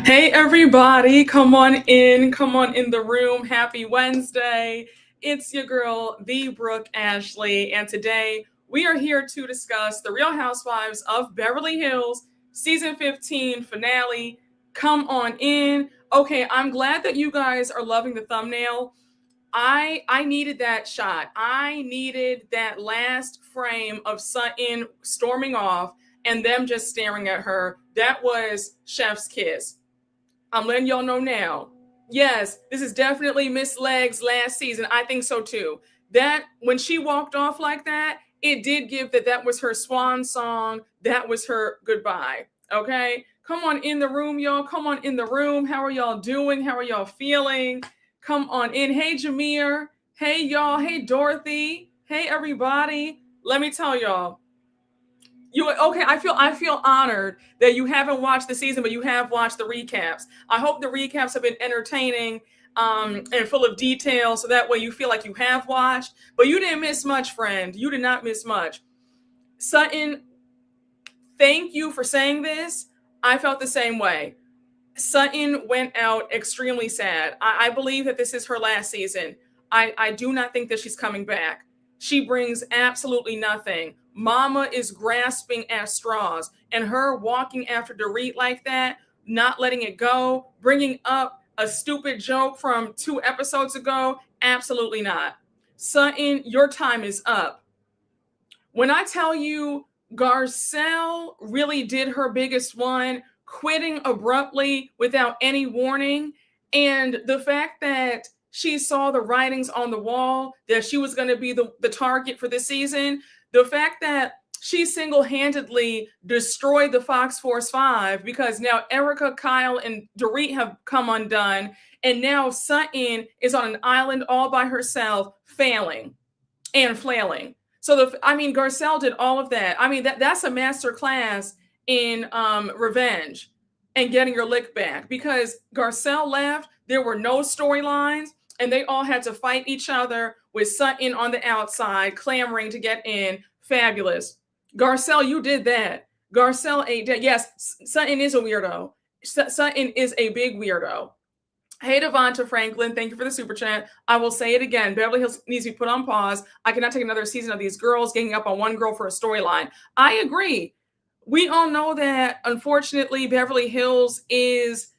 Hey everybody, come on in the room. Happy Wednesday. It's your girl, the Brooke Ashley, and today we are here to discuss the Real Housewives of Beverly Hills season 15 finale. Come on in. Okay, I'm glad that you guys are loving the thumbnail. I needed that shot. I needed that last frame of Sutton storming off and them just staring at her. That was chef's kiss. I'm letting y'all know now. Yes, this is definitely Miss Leg's last season. I think so too. That when she walked off like that, it did give that was her swan song. That was her goodbye. Okay? Come on in the room, y'all. Come on in the room. How are y'all doing? How are y'all feeling? Come on in. Hey, Jameer. Hey, y'all. Hey, Dorothy. Hey, everybody. Let me tell y'all, I feel honored that you haven't watched the season, but you have watched the recaps. I hope the recaps have been entertaining and full of detail, so that way you feel like you have watched. But you didn't miss much, friend. You did not miss much. Sutton, thank you for saying this. I felt the same way. Sutton went out extremely sad. I believe that this is her last season. I do not think that she's coming back. She brings absolutely nothing. Mama is grasping at straws, and her walking after Dorit like that, not letting it go, bringing up a stupid joke from 2 episodes ago, absolutely not. Sutton, your time is up. When I tell you Garcelle really did her biggest one, quitting abruptly without any warning, and the fact that she saw the writings on the wall that she was going to be the target for this season, the fact that she single-handedly destroyed the Fox Force 5 because now Erika, Kyle, and Dorit have come undone, and now Sutton is on an island all by herself, failing and flailing. So Garcelle did all of that. That's a master class in revenge and getting your lick back, because Garcelle left, there were no storylines, and they all had to fight each other with Sutton on the outside, clamoring to get in. Fabulous. Garcelle, you did that. Garcelle ate that. Yes, Sutton is a weirdo. Sutton is a big weirdo. Hey, Devonta Franklin, thank you for the super chat. I will say it again. Beverly Hills needs to be put on pause. I cannot take another season of these girls ganging up on one girl for a storyline. I agree. We all know that, unfortunately, Beverly Hills is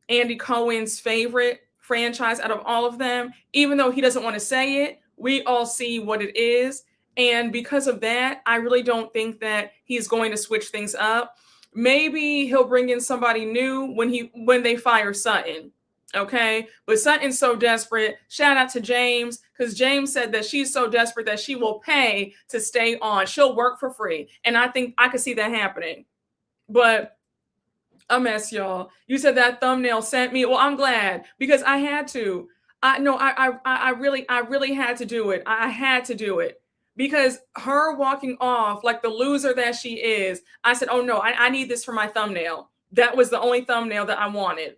Andy Cohen's favorite franchise out of all of them. Even though he doesn't want to say it, we all see what it is. And because of that, I really don't think that he's going to switch things up. Maybe he'll bring in somebody new when they fire Sutton. Okay, but Sutton's so desperate. Shout out to James, because James said that she's so desperate that she will pay to stay on. She'll work for free, and I think I could see that happening. But a mess, y'all. You said that thumbnail sent me. Well, I'm glad, because I had to. I really had to do it. I had to do it, because her walking off like the loser that she is. I said, oh no, I need this for my thumbnail. That was the only thumbnail that I wanted.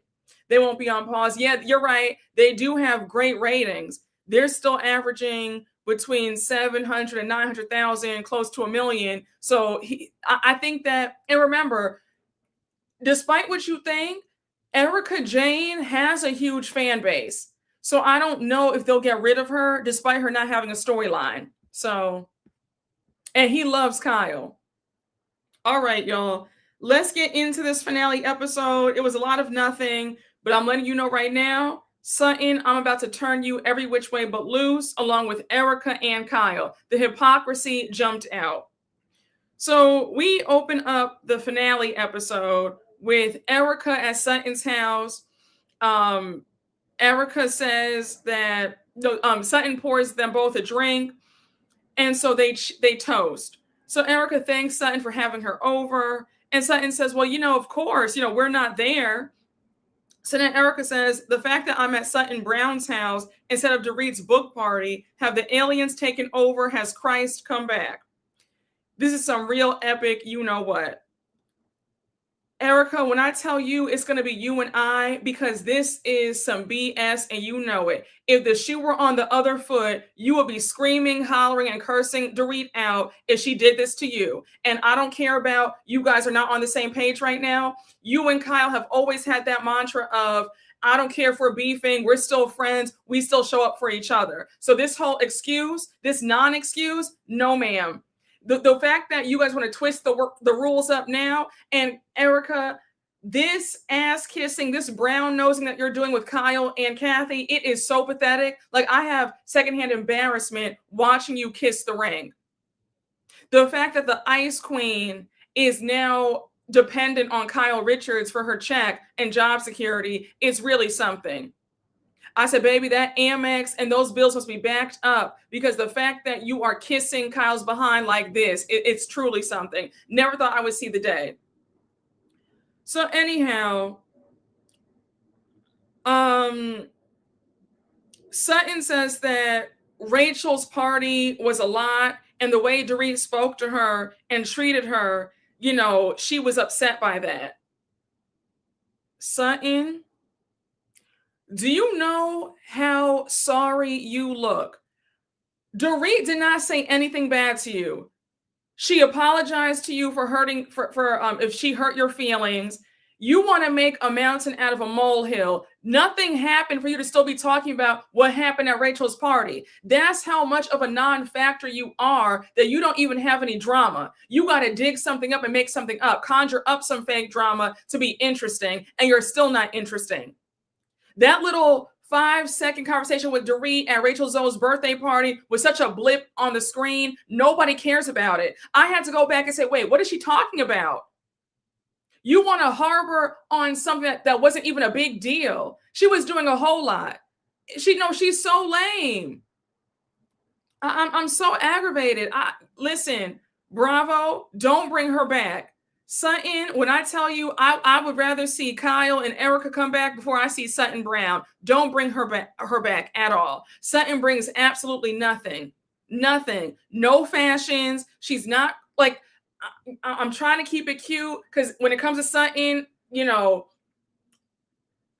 They won't be on pause. Yeah, you're right. They do have great ratings. They're still averaging between 700 and 900,000, close to 1 million. So I think that, and remember, despite what you think, Erika Jayne has a huge fan base. So I don't know if they'll get rid of her despite her not having a storyline. So, and he loves Kyle. All right, y'all. Let's get into this finale episode. It was a lot of nothing, but I'm letting you know right now, Sutton, I'm about to turn you every which way but loose, along with Erika and Kyle. The hypocrisy jumped out. So we open up the finale episode with Erika at Sutton's house. Erika says that Sutton pours them both a drink, and so they toast. So Erika thanks Sutton for having her over, and Sutton says, well, of course, we're not there. So then Erika says, the fact that I'm at Sutton Brown's house instead of Dorit's book party, have the aliens taken over? Has Christ come back? This is some real epic, you know what. Erika, when I tell you it's going to be you and I, because this is some BS and you know it. If the shoe were on the other foot, you would be screaming, hollering, and cursing Dorit out if she did this to you. And I don't care about you guys are not on the same page right now. You and Kyle have always had that mantra of, I don't care if we're beefing, we're still friends, we still show up for each other. So this whole excuse, this non-excuse, no ma'am. The fact that you guys want to twist the rules up now, and Erika, this ass kissing, this brown nosing that you're doing with Kyle and Kathy, it is so pathetic. Like, I have secondhand embarrassment watching you kiss the ring. The fact that the Ice Queen is now dependent on Kyle Richards for her check and job security is really something. I said, baby, that Amex and those bills must be backed up, because the fact that you are kissing Kyle's behind like this, it's truly something. Never thought I would see the day. So anyhow, Sutton says that Rachel's party was a lot, and the way Dorit spoke to her and treated her, you know, she was upset by that. Sutton, do you know how sorry you look? Dorit did not say anything bad to you. She apologized to you for hurting, if she hurt your feelings. You want to make a mountain out of a molehill. Nothing happened for you to still be talking about what happened at Rachel's party. That's how much of a non-factor you are, that you don't even have any drama. You got to dig something up and make something up, conjure up some fake drama to be interesting, and you're still not interesting. That little 5-second conversation with Dorit at Rachel Zoe's birthday party was such a blip on the screen. Nobody cares about it. I had to go back and say, wait, what is she talking about? You want to harbor on something that wasn't even a big deal. She was doing a whole lot. She's so lame. I'm so aggravated. Listen, Bravo, don't bring her back. Sutton, when I tell you, I would rather see Kyle and Erika come back before I see Sutton Brown. Don't bring her back at all. Sutton brings absolutely nothing. Nothing. No fashions. She's not, like, I'm trying to keep it cute, because when it comes to Sutton, you know,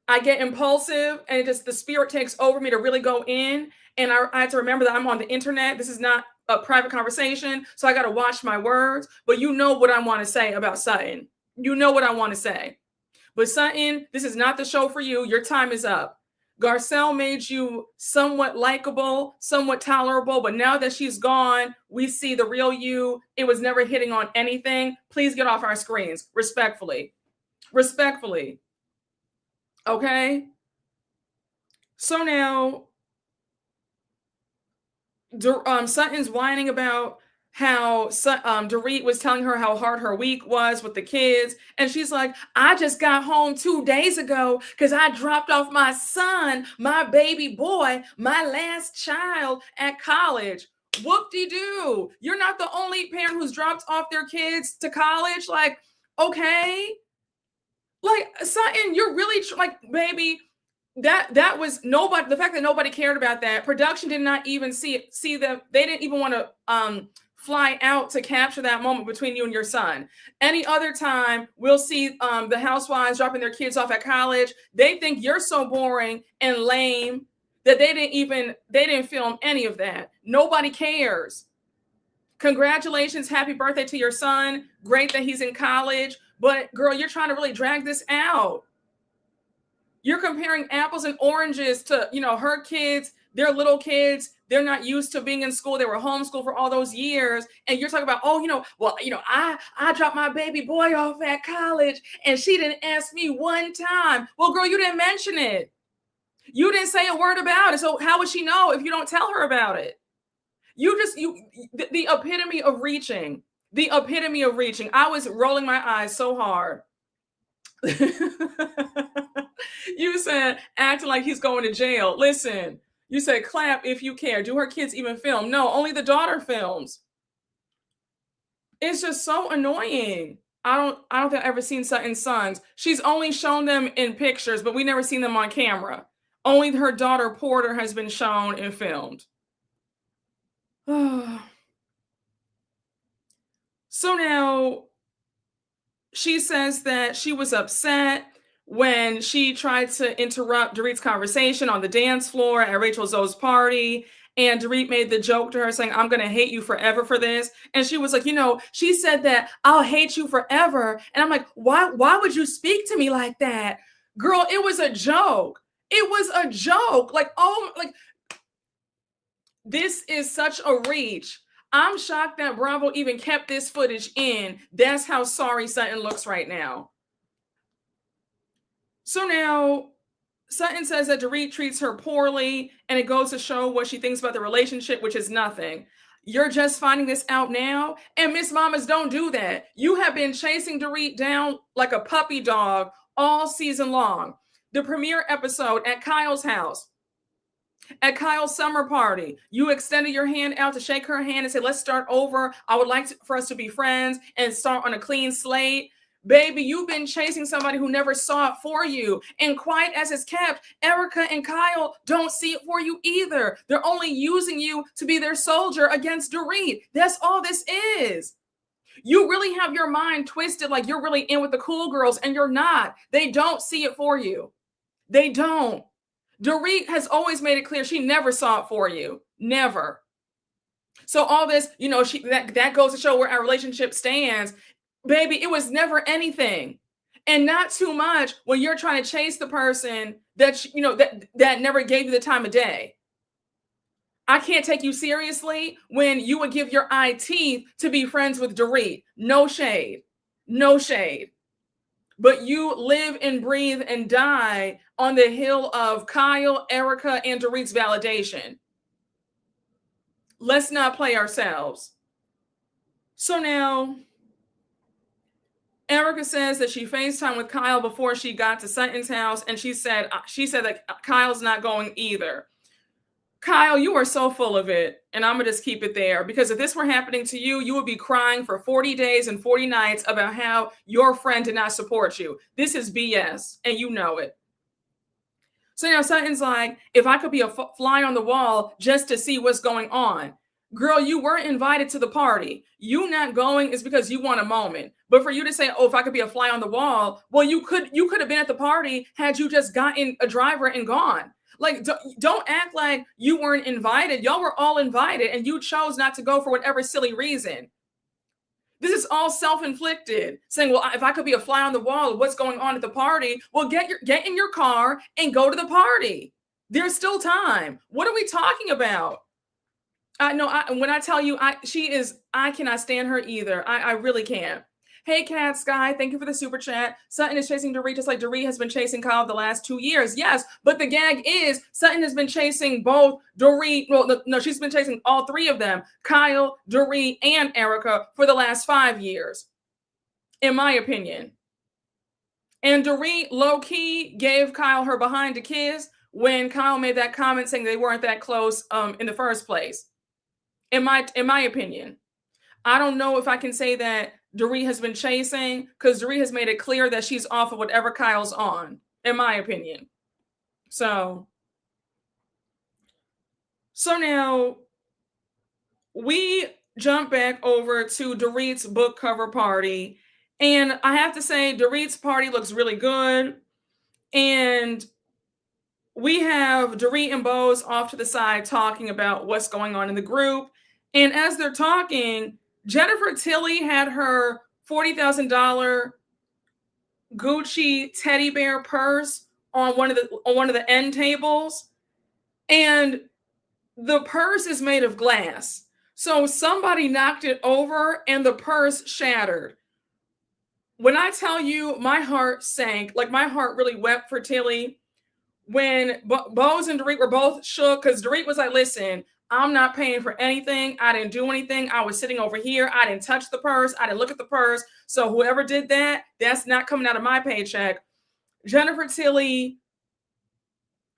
I get impulsive, and the spirit takes over me to really go in. And I have to remember that I'm on the internet. This is not a private conversation, so I got to watch my words. But you know what I want to say about Sutton. You know what I want to say. But Sutton, this is not the show for you. Your time is up. Garcelle made you somewhat likable, somewhat tolerable, but now that she's gone, we see the real you. It was never hitting on anything. Please get off our screens, respectfully. Respectfully. Okay? So now, Sutton's whining about how Dorit was telling her how hard her week was with the kids. And she's like, I just got home 2 days ago because I dropped off my son, my baby boy, my last child at college. Whoop-de-doo. You're not the only parent who's dropped off their kids to college. Like, okay. Like, Sutton, you're really, like, baby, that was nobody. The fact that nobody cared about that, production did not even see them. They didn't even want to fly out to capture that moment between you and your son. Any other time, we'll see the housewives dropping their kids off at college. They think you're so boring and lame that they didn't film any of that. Nobody cares. Congratulations, happy birthday to your son. Great that he's in college, but girl, you're trying to really drag this out. You're comparing apples and oranges to, her kids, their little kids. They're not used to being in school. They were homeschooled for all those years. And you're talking about, I dropped my baby boy off at college and she didn't ask me one time. Well, girl, you didn't mention it. You didn't say a word about it. So how would she know if you don't tell her about it? The epitome of reaching. The epitome of reaching. I was rolling my eyes so hard. You said acting like he's going to jail. Listen, you said clap if you care. Do her kids even film? No, only the daughter films. It's just so annoying. I don't think I've ever seen Sutton's sons. She's only shown them in pictures, but we never seen them on camera. Only her daughter Porter has been shown and filmed. So now she says that she was upset when she tried to interrupt Dorit's conversation on the dance floor at Rachel Zoe's party. And Dorit made the joke to her saying, I'm going to hate you forever for this. And she was like, she said that I'll hate you forever. And I'm like, why would you speak to me like that? Girl, it was a joke. It was a joke. This is such a reach. I'm shocked that Bravo even kept this footage in. That's how sorry Sutton looks right now. So now Sutton says that Dorit treats her poorly, and it goes to show what she thinks about the relationship, which is nothing. You're just finding this out now? And Miss Mamas, don't do that. You have been chasing Dorit down like a puppy dog all season long. The premiere episode at Kyle's house, at Kyle's summer party, you extended your hand out to shake her hand and say, let's start over. I would like for us to be friends and start on a clean slate. Baby, you've been chasing somebody who never saw it for you. And quiet as it's kept, Erika and Kyle don't see it for you either. They're only using you to be their soldier against Dorit. That's all this is. You really have your mind twisted like you're really in with the cool girls, and you're not. They don't see it for you. They don't. Dorit has always made it clear she never saw it for you. Never. So all this, that goes to show where our relationship stands. Baby, it was never anything. And not too much when you're trying to chase the person that, that never gave you the time of day. I can't take you seriously when you would give your eye teeth to be friends with Dorit. No shade. No shade. But you live and breathe and die on the hill of Kyle, Erika, and Dorit's validation. Let's not play ourselves. So now, Erika says that she FaceTimed with Kyle before she got to Sutton's house, and she said that Kyle's not going either. Kyle, you are so full of it, and I'm going to just keep it there, because if this were happening to you, you would be crying for 40 days and 40 nights about how your friend did not support you. This is BS, and you know it. So now Sutton's like, if I could be a fly on the wall just to see what's going on. Girl, you weren't invited to the party. You not going is because you want a moment. But for you to say, oh, if I could be a fly on the wall, well, you could have been at the party had you just gotten a driver and gone. Like, don't act like you weren't invited. Y'all were all invited, and you chose not to go for whatever silly reason. This is all self-inflicted. Saying, well, if I could be a fly on the wall of what's going on at the party, well, get in your car and go to the party. There's still time. What are we talking about? When I tell you, I cannot stand her either. I really can't. Hey, Cat Sky, thank you for the super chat. Sutton is chasing Dorit just like Dorit has been chasing Kyle the last 2 years. Yes, but the gag is Sutton has been chasing both Dorit. Well, no, she's been chasing all three of them, Kyle, Dorit, and Erika, for the last 5 years, in my opinion. And Dorit, low-key, gave Kyle her behind to kiss when Kyle made that comment saying they weren't that close in the first place. In my opinion. I don't know if I can say that Dorit has been chasing, because Dorit has made it clear that she's off of whatever Kyle's on, in my opinion. So now we jump back over to Dorit's book cover party. And I have to say, Dorit's party looks really good. And we have Dorit and Bose off to the side talking about what's going on in the group. And as they're talking, Jennifer Tilly had her $40,000 Gucci teddy bear purse on one of the end tables, and the purse is made of glass. So somebody knocked it over and the purse shattered. When I tell you, my heart sank, like my heart really wept for Tilly when Bose and Dorit were both shook, because Dorit was like, listen, I'm not paying for anything. I didn't do anything. I was sitting over here. I didn't touch the purse. I didn't look at the purse. So whoever did that, that's not coming out of my paycheck. Jennifer Tilly,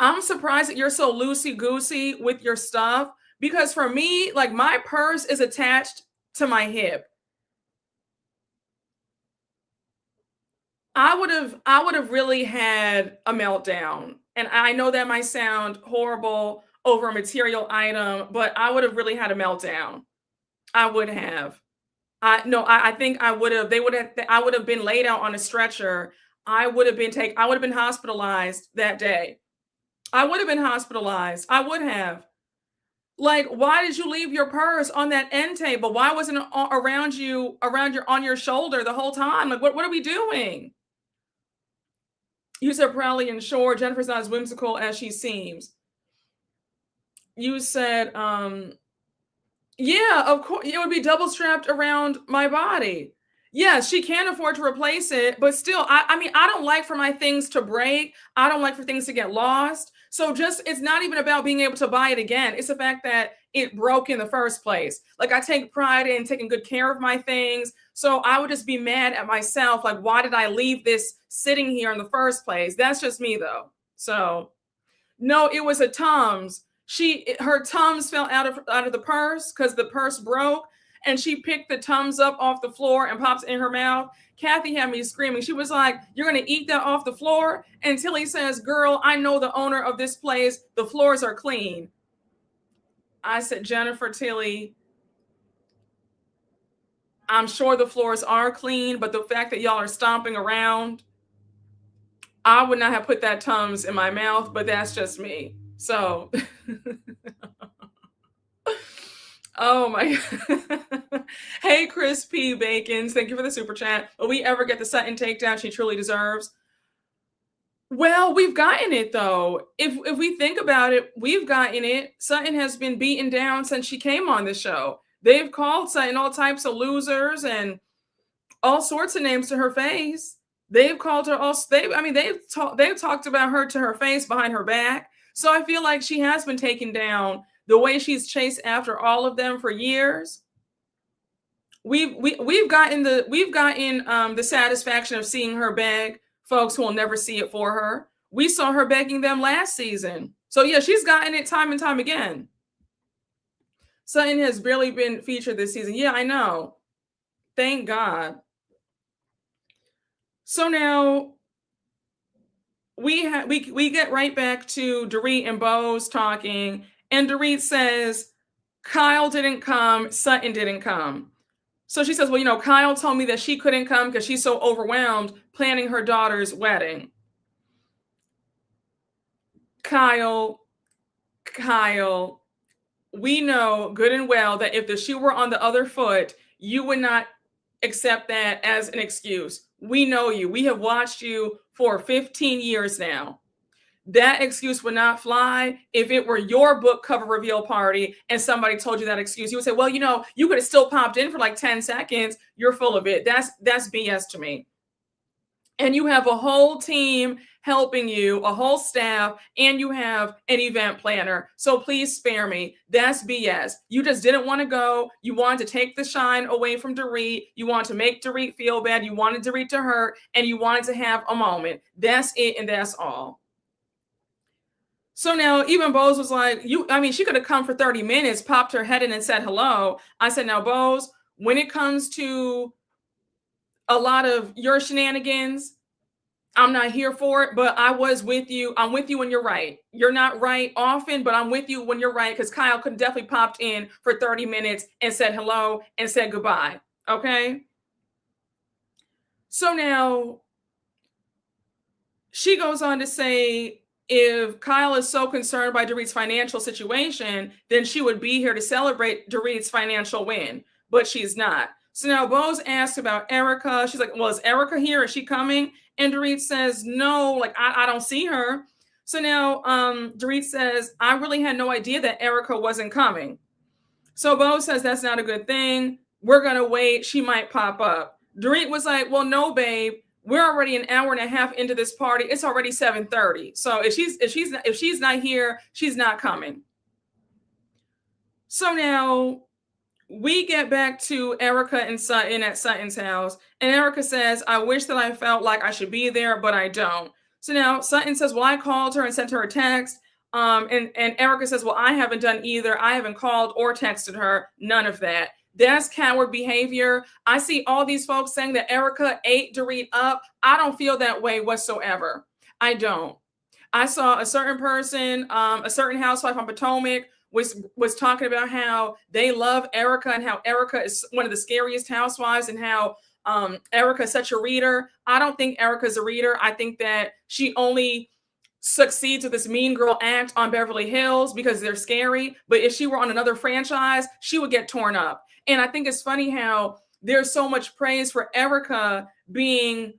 I'm surprised that you're so loosey-goosey with your stuff, because for me, like, my purse is attached to my hip. I would have really had a meltdown. And I know that might sound horrible over a material item, but I would have really had a meltdown. I would have. I think I would have, I would have been laid out on a stretcher. I would have been hospitalized that day. I would have been hospitalized. I would have. Like, why did you leave your purse on that end table? Why wasn't it around you, on your shoulder the whole time? Like, what are we doing? You said proudly and sure. Jennifer's not as whimsical as she seems. You said, yeah, of course, it would be double strapped around my body. Yes, she can afford to replace it, but still, I mean, I don't like for my things to break. I don't like for things to get lost. So just, it's not even about being able to buy it again. It's the fact that it broke in the first place. Like, I take pride in taking good care of my things. So I would just be mad at myself. Like, why did I leave this sitting here in the first place? That's just me though. So no, it was a Tums. Her Tums fell out of the purse because the purse broke, and she picked the Tums up off the floor and pops it in her mouth. Kathy had me screaming. She was like, "You're gonna eat that off the floor?" And Tilly says, "Girl, I know the owner of this place. The floors are clean." I said, "Jennifer, Tilly, I'm sure the floors are clean, but the fact that y'all are stomping around, I would not have put that Tums in my mouth, but that's just me." So, oh my. Hey, Chris P. Bacons, thank you for the super chat. Will we ever get the Sutton takedown she truly deserves? Well, we've gotten it though. If we think about it, we've gotten it. Sutton has been beaten down since she came on the show. They've called Sutton all types of losers and all sorts of names to her face. They've called her all. They've talked about her to her face behind her back. So I feel like she has been taken down the way she's chased after all of them for years. We've gotten the satisfaction of seeing her beg folks who will never see it for her. We saw her begging them last season. So yeah, she's gotten it time and time again. Sutton has barely been featured this season. Yeah, I know. Thank God. So now we get right back to Dorit and Bose talking, and Dorit says Kyle didn't come, Sutton didn't come. So she says, well, Kyle told me that she couldn't come because she's so overwhelmed planning her daughter's wedding. Kyle, we know good and well that if the shoe were on the other foot, you would not accept that as an excuse. We know you. We have watched you for 15 years now. That excuse would not fly if it were your book cover reveal party and somebody told you that excuse. You would say, well, you could have still popped in for like 10 seconds. You're full of it. That's BS to me. And you have a whole team helping you, a whole staff, and you have an event planner. So please spare me. That's BS. You just didn't want to go. You wanted to take the shine away from Dorit. You wanted to make Dorit feel bad. You wanted Dorit to hurt, and you wanted to have a moment. That's it, and that's all. So now even Bose was like, she could have come for 30 minutes, popped her head in and said hello. I said, now, Bose, when it comes to a lot of your shenanigans, I'm not here for it, but I was with you. I'm with you when you're right. You're not right often, but I'm with you when you're right, because Kyle could have definitely popped in for 30 minutes and said hello and said goodbye. Okay? So now she goes on to say, if Kyle is so concerned by Dorit's financial situation, then she would be here to celebrate Dorit's financial win, but she's not. So now Bose asks about Erika. She's like, well, is Erika here? Is she coming? And Dorit says, no, like, I don't see her. So now Dorit says, I really had no idea that Erika wasn't coming. So Bose says, that's not a good thing. We're going to wait. She might pop up. Dorit was like, well, no, babe. We're already an hour and a half into this party. It's already 7:30. So if she's not here, she's not coming. So now we get back to Erika and Sutton at Sutton's house. And Erika says, I wish that I felt like I should be there, but I don't. So now Sutton says, well, I called her and sent her a text. And Erika says, well, I haven't done either. I haven't called or texted her. None of that. That's coward behavior. I see all these folks saying that Erika ate Dorit up. I don't feel that way whatsoever. I don't. I saw a certain person, a certain housewife on Potomac, was talking about how they love Erika and how Erika is one of the scariest housewives and how Erika is such a reader. I don't think Erika is a reader. I think that she only succeeds with this mean girl act on Beverly Hills because they're scary. But if she were on another franchise, she would get torn up. And I think it's funny how there's so much praise for Erika being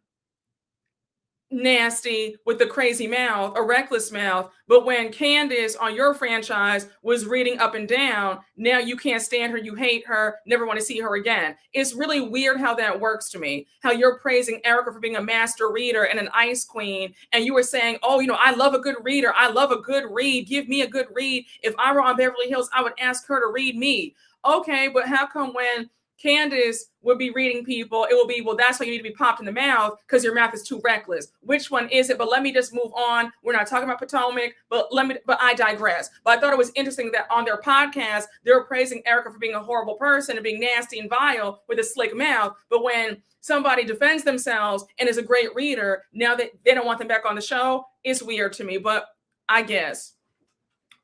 nasty with the crazy mouth, a reckless mouth. But when Candace on your franchise was reading up and down, now you can't stand her, you hate her, never want to see her again. It's really weird how that works to me, how you're praising Erika for being a master reader and an ice queen. And you were saying, oh, I love a good reader. I love a good read. Give me a good read. If I were on Beverly Hills, I would ask her to read me. Okay, but how come when Candace would be reading people, it will be, well, that's why you need to be popped in the mouth because your mouth is too reckless. Which one is it? But let me just move on. We're not talking about Potomac, but I digress. But I thought it was interesting that on their podcast, they were praising Erika for being a horrible person and being nasty and vile with a slick mouth. But when somebody defends themselves and is a great reader, now that they don't want them back on the show, it's weird to me, but I guess.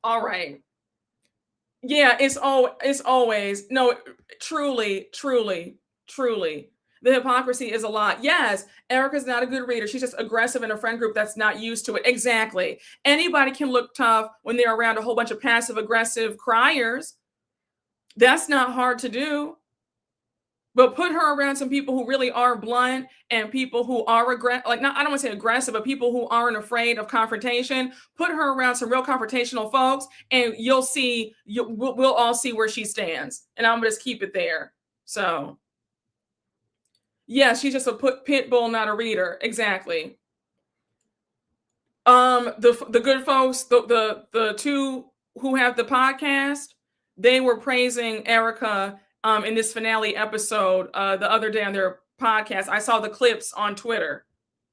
All right. Yeah, it's always, no, truly. The hypocrisy is a lot. Yes, Erika's not a good reader. She's just aggressive in a friend group that's not used to it. Exactly. Anybody can look tough when they're around a whole bunch of passive aggressive criers. That's not hard to do. But put her around some people who really are blunt and people who are I don't want to say aggressive, but people who aren't afraid of confrontation. Put her around some real confrontational folks, and you'll see. We'll all see where she stands, and I'm gonna just keep it there. So, yeah, she's just a pit bull, not a reader. Exactly. The good folks, the two who have the podcast, they were praising Erika in this finale episode the other day on their podcast. I saw the clips on Twitter.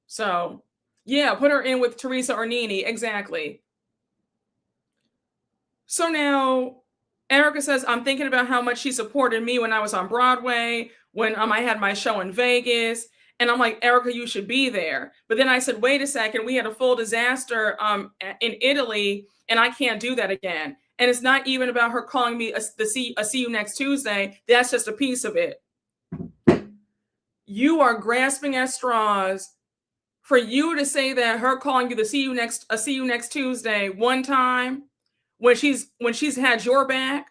So, yeah, put her in with Teresa Ornini. Exactly. So now Erika says, I'm thinking about how much she supported me when I was on Broadway, when I had my show in Vegas. And I'm like, Erika, you should be there. But then I said, wait a second, we had a full disaster in Italy, and I can't do that again. And it's not even about her calling me a see you next Tuesday. That's just a piece of it. You are grasping at straws for you to say that her calling you a see you next Tuesday one time when she's had your back.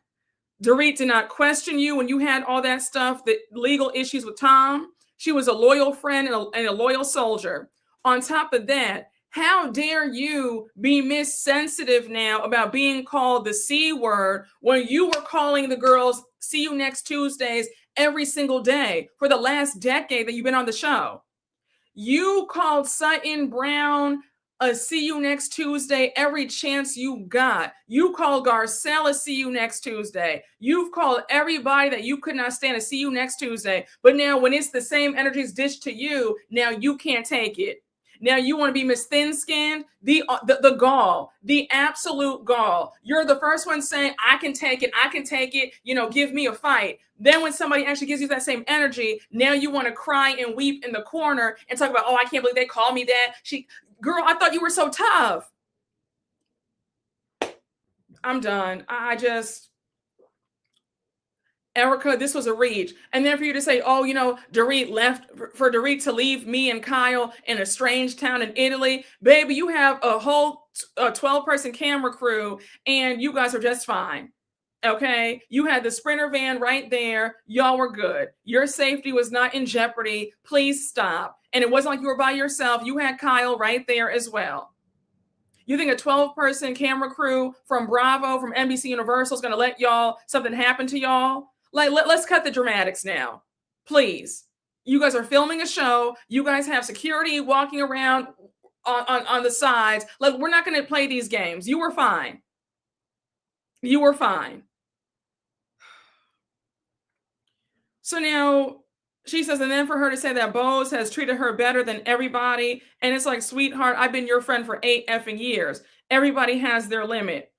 Dorit did not question you when you had all that stuff, the legal issues with Tom. She was a loyal friend and a loyal soldier. On top of that, how dare you be missensitive now about being called the C word when you were calling the girls see you next Tuesdays every single day for the last decade that you've been on the show? You called Sutton Brown a see you next Tuesday every chance you got. You called Garcelle a see you next Tuesday. You've called everybody that you could not stand a see you next Tuesday. But now when it's the same energies dished to you, now you can't take it. Now you want to be Miss Thin-Skinned? The gall, the absolute gall. You're the first one saying, I can take it, give me a fight. Then when somebody actually gives you that same energy, now you want to cry and weep in the corner and talk about, oh, I can't believe they called me that. Girl, I thought you were so tough. I'm done. Erika, this was a reach. And then for you to say, oh, Dorit left, for Dorit to leave me and Kyle in a strange town in Italy. Baby, you have a whole 12-person camera crew and you guys are just fine. Okay? You had the Sprinter van right there. Y'all were good. Your safety was not in jeopardy. Please stop. And it wasn't like you were by yourself. You had Kyle right there as well. You think a 12-person camera crew from Bravo, from NBC Universal is going to let something happen to y'all? Like, let's cut the dramatics now. Please. You guys are filming a show. You guys have security walking around on the sides. Like, we're not going to play these games. You were fine. You were fine. So now she says, and then for her to say that Bose has treated her better than everybody. And it's like, sweetheart, I've been your friend for 8 effing years. Everybody has their limit.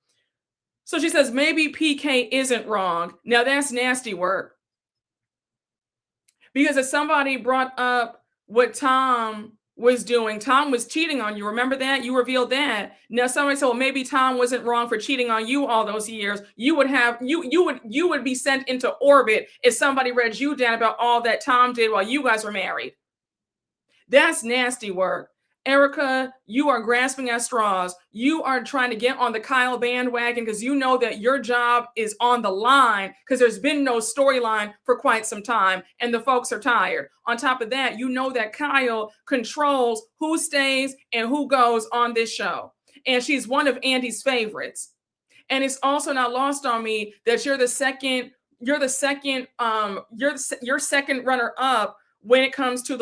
So she says, maybe PK isn't wrong. Now that's nasty work. Because if somebody brought up what Tom was doing. Tom was cheating on you. Remember that? You revealed that. Now somebody said, well, maybe Tom wasn't wrong for cheating on you all those years. You would be sent into orbit if somebody read you down about all that Tom did while you guys were married. That's nasty work. Erika, you are grasping at straws. You are trying to get on the Kyle bandwagon because you know that your job is on the line because there's been no storyline for quite some time and the folks are tired. On top of that, you know that Kyle controls who stays and who goes on this show. And she's one of Andy's favorites. And it's also not lost on me that you're second runner up when it comes to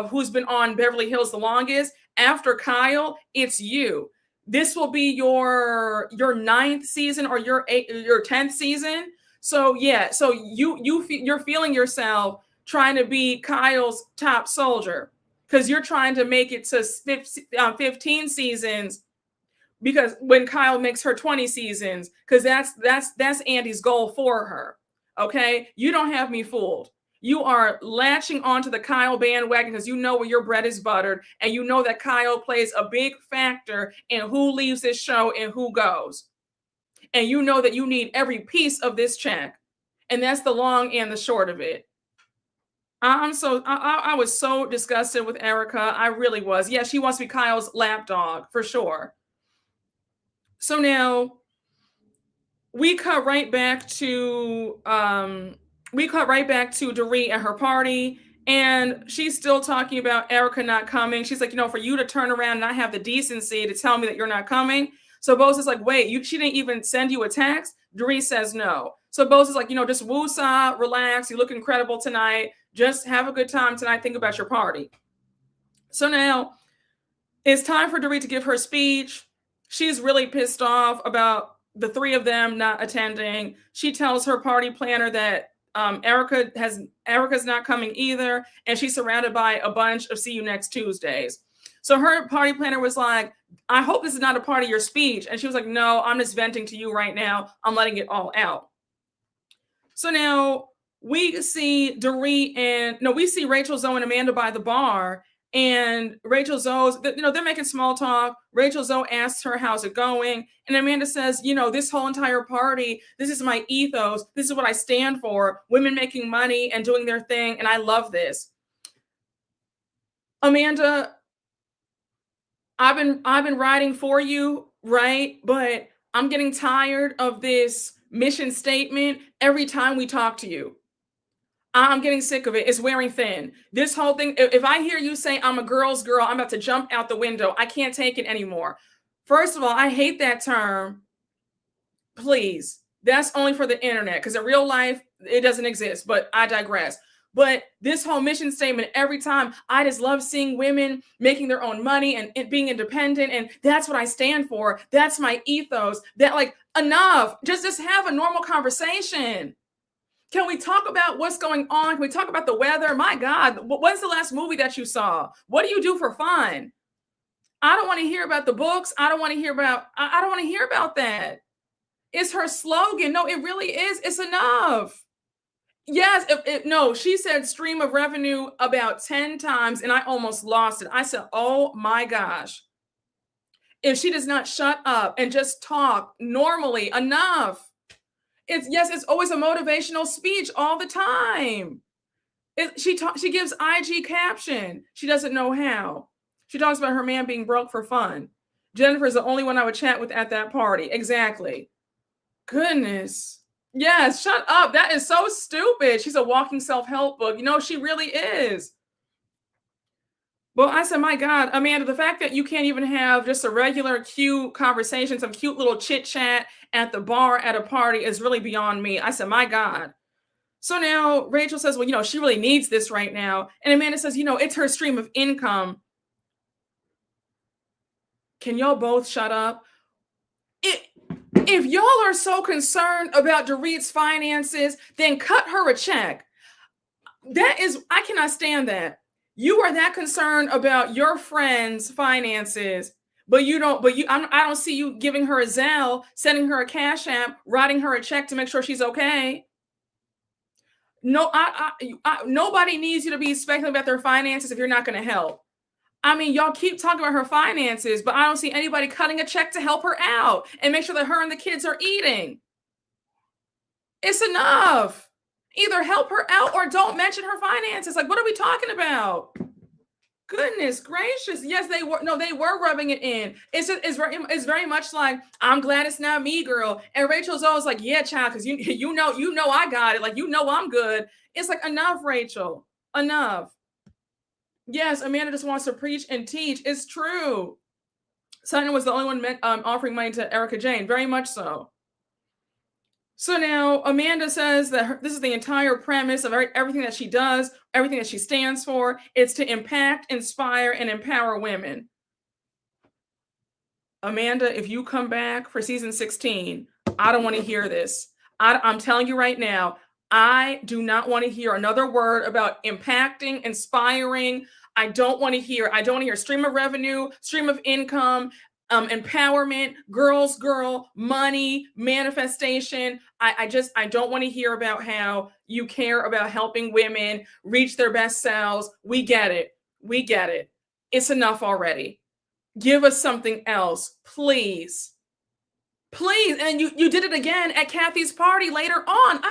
who's been on Beverly Hills the longest. After Kyle, it's you. This will be your 9th season or your 10th season. So yeah, so you're feeling yourself trying to be Kyle's top soldier because you're trying to make it to 15 seasons. Because when Kyle makes her 20 seasons, because that's Andy's goal for her. Okay, you don't have me fooled. You are latching onto the Kyle bandwagon because you know where your bread is buttered, and you know that Kyle plays a big factor in who leaves this show and who goes. And you know that you need every piece of this check, and that's the long and the short of it. I was so disgusted with Erika. I really was. Yeah, she wants to be Kyle's lapdog for sure. So now we cut right back to Dorit at her party, and she's still talking about Erika not coming. She's like, for you to turn around and not have the decency to tell me that you're not coming. So Bose is like, wait, she didn't even send you a text? Dorit says no. So Bose is like, just woosah, relax. You look incredible tonight. Just have a good time tonight. Think about your party. So now it's time for Dorit to give her speech. She's really pissed off about the three of them not attending. She tells her party planner that Erika's not coming either, and she's surrounded by a bunch of see you next Tuesdays. So her party planner was like, I hope this is not a part of your speech. And she was like, no, I'm just venting to you right now. I'm letting it all out. So now we see Rachel, Zoe, and Amanda by the bar. And Rachel Zoe's, they're making small talk. Rachel Zoe asks her, how's it going? And Amanda says, this whole entire party, this is my ethos. This is what I stand for. Women making money and doing their thing. And I love this. Amanda, I've been riding for you, right? But I'm getting tired of this mission statement every time we talk to you. I'm getting sick of it. It's wearing thin. This whole thing, if I hear you say I'm a girl's girl, I'm about to jump out the window. I can't take it anymore. First of all, I hate that term. Please. That's only for the internet because in real life, it doesn't exist, but I digress. But this whole mission statement, every time, I just love seeing women making their own money and being independent. And that's what I stand for. That's my ethos. That enough. Just have a normal conversation. Can we talk about what's going on? Can we talk about the weather? My God, when's the last movie that you saw? What do you do for fun? I don't want to hear about the books. I don't want to hear about that. It's her slogan. No, it really is. It's enough. Yes, no, she said stream of revenue about 10 times and I almost lost it. I said, oh my gosh. If she does not shut up and just talk normally, enough. It's always a motivational speech all the time. She gives IG caption. She doesn't know how. She talks about her man being broke for fun. Jennifer's the only one I would chat with at that party. Exactly. Goodness. Yes, shut up. That is so stupid. She's a walking self-help book. She really is. Well, I said, my God, Amanda, the fact that you can't even have just a regular cute conversation, some cute little chit chat at the bar at a party is really beyond me. I said, my God. So now Rachel says, well, she really needs this right now. And Amanda says, it's her stream of income. Can y'all both shut up? If y'all are so concerned about Dorit's finances, then cut her a check. I cannot stand that. You are that concerned about your friend's finances, but I don't see you giving her a Zelle, sending her a Cashapp, writing her a check to make sure she's okay. No, nobody needs you to be speculating about their finances if you're not going to help. I mean, y'all keep talking about her finances, but I don't see anybody cutting a check to help her out and make sure that her and the kids are eating. It's enough. Either help her out or don't mention her finances. Like, what are we talking about? Goodness gracious. Yes, they were. No, they were rubbing it in. It's very much like, I'm glad it's not me, girl. And Rachel's always like, yeah, child, because you know I got it. Like, you know I'm good. It's like, enough, Rachel. Enough. Yes, Amanda just wants to preach and teach. It's true. Sutton was the only one offering money to Erika Jane. Very much so. So now Amanda says that this is the entire premise of everything that she does, everything that she stands for. It's to impact, inspire, and empower women. Amanda, if you come back for season 16, I don't want to hear this. I'm telling you right now, I do not want to hear another word about impacting, inspiring. I don't want to hear stream of revenue, stream of income, empowerment, girl, money, manifestation. I don't want to hear about how you care about helping women reach their best selves. We get it. It's enough already. Give us something else, please. And you did it again at Kathy's party later on.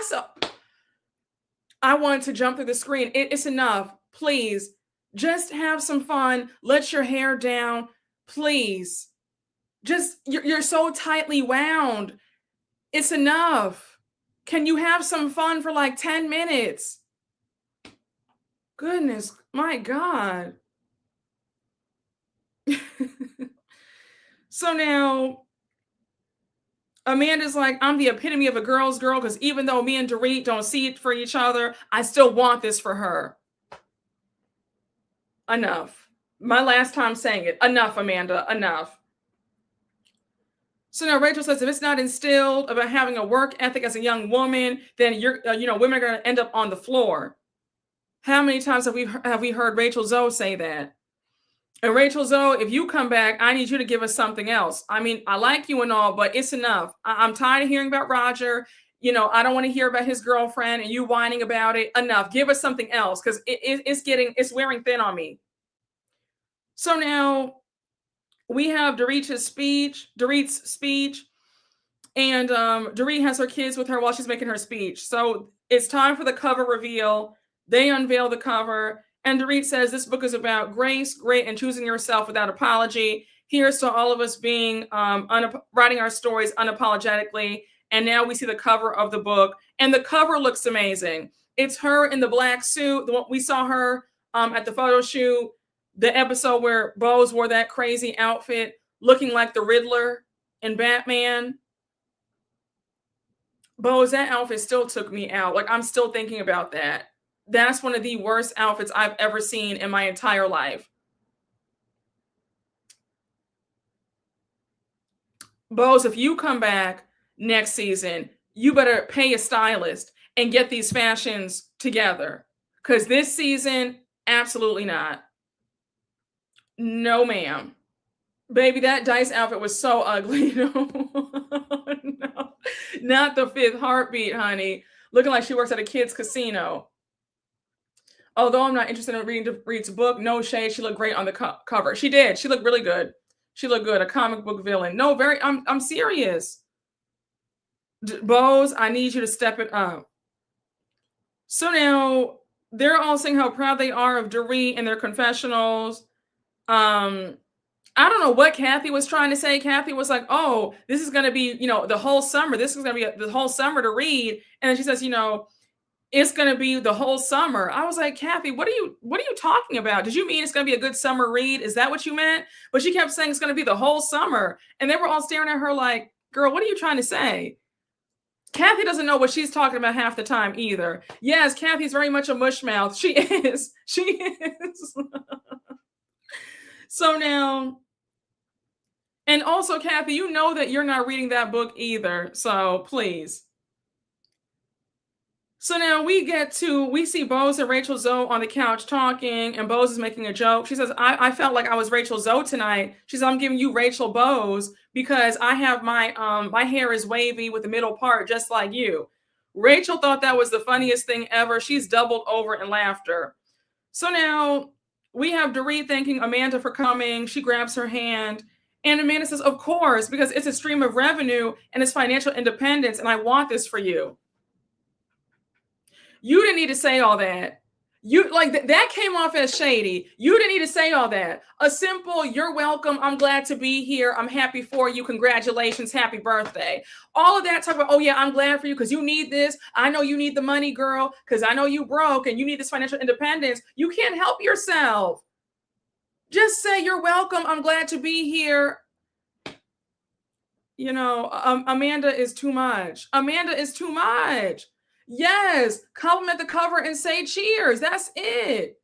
I wanted to jump through the screen. It's enough. Please, just have some fun. Let your hair down, please. Just, you're so tightly wound. It's enough. Can you have some fun for like 10 minutes? Goodness, my God. So now Amanda's like, I'm the epitome of a girl's girl, because even though me and Dorit don't see it for each other, I still want this for her. Enough. My last time saying it. Enough, Amanda. Enough. So now Rachel says, if it's not instilled about having a work ethic as a young woman, then women are going to end up on the floor. How many times have we heard Rachel Zoe say that? And Rachel Zoe, if you come back, I need you to give us something else. I mean, I like you and all, but it's enough. I'm tired of hearing about Roger. I don't want to hear about his girlfriend and you whining about it. Enough. Give us something else, because it's wearing thin on me. So now we have Dorit's speech, and Dorit has her kids with her while she's making her speech. So it's time for the cover reveal. They unveil the cover, and Dorit says this book is about grace, grit, and choosing yourself without apology. Here's to all of us being writing our stories unapologetically. And now we see the cover of the book, and the cover looks amazing. It's her in the black suit. The one we saw her at the photo shoot. The episode where Bose wore that crazy outfit, looking like the Riddler in Batman. Bose, that outfit still took me out. Like, I'm still thinking about that. That's one of the worst outfits I've ever seen in my entire life. Bose, if you come back next season, you better pay a stylist and get these fashions together. Because this season, absolutely not. No, ma'am. Baby, that Dice outfit was so ugly. No, not the Fifth Heartbeat, honey. Looking like she works at a kid's casino. Although I'm not interested in reading Dorit's book, no shade, she looked great on the cover. She did. She looked really good. She looked good. A comic book villain. No, I'm serious. Bose, I need you to step it up. So now they're all saying how proud they are of Dorit in their confessionals. I don't know what Kathy was trying to say. Kathy was like, oh, this is going to be, the whole summer. This is going to be the whole summer to read. And then she says, it's going to be the whole summer. I was like, Kathy, what are you talking about? Did you mean it's going to be a good summer read? Is that what you meant? But she kept saying it's going to be the whole summer. And they were all staring at her like, girl, what are you trying to say? Kathy doesn't know what she's talking about half the time either. Yes, Kathy's very much a mushmouth. She is. She is. So now, and also, Kathy, you know that you're not reading that book either. So please. So now we see Bose and Rachel Zoe on the couch talking, and Bose is making a joke. She says, I felt like I was Rachel Zoe tonight. She says, I'm giving you Rachel Bose because I have my hair is wavy with the middle part, just like you. Rachel thought that was the funniest thing ever. She's doubled over in laughter. So now We have Dorit thanking Amanda for coming. She grabs her hand. And Amanda says, of course, because it's a stream of revenue and it's financial independence. And I want this for you. You didn't need to say all that. You like that came off as shady. You didn't need to say all that. A simple, you're welcome. I'm glad to be here. I'm happy for you. Congratulations. Happy birthday. All of that talk about, oh yeah, I'm glad for you because you need this. I know you need the money, girl, because I know you broke and you need this financial independence. You can't help yourself. Just say you're welcome. I'm glad to be here. You know, Amanda is too much. Amanda is too much. Yes, compliment the cover and say cheers. That's it.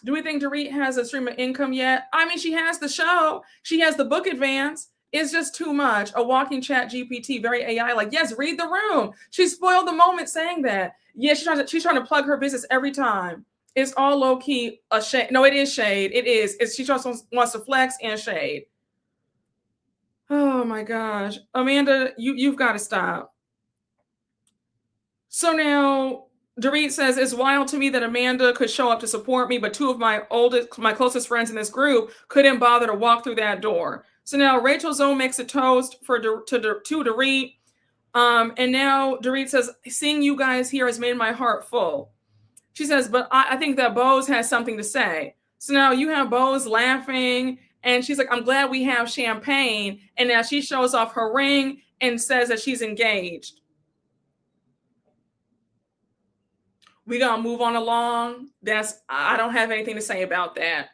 Do we think Dorit has a stream of income yet? I mean, she has the show. She has the book advance. It's just too much. A walking chat GPT, very AI like, yes, read the room. She spoiled the moment saying that. Yeah, she's trying to plug her business every time. It's all low key a shade. No, it is shade. It is. She just wants to flex and shade. Oh my gosh. Amanda, you've got to stop. So now Dorit says, it's wild to me that Amanda could show up to support me, but two of my closest friends in this group couldn't bother to walk through that door. So now Rachel Zoe makes a toast to Dorit. And now Dorit says, seeing you guys here has made my heart full. She says, but I think that Bose has something to say. So now you have Bose laughing, and she's like, I'm glad we have champagne. And now she shows off her ring and says that she's engaged. We're going to move on along. I don't have anything to say about that.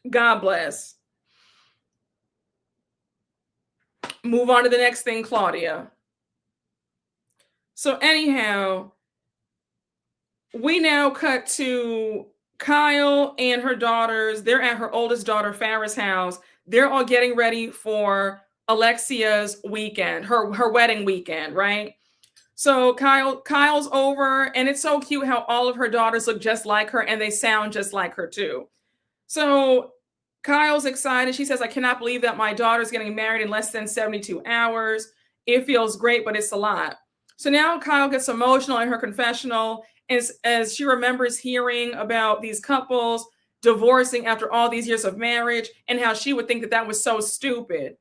God bless. Move on to the next thing, Claudia. So anyhow, we now cut to Kyle and her daughters. They're at her oldest daughter, Farrah's house. They're all getting ready for Alexia's weekend, her wedding weekend, right? So Kyle's over, and it's so cute how all of her daughters look just like her and they sound just like her too. So Kyle's excited. She says, I cannot believe that my daughter's getting married in less than 72 hours. It feels great, but it's a lot. So now Kyle gets emotional in her confessional as she remembers hearing about these couples divorcing after all these years of marriage and how she would think that that was so stupid.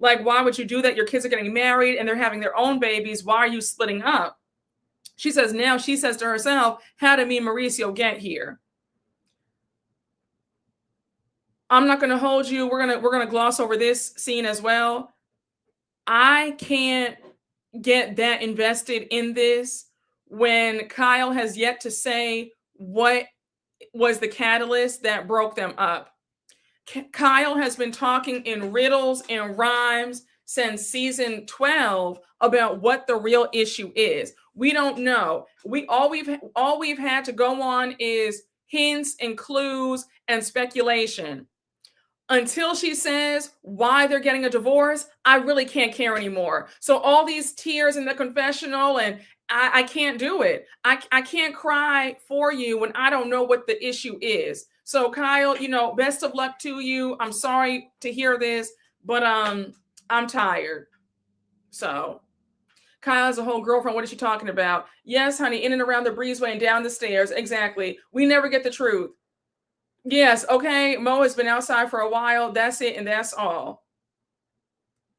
Like, why would you do that? Your kids are getting married and they're having their own babies. Why are you splitting up? She says to herself, how did me and Mauricio get here? I'm not going to hold you. We're going to gloss over this scene as well. I can't get that invested in this when Kyle has yet to say what was the catalyst that broke them up. Kyle has been talking in riddles and rhymes since season 12 about what the real issue is. We don't know. All we've had to go on is hints and clues and speculation. Until she says why they're getting a divorce, I really can't care anymore. So all these tears in the confessional, and I can't do it. I can't cry for you when I don't know what the issue is. So Kyle, best of luck to you. I'm sorry to hear this, but I'm tired. So Kyle has a whole girlfriend. What is she talking about? Yes, honey, in and around the breezeway and down the stairs. Exactly. We never get the truth. Yes, okay, Mo has been outside for a while. That's it, and that's all.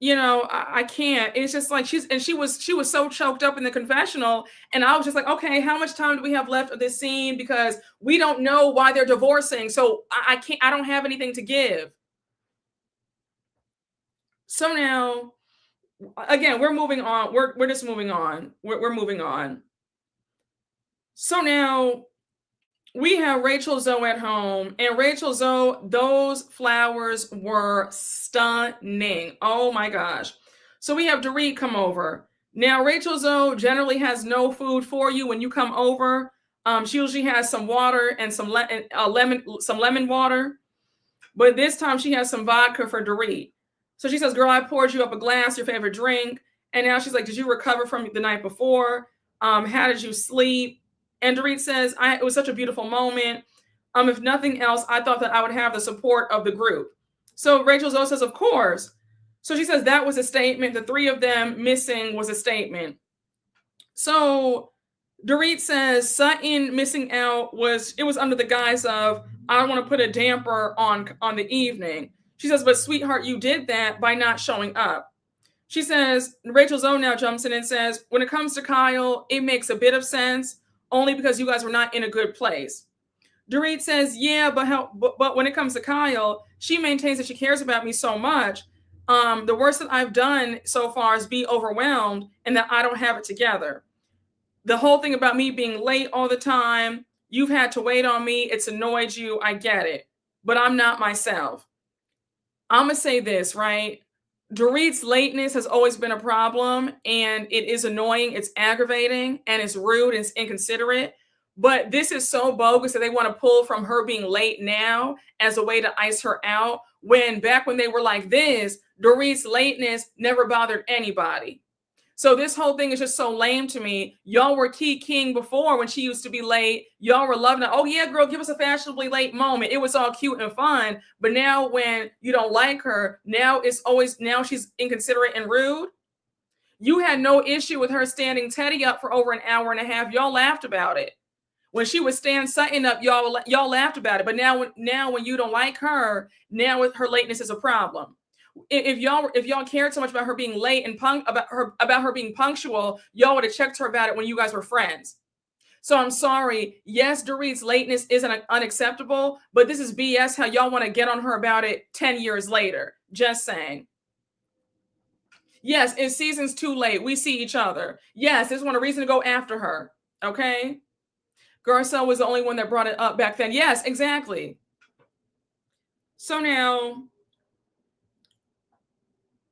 I can't. It's just like she was so choked up in the confessional, and I was just like, okay, how much time do we have left of this scene? Because we don't know why they're divorcing, so I can't. I don't have anything to give. So now, again, we're moving on. We're just moving on. We're moving on. So now we have Rachel Zoe at home, and Rachel Zoe, those flowers were stunning. Oh my gosh. So we have Dorit come over. Now, Rachel Zoe generally has no food for you when you come over. She usually has some water and some lemon water. But this time she has some vodka for Dorit. So she says, girl, I poured you up a glass, your favorite drink. And now she's like, did you recover from the night before? How did you sleep? And Dorit says, it was such a beautiful moment. If nothing else, I thought that I would have the support of the group. So Rachel Zoe says, of course. So she says that was a statement. The three of them missing was a statement. So Dorit says Sutton missing out was under the guise of, I don't want to put a damper on the evening. She says, but sweetheart, you did that by not showing up. She says, Rachel Zoe now jumps in and says, when it comes to Kyle, it makes a bit of sense, only because you guys were not in a good place. Dorit says, yeah, but when it comes to Kyle, she maintains that she cares about me so much. The worst that I've done so far is be overwhelmed and that I don't have it together. The whole thing about me being late all the time, you've had to wait on me, it's annoyed you, I get it. But I'm not myself. I'm going to say this, right? Dorit's lateness has always been a problem, and it is annoying, it's aggravating, and it's rude, and it's inconsiderate. But this is so bogus that they want to pull from her being late now as a way to ice her out, when back when they were like this, Dorit's lateness never bothered anybody. So this whole thing is just so lame to me. Y'all were king before when she used to be late. Y'all were loving it. Oh yeah, girl, give us a fashionably late moment. It was all cute and fun. But now when you don't like her, now she's inconsiderate and rude. You had no issue with her standing Teddy up for over an hour and a half. Y'all laughed about it. When she would stand Sutton up, y'all laughed about it. But now when you don't like her, now with her lateness is a problem. If y'all cared so much about her being late and about her being punctual, y'all would have checked her about it when you guys were friends. So I'm sorry. Yes, Dorit's lateness isn't unacceptable, but this is BS how y'all want to get on her about it 10 years later. Just saying. Yes, it's season's too late. We see each other. Yes, this one a reason to go after her. Okay? Garcelle was the only one that brought it up back then. Yes, exactly. So now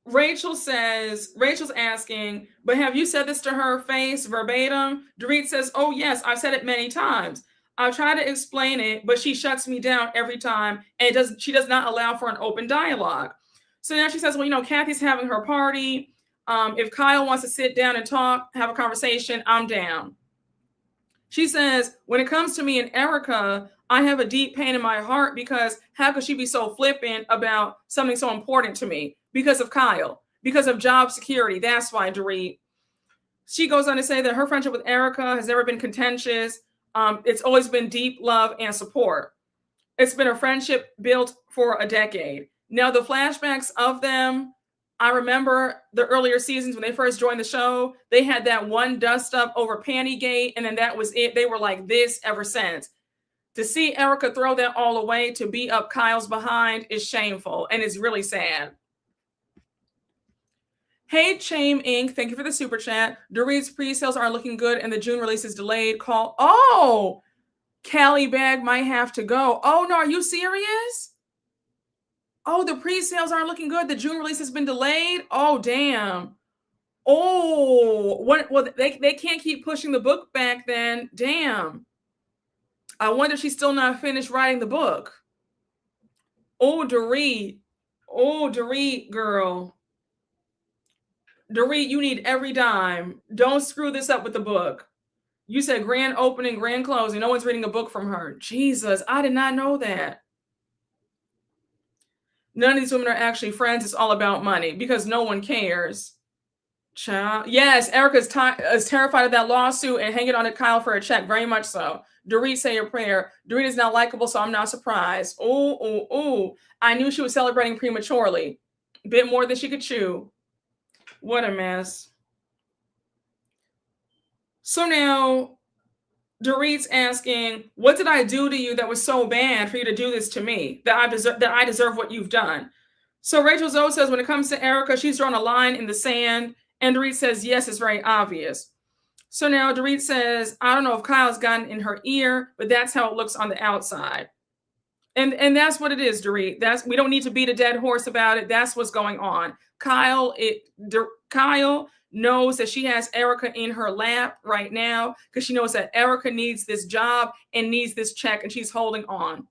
Rachel's asking, but have you said this to her face verbatim? Dorit says, oh yes, I've said it many times. I've tried to explain it, but she shuts me down every time, and she does not allow for an open dialogue. So now she says, well, Kathy's having her party. If Kyle wants to sit down and talk, have a conversation, I'm down. She says, when it comes to me and Erika, I have a deep pain in my heart because how could she be so flippant about something so important to me? Because of Kyle, because of job security. That's why, Dorit. She goes on to say that her friendship with Erika has never been contentious. It's always been deep love and support. It's been a friendship built for a decade. Now, the flashbacks of them, I remember the earlier seasons when they first joined the show, they had that one dust up over Pantygate, and then that was it. They were like this ever since. To see Erika throw that all away to be up Kyle's behind is shameful, and it's really sad. Hey, Chame Inc., thank you for the super chat. Dorit's pre-sales aren't looking good, and the June release is delayed. Callie Bag might have to go. Oh, no, are you serious? Oh, the pre-sales aren't looking good. The June release has been delayed? Oh, damn. Oh, what? Well, they can't keep pushing the book back then. Damn. I wonder if she's still not finished writing the book. Oh, Dorit. Oh, Dorit, girl. Dorit, you need every dime. Don't screw this up with the book. You said grand opening, grand closing. No one's reading a book from her. Jesus, I did not know that. None of these women are actually friends. It's all about money because no one cares. Child. Yes, Erika is terrified of that lawsuit and hanging on to Kyle for a check. Very much so. Dorit, say your prayer. Dorit is not likable, so I'm not surprised. Oh. I knew she was celebrating prematurely. A bit more than she could chew. What a mess. So now Dorit's asking, what did I do to you that was so bad for you to do this to me? That I deserve what you've done. So Rachel Zoe says when it comes to Erika, she's drawn a line in the sand. And Dorit says, yes, it's very obvious. So now Dorit says, I don't know if Kyle's gotten in her ear, but that's how it looks on the outside. And that's what it is, Dorit. We don't need to beat a dead horse about it. That's what's going on. Kyle knows that she has Erika in her lap right now because she knows that Erika needs this job and needs this check, and she's holding on.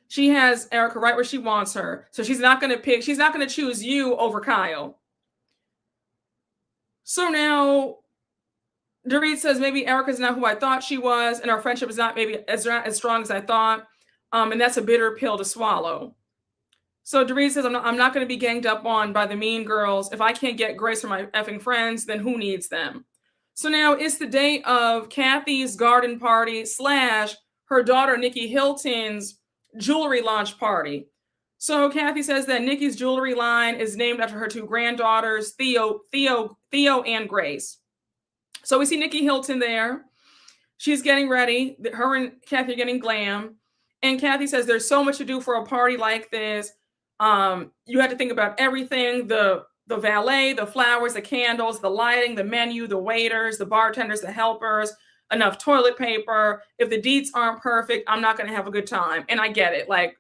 She has Erika right where she wants her. So she's not going to choose you over Kyle. So now Dorit says maybe Erika's not who I thought she was, and our friendship is not maybe as strong as I thought. And that's a bitter pill to swallow. So Dorit says, I'm not going to be ganged up on by the mean girls. If I can't get grace from my effing friends, then who needs them? So now it's the day of Kathy's garden party / her daughter Nikki Hilton's jewelry launch party. So Kathy says that Nikki's jewelry line is named after her 2 granddaughters, Theo and Grace. So we see Nikki Hilton there. She's getting ready. Her and Kathy are getting glam. And Kathy says there's so much to do for a party like this. You have to think about everything, the valet, the flowers, the candles, the lighting, the menu, the waiters, the bartenders, the helpers, enough toilet paper. If the deets aren't perfect, I'm not going to have a good time. And I get it. Like,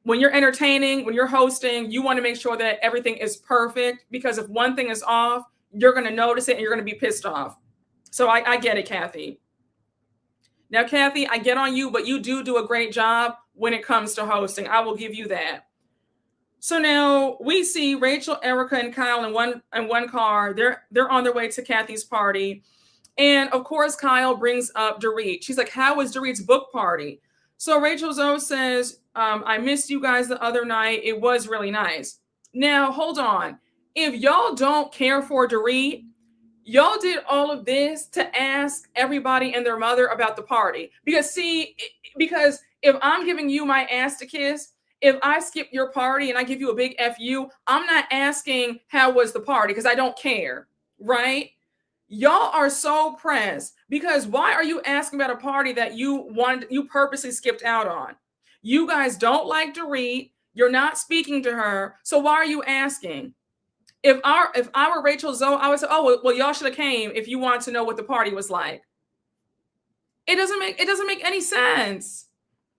when you're entertaining, when you're hosting, you want to make sure that everything is perfect, because if one thing is off, you're going to notice it and you're going to be pissed off. So I get it, Kathy. Now, Kathy, I get on you, but you do a great job when it comes to hosting. I will give you that. So now we see Rachel, Erika, and Kyle in one car. They're on their way to Kathy's party. And of course, Kyle brings up Dorit. She's like, how was Dorit's book party? So Rachel Zoe says, I missed you guys the other night. It was really nice. Now, hold on. If y'all don't care for Dorit, y'all did all of this to ask everybody and their mother about the party. Because if I'm giving you my ass to kiss, if I skip your party and I give you a big FU, I'm not asking how was the party, because I don't care, right? Y'all are so pressed, because why are you asking about a party that you purposely skipped out on? You guys don't like Dorit. You're not speaking to her. So why are you asking? If I were Rachel Zoe, I would say, oh, well, y'all should have came if you wanted to know what the party was like. It doesn't make any sense.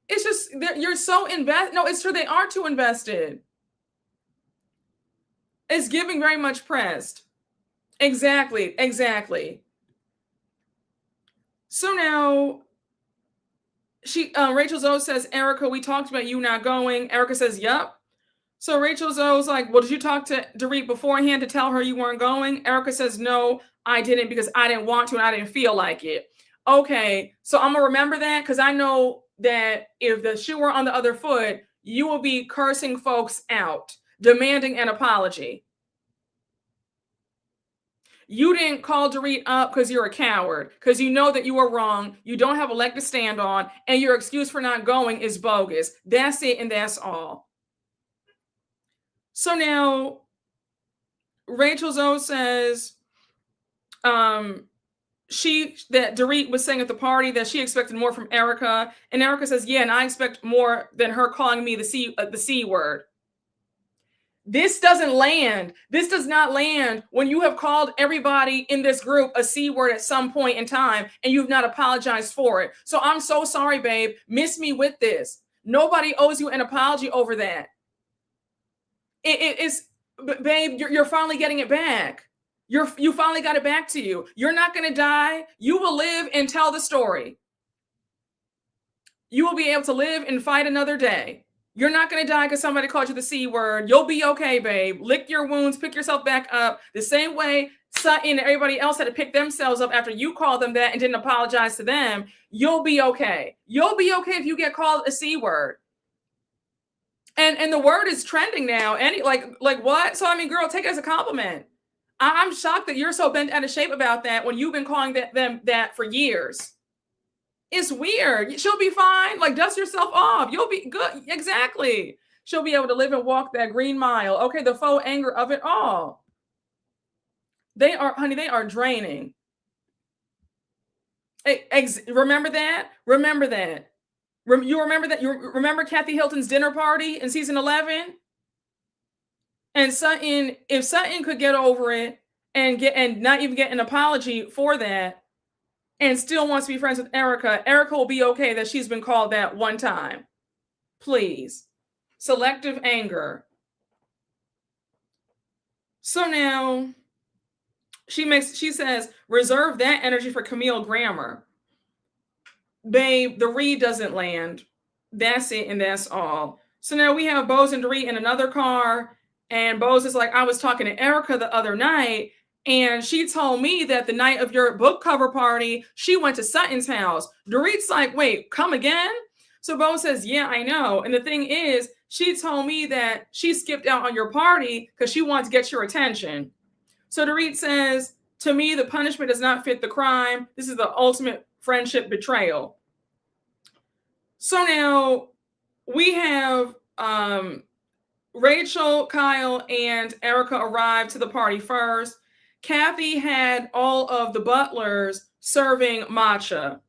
It's just you're so invested. No, it's true. They are too invested. It's giving very much pressed. Exactly. So now Rachel Zoe says, Erika, we talked about you not going. Erika says, yep. So Rachel Zoe's like, well, did you talk to Dorit beforehand to tell her you weren't going? Erika says, no, I didn't, because I didn't want to and I didn't feel like it. Okay, so I'm gonna remember that, because I know that if the shoe were on the other foot, you will be cursing folks out, demanding an apology. You didn't call Dorit up because you're a coward, because you know that you were wrong, you don't have a leg to stand on, and your excuse for not going is bogus. That's it, and that's all. So now Rachel Zoe says that Dorit was saying at the party that she expected more from Erika, and Erika says, yeah, and I expect more than her calling me the C word. This doesn't land. This does not land when you have called everybody in this group a C word at some point in time and you've not apologized for it. So I'm so sorry, babe. Miss me with this. Nobody owes you an apology over that. It's, babe, you're finally getting it back. You finally got it back to you. You're not going to die. You will live and tell the story. You will be able to live and fight another day. You're not going to die because somebody called you the C word. You'll be okay, babe. Lick your wounds, pick yourself back up. The same way Sutton and everybody else had to pick themselves up after you called them that and didn't apologize to them. You'll be okay. You'll be okay if you get called a C word. And the word is trending now. Like what? So I mean, girl, take it as a compliment. I'm shocked that you're so bent out of shape about that when you've been calling them that for years. It's weird. She'll be fine. Like, dust yourself off. You'll be good. Exactly. She'll be able to live and walk that green mile. Okay, the faux anger of it all. They are draining. Remember that? Remember that. You remember that? You remember Kathy Hilton's dinner party in season 11? And Sutton, if Sutton could get over it and not even get an apology for that, and still wants to be friends with Erika, Erika will be okay that she's been called that one time. Please. Selective anger. So now she says, reserve that energy for Camille Grammer. Babe, the read doesn't land. That's it, and that's all. So now we have Bose and Dorit in another car, and Bose is like, I was talking to Erika the other night, and she told me that the night of your book cover party, she went to Sutton's house. Dorit's like, wait, come again? So Bose says, yeah, I know. And the thing is, she told me that she skipped out on your party because she wanted to get your attention. So Dorit says, To me, the punishment does not fit the crime. This is the ultimate friendship betrayal. So now we have Rachel, Kyle, and Erika arrived to the party first. Kathy had all of the butlers serving matcha.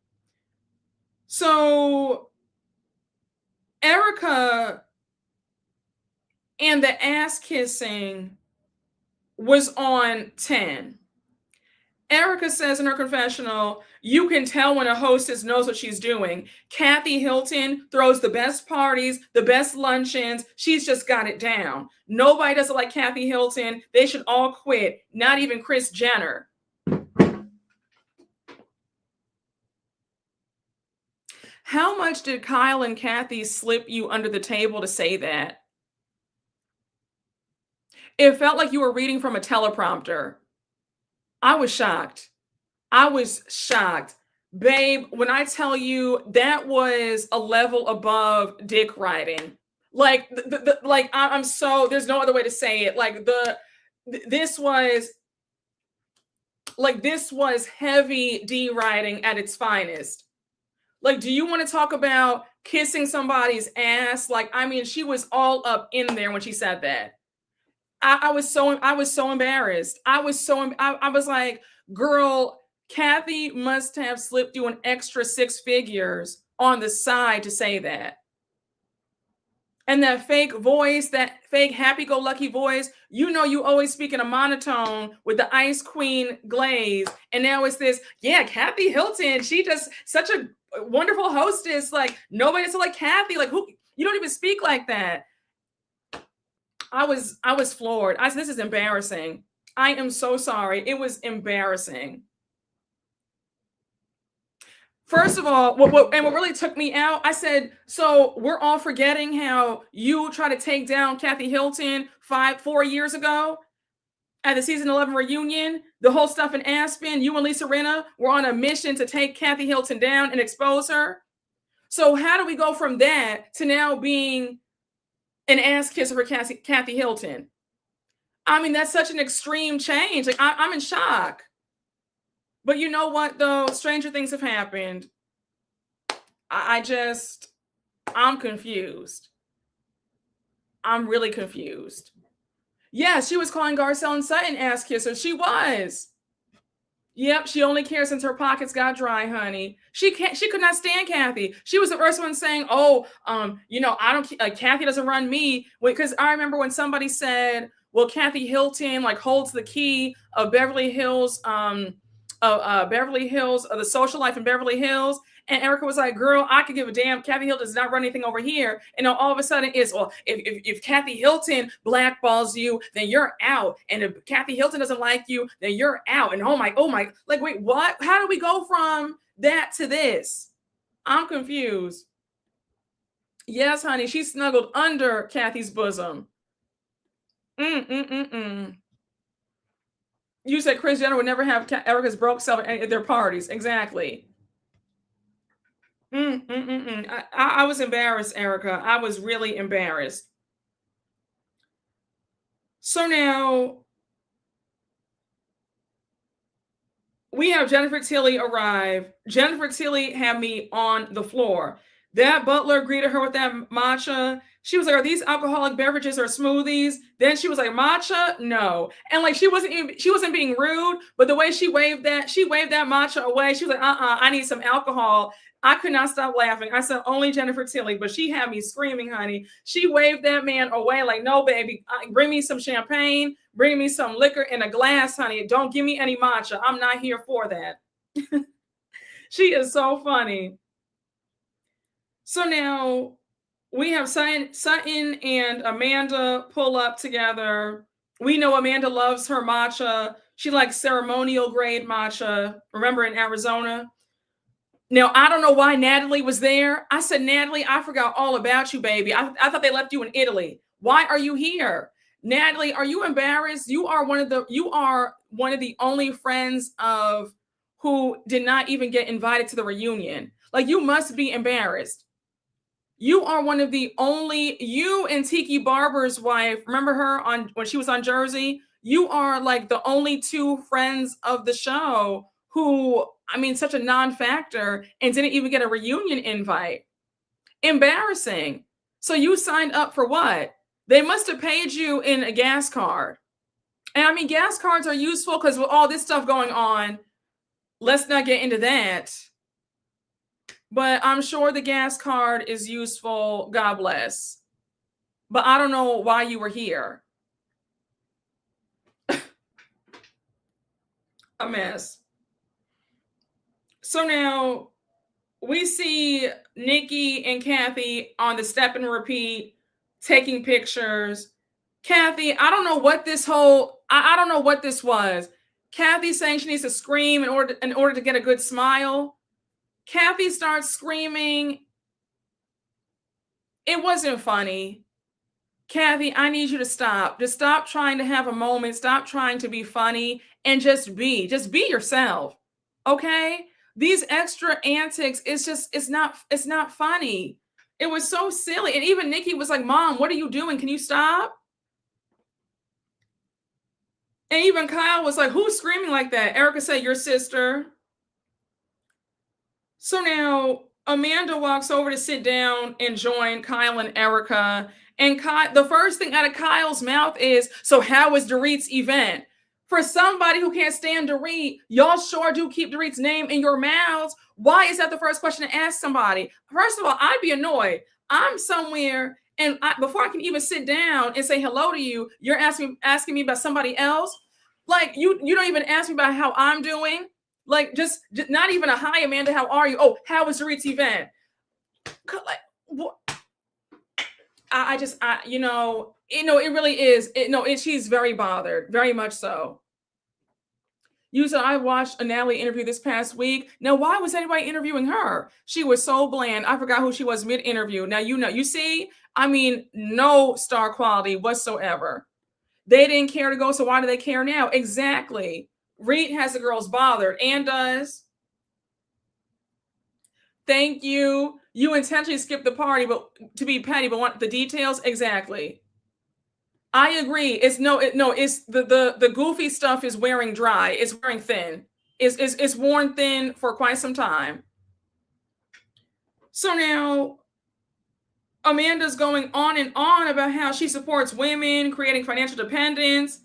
So Erika and the ass kissing was on 10. Erika says in her confessional, you can tell when a hostess knows what she's doing. Kathy Hilton throws the best parties, the best luncheons. She's just got it down. Nobody does it like Kathy Hilton. They should all quit, not even Kris Jenner. How much did Kyle and Kathy slip you under the table to say that? It felt like you were reading from a teleprompter. I was shocked. Babe, when I tell you that was a level above dick riding. Like, I'm so, there's no other way to say it. Like, this was heavy D riding at its finest. Like, do you want to talk about kissing somebody's ass? Like, I mean, she was all up in there when she said that. I was so embarrassed. I was like, girl, Kathy must have slipped you an extra 6 figures on the side to say that. And that fake voice, that fake happy-go-lucky voice, you know you always speak in a monotone with the Ice Queen glaze. And now it's this, yeah, Kathy Hilton, she just such a wonderful hostess. Like, nobody does it like Kathy. Like, who? You don't even speak like that. I was floored. I said, this is embarrassing. I am so sorry. It was embarrassing. First of all, what really took me out, I said, so we're all forgetting how you tried to take down Kathy Hilton 4 years ago at the season 11 reunion, the whole stuff in Aspen, you and Lisa Rinna were on a mission to take Kathy Hilton down and expose her. So how do we go from that to now being an ass kisser for Kathy Hilton? I mean, that's such an extreme change. Like, I'm in shock. But you know what, though? Stranger things have happened. I'm confused. I'm really confused. Yeah, she was calling Garcelle and Sutton ass kissers. She was. Yep, she only cares since her pockets got dry, honey. She could not stand Kathy. She was the first one saying, "Oh, I don't. Kathy doesn't run me." Because I remember when somebody said, "Well, Kathy Hilton holds the key of Beverly Hills, of the social life in Beverly Hills." And Erika was like, girl, I could give a damn. Kathy Hilton does not run anything over here. And all of a sudden it's, well, if Kathy Hilton blackballs you, then you're out. And if Kathy Hilton doesn't like you, then you're out. And oh my, like, wait, what? How do we go from that to this? I'm confused. Yes, honey, she snuggled under Kathy's bosom. You said Kris Jenner would never have Erika's broke self at their parties. Exactly. I was embarrassed, Erika. I was really embarrassed. So now we have Jennifer Tilly arrive. Jennifer Tilly had me on the floor. That butler greeted her with that matcha. She was like, are these alcoholic beverages or smoothies? Then she was like, matcha? No. And she wasn't being rude, but the way she waved that matcha away. She was like, I need some alcohol. I could not stop laughing. I said, only Jennifer Tilly, but she had me screaming, honey. She waved that man away like, no, baby, bring me some champagne, bring me some liquor in a glass, honey. Don't give me any matcha. I'm not here for that. She is so funny. So now we have Sutton and Amanda pull up together. We know Amanda loves her matcha. She likes ceremonial grade matcha. Remember in Arizona? Now, I don't know why Natalie was there. I said, Natalie, I forgot all about you, baby. I thought they left you in Italy. Why are you here? Natalie, are you embarrassed? You are one of the only friends of who did not even get invited to the reunion. Like, you must be embarrassed. You are one of the only, you and Tiki Barber's wife, remember her when she was on Jersey? you are like the only two friends of the show who, I mean, such a non-factor and didn't even get a reunion invite. Embarrassing. So you signed up for what? They must have paid you in a gas card. And I mean, gas cards are useful because with all this stuff going on, let's not get into that. But I'm sure the gas card is useful. God bless. But I don't know why you were here. A mess. So now we see Nikki and Kathy on the step and repeat taking pictures. Kathy, I don't know what this I don't know what this was. Kathy saying she needs to scream in order to get a good smile. Kathy starts screaming. It wasn't funny. Kathy, I need you to stop. Just stop trying to have a moment. Stop trying to be funny and just be yourself. Okay? These extra antics, it's not funny. It was so silly. And even Nikki was like, Mom, what are you doing? Can you stop? And even Kyle was like, who's screaming like that? Erika said, your sister. So now Amanda walks over to sit down and join Kyle and Erika. And the first thing out of Kyle's mouth is, so how was Dorit's event? For somebody who can't stand Dorit, y'all sure do keep Dorit's name in your mouths. Why is that the first question to ask somebody? First of all, I'd be annoyed. I'm somewhere, and before I can even sit down and say hello to you, you're asking me about somebody else. Like you don't even ask me about how I'm doing. Like just not even a hi, Amanda. How are you? Oh, how was Dorit's event? Like what? It really is. She's very bothered, very much so. You said I watched a Natalie interview this past week. Now, why was anybody interviewing her? She was so bland. I forgot who she was mid-interview. Now, you see, I mean, no star quality whatsoever. They didn't care to go, so why do they care now? Exactly. Reed has the girls bothered and does. Thank you. You intentionally skipped the party, but to be petty, but want the details exactly. I agree. It's the goofy stuff is wearing dry. It's wearing thin. It's worn thin for quite some time. So now Amanda's going on and on about how she supports women, creating financial dependence.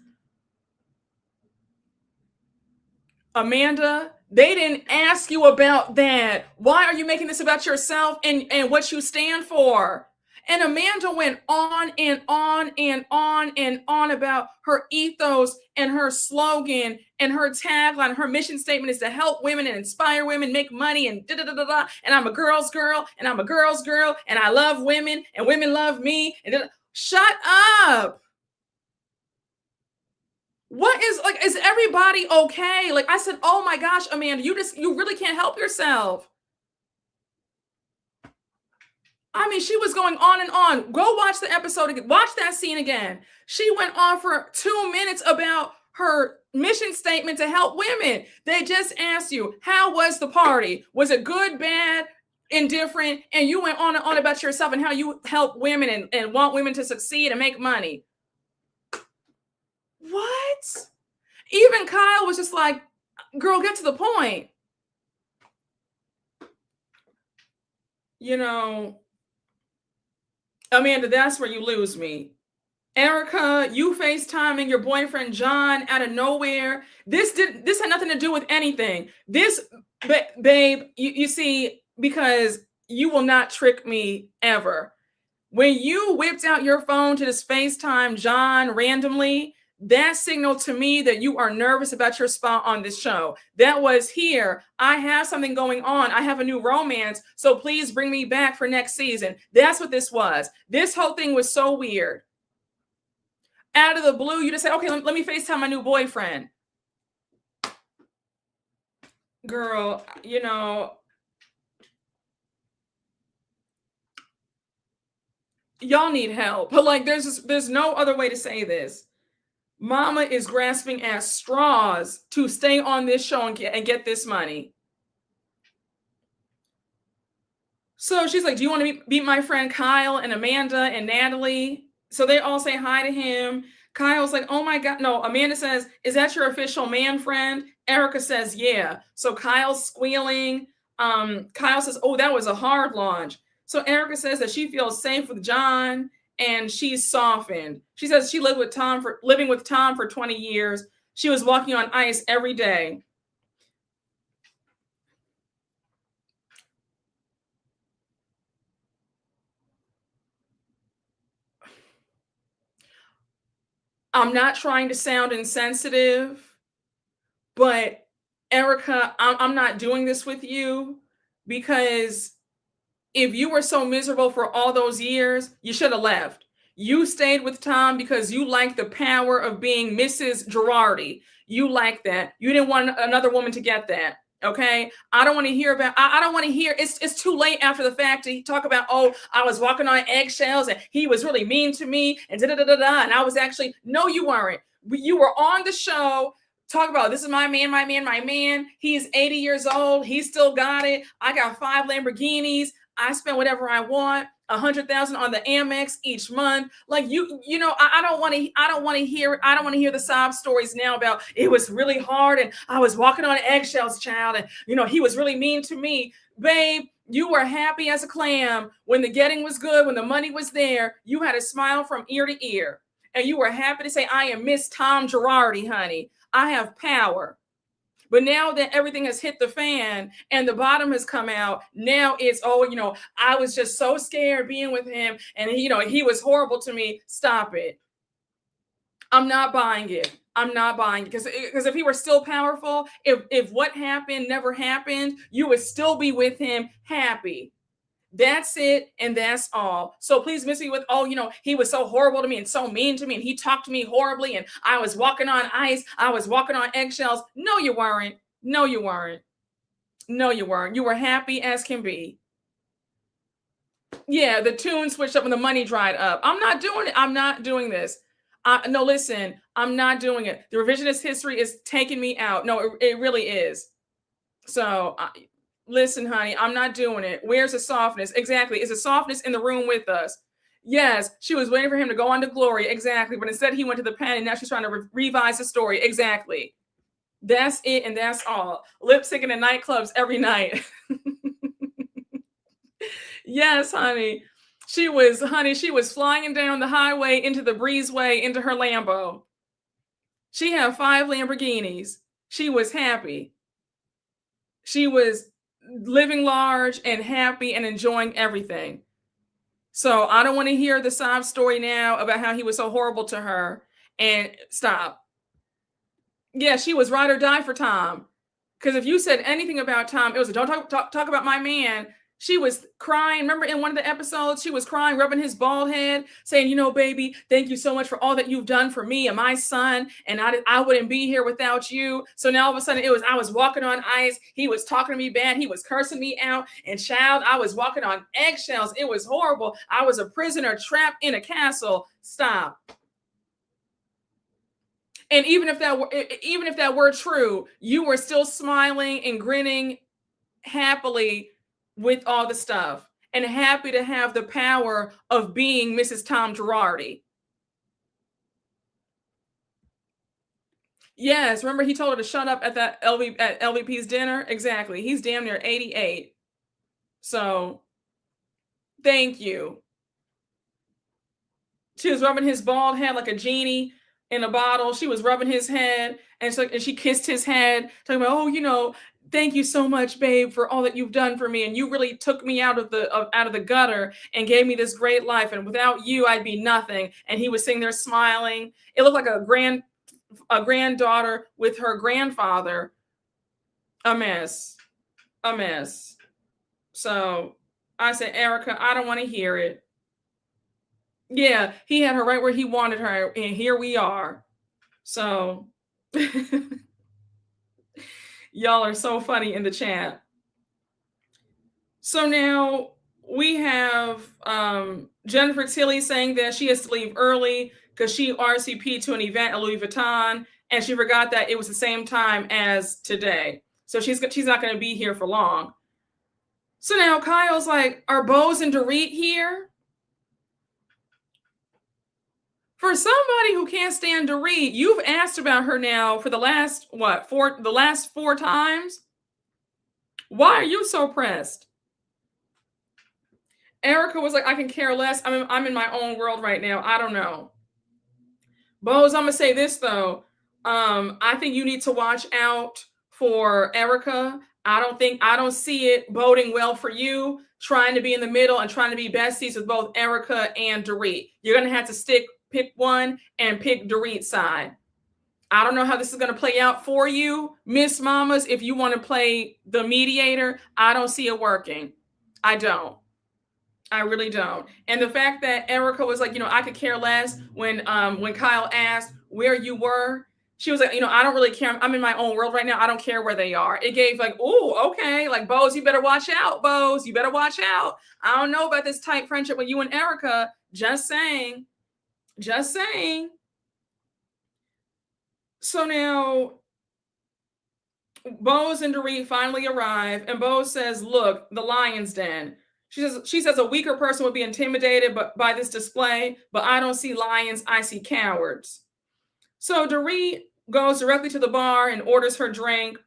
Amanda, they didn't ask you about that. Why are you making this about yourself and what you stand for? And Amanda went on and on and on and on about her ethos and her slogan and her tagline. Her mission statement is to help women and inspire women, make money, and da-da-da-da-da. And I'm a girl's girl, and I'm a girl's girl, and I love women, and women love me. And shut up. What is everybody okay? Like I said, oh my gosh, Amanda, you really can't help yourself. I mean, she was going on and on. Go watch the episode again. Watch that scene again. She went on for 2 minutes about her mission statement to help women. They just asked you, how was the party? Was it good, bad, indifferent? And you went on and on about yourself and how you help women and want women to succeed and make money. What? Even Kyle was just like, girl, get to the point. You know, Amanda, that's where you lose me. Erika, you FaceTiming your boyfriend John out of nowhere. This had nothing to do with anything. This, babe, you see, because you will not trick me ever. When you whipped out your phone to just FaceTime John randomly, that signaled to me that you are nervous about your spot on this show. That was here. I have something going on. I have a new romance. So please bring me back for next season. That's what this was. This whole thing was so weird. Out of the blue, you just said, okay, let me FaceTime my new boyfriend. Girl, you know, y'all need help. But like, there's no other way to say this. Mama is grasping at straws to stay on this show and get this money. So she's like, do you want to meet my friend Kyle and Amanda and Natalie? So they all say hi to him. Kyle's like, oh my God. No, Amanda says, is that your official man friend? Erika says, yeah. So Kyle's squealing. Kyle says, oh, that was a hard launch. So Erika says that she feels safe with John and she's softened. She says she living with Tom for 20 years. She was walking on ice every day. I'm not trying to sound insensitive, but Erika, I'm not doing this with you because if you were so miserable for all those years, you should have left. You stayed with Tom because you liked the power of being Mrs. Girardi. You liked that. You didn't want another woman to get that. Okay. I don't want to hear about, I don't want to hear, it's too late after the fact to talk about, oh, I was walking on eggshells and he was really mean to me and da-da-da-da-da. And I was actually, no, you weren't. You were on the show. Talk about this is my man, my man, my man. He's 80 years old. He still got it. I got 5 Lamborghinis. I spend whatever I want, 100,000 on the Amex each month. Like I don't want to hear the sob stories now about it was really hard and I was walking on eggshells, child, and he was really mean to me. Babe, you were happy as a clam when the getting was good, when the money was there. You had a smile from ear to ear, and you were happy to say, "I am Miss Tom Girardi, honey. I have power." But now that everything has hit the fan and the bottom has come out, now it's, I was just so scared being with him and he was horrible to me. Stop it. I'm not buying it. I'm not buying it because if he were still powerful, if what happened never happened, you would still be with him happy. That's it, and that's all. So please miss me with, he was so horrible to me and so mean to me, and he talked to me horribly, and I was walking on ice. I was walking on eggshells. No, you weren't. No, you weren't. No, you weren't. You were happy as can be. Yeah, the tune switched up and the money dried up. I'm not doing it. I'm not doing this. No, listen, I'm not doing it. The revisionist history is taking me out. No, it really is. So listen, honey, I'm not doing it. Where's the softness? Exactly. Is the softness in the room with us? Yes, she was waiting for him to go on to glory. Exactly. But instead he went to the pen and now she's trying to revise the story. Exactly. That's it. And that's all. Lip syncing in nightclubs every night. Yes, honey. She was flying down the highway into the breezeway into her Lambo. She had 5 Lamborghinis. She was happy. She was living large and happy and enjoying everything. So I don't want to hear the sob story now about how he was so horrible to her. And stop. Yeah, she was ride or die for Tom. Because if you said anything about Tom, it was don't talk about my man. She was crying. Remember in one of the episodes, she was crying, rubbing his bald head, saying, baby, thank you so much for all that you've done for me and my son. And I wouldn't be here without you. So now all of a sudden I was walking on ice. He was talking to me bad. He was cursing me out. And child, I was walking on eggshells. It was horrible. I was a prisoner trapped in a castle. Stop. And even if that were true, you were still smiling and grinning happily with all the stuff and happy to have the power of being Mrs. Tom Girardi. Yes, remember he told her to shut up at that at LVP's dinner? Exactly. He's damn near 88. So, thank you. She was rubbing his bald head like a genie in a bottle. She was rubbing his head and she kissed his head, talking about, thank you so much, babe, for all that you've done for me. And you really took me out of the gutter and gave me this great life. And without you, I'd be nothing. And he was sitting there smiling. It looked like a granddaughter with her grandfather. A mess. So I said, Erika, I don't want to hear it. Yeah, he had her right where he wanted her. And here we are. So y'all are so funny in the chat. So now we have Jennifer Tilly saying that she has to leave early because she RSVP'd to an event at Louis Vuitton and she forgot that it was the same time as today. So she's not going to be here for long. So now Kyle's like, are Bose and Dorit here? For somebody who can't stand Dorit, you've asked about her now for the last, the last 4 times? Why are you so pressed? Erika was like, I can care less. I'm in my own world right now. I don't know. Bose, I'm gonna say this though. I think you need to watch out for Erika. I don't see it boding well for you trying to be in the middle and trying to be besties with both Erika and Dorit. You're gonna have to pick one and pick Dorit's side. I don't know how this is going to play out for you, Miss Mamas. If you want to play the mediator, I don't see it working. I don't. I really don't. And the fact that Erika was like, I could care less when Kyle asked where you were, she was like, I don't really care. I'm in my own world right now. I don't care where they are. It gave like, oh, okay. Like, Bose, you better watch out, Bose. You better watch out. I don't know about this tight friendship with you and Erika. Just saying. Just saying. So now Bose and Dorit finally arrive, and Bose says, look, the lion's den. She says a weaker person would be intimidated by this display, but I don't see lions, I see cowards. So Dorit goes directly to the bar and orders her drink.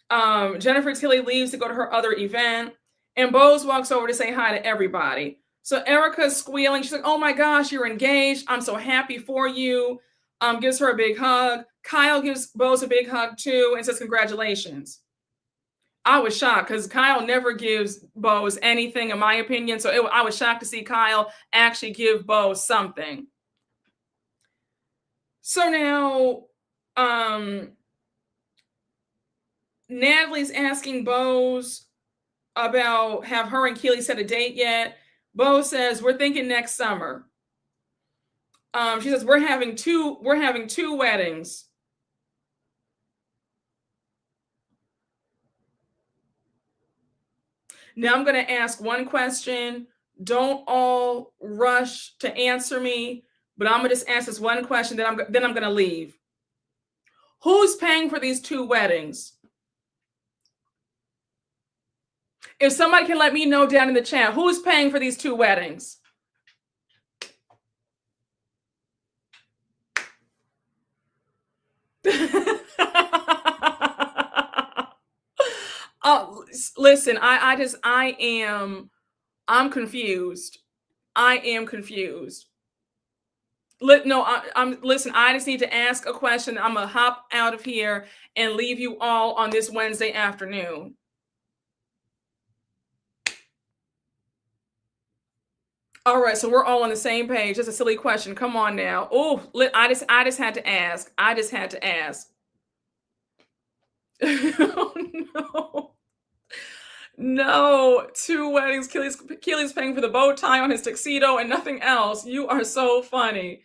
Jennifer Tilly leaves to go to her other event, and Bose walks over to say hi to everybody. So Erika's squealing. She's like, oh my gosh, you're engaged. I'm so happy for you. Gives her a big hug. Kyle gives Bose a big hug too and says congratulations. I was shocked because Kyle never gives Bose anything, in my opinion. So I was shocked to see Kyle actually give Bose something. So now, Natalie's asking Bose about have her and Keely set a date yet. Bose says we're thinking next summer. She says we're having two weddings. Now I'm going to ask one question. Don't all rush to answer me, but I'm going to just ask this one question. Then I'm going to leave. Who's paying for these 2 weddings? If somebody can let me know down in the chat, who's paying for these 2 weddings? Listen, I'm confused. I am confused. Listen, I just need to ask a question. I'm gonna hop out of here and leave you all on this Wednesday afternoon. All right, so we're all on the same page. That's a silly question. Come on now. Oh, I just had to ask. I just had to ask. Oh, no. No, 2 weddings. Keely's paying for the bow tie on his tuxedo and nothing else. You are so funny.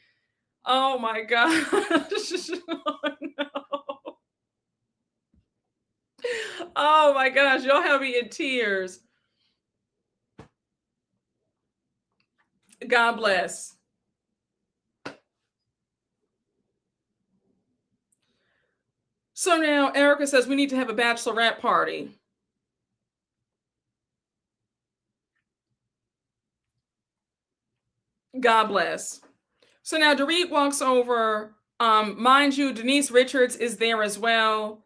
Oh my gosh. Oh, no. Oh my gosh, y'all have me in tears. God bless. So now Erika says we need to have a bachelorette party. God bless. So now Dorit walks over. Mind you, Denise Richards is there as well.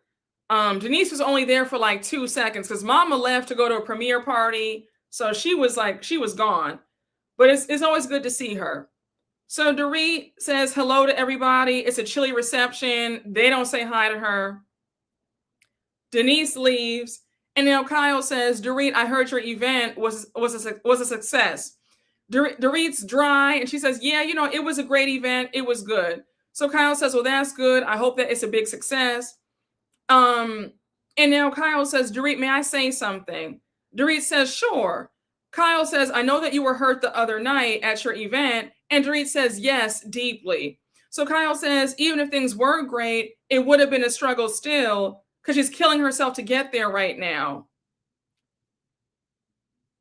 Denise was only there for like 2 seconds because Mama left to go to a premiere party. So she was gone. But it's always good to see her. So Dorit says hello to everybody. It's a chilly reception. They don't say hi to her. Denise leaves. And now Kyle says, Dorit, I heard your event was a success. Dorit's dry. And she says, yeah, it was a great event. It was good. So Kyle says, well, that's good. I hope that it's a big success. And now Kyle says, Dorit, may I say something? Dorit says, sure. Kyle says, I know that you were hurt the other night at your event. And Dorit says, yes, deeply. So Kyle says, even if things were great, it would have been a struggle still because she's killing herself to get there right now.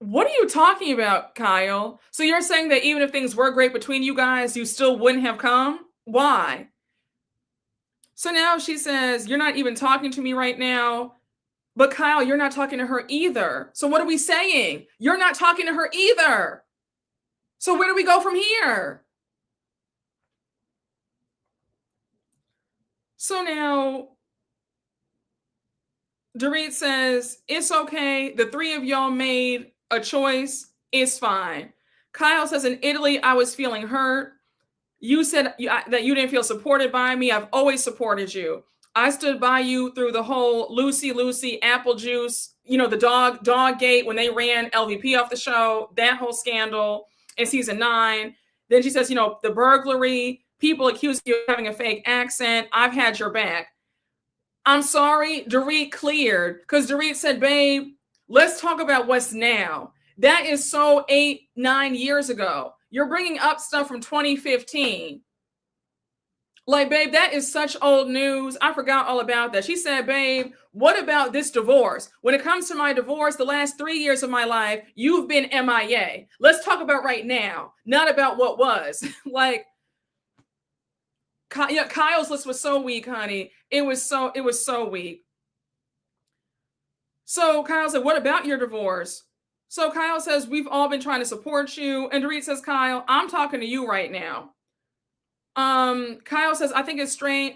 What are you talking about, Kyle? So you're saying that even if things were great between you guys, you still wouldn't have come? Why? So now she says, you're not even talking to me right now. But Kyle, you're not talking to her either. So what are we saying? You're not talking to her either. So where do we go from here? So now Dorit says, it's okay. The three of y'all made a choice. It's fine. Kyle says, in Italy, I was feeling hurt. You said that you didn't feel supported by me. I've always supported you. I stood by you through the whole Lucy, apple juice, the dog gate when they ran LVP off the show, that whole scandal in season 9. Then she says, the burglary, people accuse you of having a fake accent. I've had your back. I'm sorry, Dorit cleared because Dorit said, babe, let's talk about what's now. That is so 8-9 years ago. You're bringing up stuff from 2015. Like, babe, that is such old news. I forgot all about that. She said, babe, what about this divorce? When it comes to my divorce, the last 3 years of my life, you've been MIA. Let's talk about right now, not about what was. Like, Kyle's list was so weak, honey. It was so weak. So Kyle said, what about your divorce? So Kyle says, we've all been trying to support you. And Dorit says, Kyle, I'm talking to you right now. Kyle says, I think it's strange.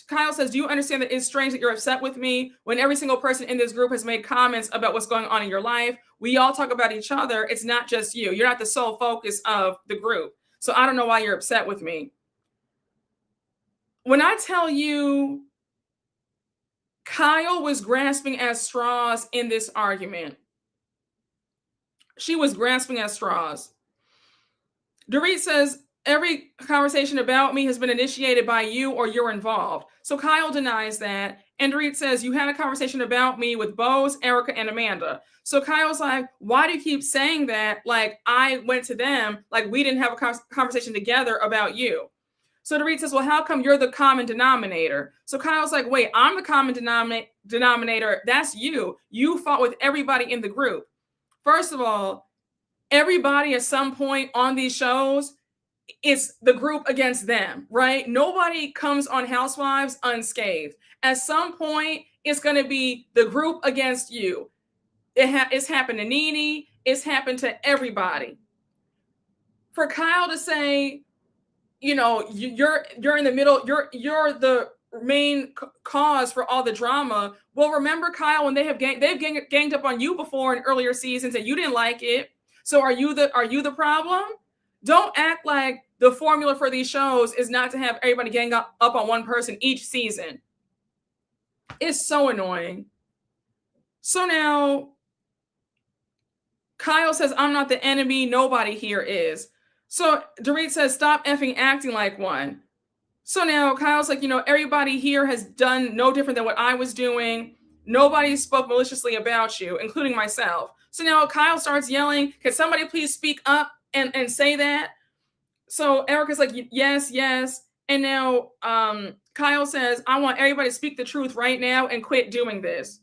Kyle says, do you understand that it's strange that you're upset with me when every single person in this group has made comments about what's going on in your life? We all talk about each other. It's not just you. You're not the sole focus of the group. So I don't know why you're upset with me. When I tell you Kyle was grasping at straws in this argument, she was grasping at straws. Dorit says, every conversation about me has been initiated by you or you're involved. So Kyle denies that. And Dorit says, you had a conversation about me with Bose, Erika, and Amanda. So Kyle's like, why do you keep saying that? Like, I went to them, like we didn't have a conversation together about you. So Dorit says, well, how come you're the common denominator? So Kyle's like, wait, I'm the common denominator. That's you. You fought with everybody in the group. First of all, everybody at some point on these shows, it's the group against them, right? Nobody comes on Housewives unscathed. At some point, it's going to be the group against you. It's happened to Nene. It's happened to everybody. For Kyle to say, you're in the middle, you're the main cause for all the drama. Well, remember, Kyle, when they've ganged up on you before in earlier seasons and you didn't like it. So are you the problem? Don't act like the formula for these shows is not to have everybody gang up on one person each season. It's so annoying. So now Kyle says, I'm not the enemy. Nobody here is. So Dorit says, stop effing acting like one. So now Kyle's like, everybody here has done no different than what I was doing. Nobody spoke maliciously about you, including myself. So now Kyle starts yelling, can somebody please speak up and say that? So Erika's like, yes. And now Kyle says, I want everybody to speak the truth right now and quit doing this.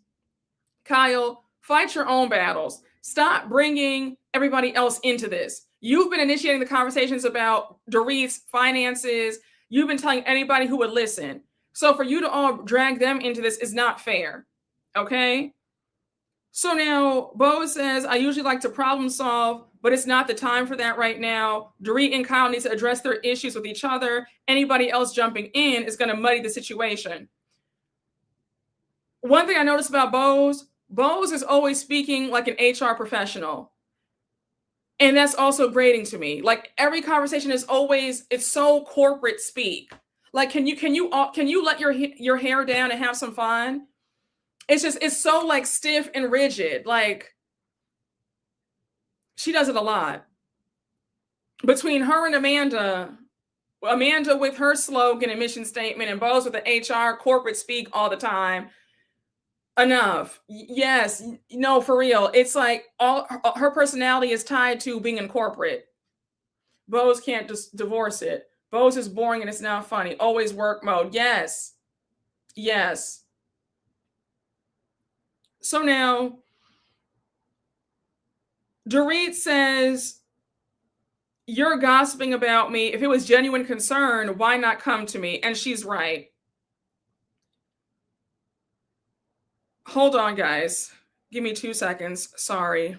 Kyle, fight your own battles. Stop bringing everybody else into this. You've been initiating the conversations about Dorit's finances. You've been telling anybody who would listen. So for you to all drag them into this is not fair. Okay? So now Bo says, I usually like to problem solve, but it's not the time for that right now. Dorit and Kyle need to address their issues with each other. Anybody else jumping in is going to muddy the situation. One thing I noticed about Bose is always speaking like an HR professional. And that's also grating to me. Like every conversation is always, it's so corporate speak. Like, can you let your hair down and have some fun? It's so like stiff and rigid. Like she does it a lot. Between her and Amanda with her slogan and mission statement and Bose with the HR corporate speak all the time. Enough. Yes. No, for real. It's like all her personality is tied to being in corporate. Bose can't just divorce it. Bose is boring and it's not funny. Always work mode. Yes. So now Dorit says, you're gossiping about me. If it was genuine concern, why not come to me? And she's right. Hold on, guys. Give me 2 seconds. Sorry.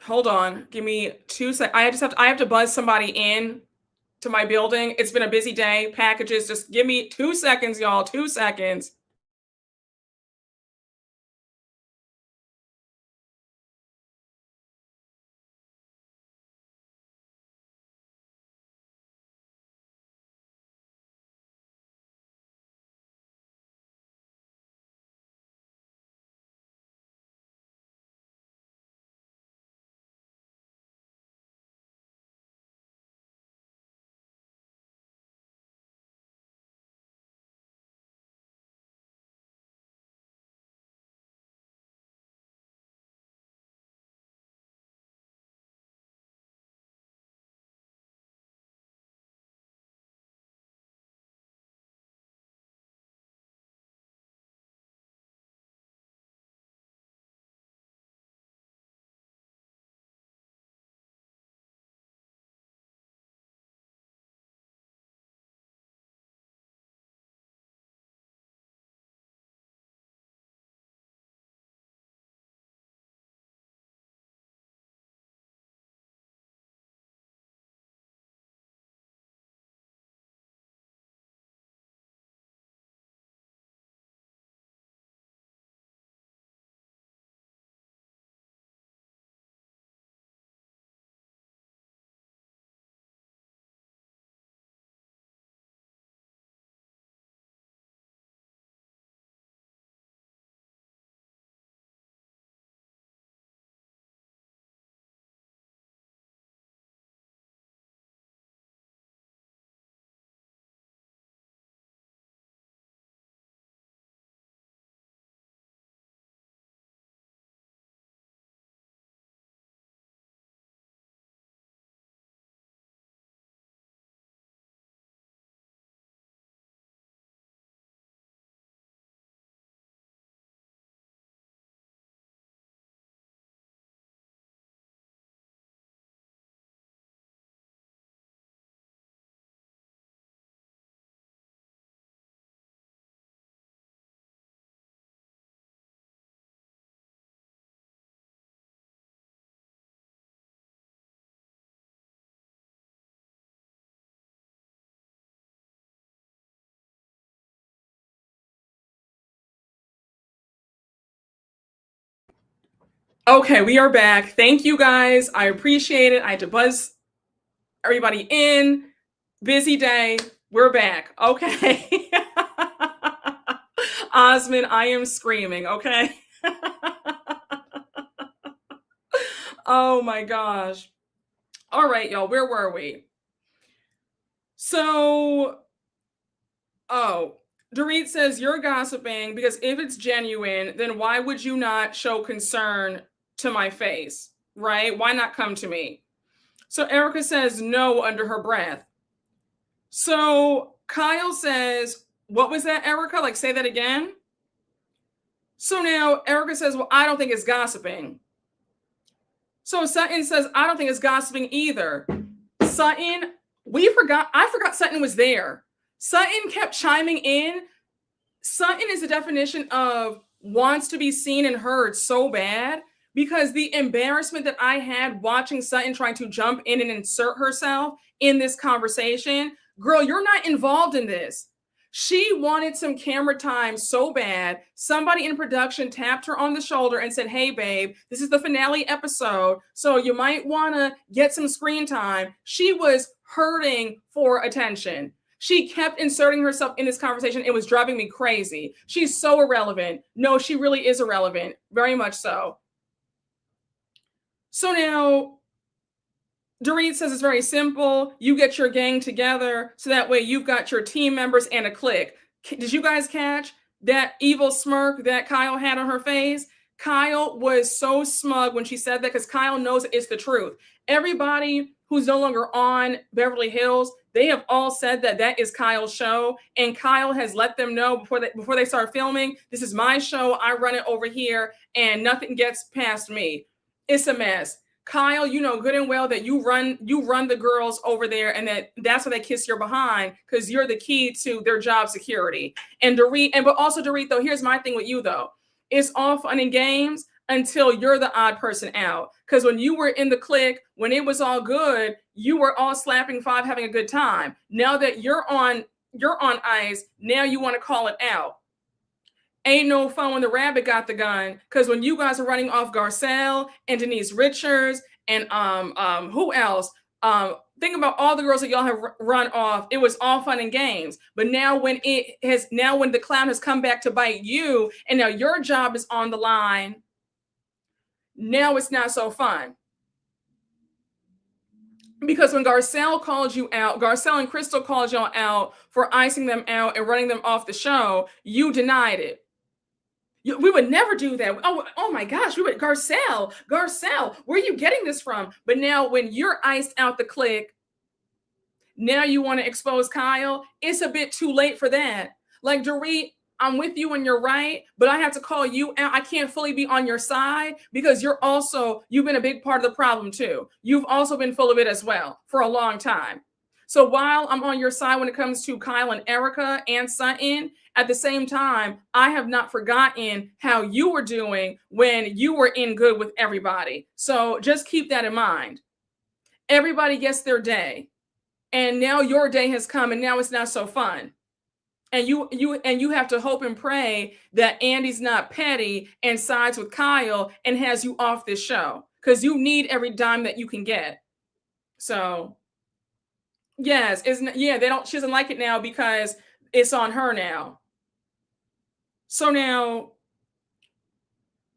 Hold on. Give me 2 seconds. I have to buzz somebody in to my building. It's been a busy day. Packages. Just give me 2 seconds, y'all. 2 seconds. Okay, we are back. Thank you guys. I appreciate it. I had to buzz everybody in. Busy day. We're back. Okay. Osmond, I am screaming. Okay. Oh my gosh. All right, y'all. Where were we? So, oh, Dorit says you're gossiping because if it's genuine, then why would you not show concern to my face? Right? Why not come to me? So Erika says no under her breath. So Kyle says, what was that, Erika? Like, say that again. So now Erika says, well, I don't think it's gossiping. So Sutton says, I don't think it's gossiping either. Sutton, I forgot Sutton was there. Sutton kept chiming in. Sutton is the definition of wants to be seen and heard so bad, because the embarrassment that I had watching Sutton trying to jump in and insert herself in this conversation. Girl, you're not involved in this. She wanted some camera time so bad. Somebody in production tapped her on the shoulder and said, hey, babe, this is the finale episode, so you might want to get some screen time. She was hurting for attention. She kept inserting herself in this conversation. It was driving me crazy. She's so irrelevant. No, she really is irrelevant. Very much so. So now, Dorit says it's very simple. You get your gang together so that way you've got your team members and a clique. Did you guys catch that evil smirk that Kyle had on her face? Kyle was so smug when she said that because Kyle knows it's the truth. Everybody who's no longer on Beverly Hills, they have all said that that is Kyle's show. And Kyle has let them know before they start filming, this is my show. I run it over here and nothing gets past me. It's a mess. Kyle, you know good and well that you run the girls over there, and that's why they kiss your behind, because you're the key to their job security. And Dorit, but also Dorit, though, here's my thing with you though. It's all fun and games until you're the odd person out. Because when you were in the clique, when it was all good, you were all slapping five, having a good time. Now that you're on ice, now you want to call it out. Ain't no fun when the rabbit got the gun. Because when you guys are running off Garcelle and Denise Richards and who else? Think about all the girls that y'all have run off. It was all fun and games. But now when the clown has come back to bite you, and now your job is on the line, now it's not so fun. Because when Garcelle called you out, Garcelle and Crystal called y'all out for icing them out and running them off the show, you denied it. We would never do that. Oh my gosh, Garcelle, where are you getting this from? But now when you're iced out the clique, now you want to expose Kyle. It's a bit too late for that. Like, Dorit, I'm with you and you're right, but I have to call you out. I can't fully be on your side because you've been a big part of the problem too. You've also been full of it as well for a long time. So while I'm on your side when it comes to Kyle and Erika and Sutton, at the same time, I have not forgotten how you were doing when you were in good with everybody. So just keep that in mind. Everybody gets their day. And now your day has come and now it's not so fun. And you have to hope and pray that Andy's not petty and sides with Kyle and has you off this show. Because you need every dime that you can get. So yes, she doesn't like it now because it's on her now. So now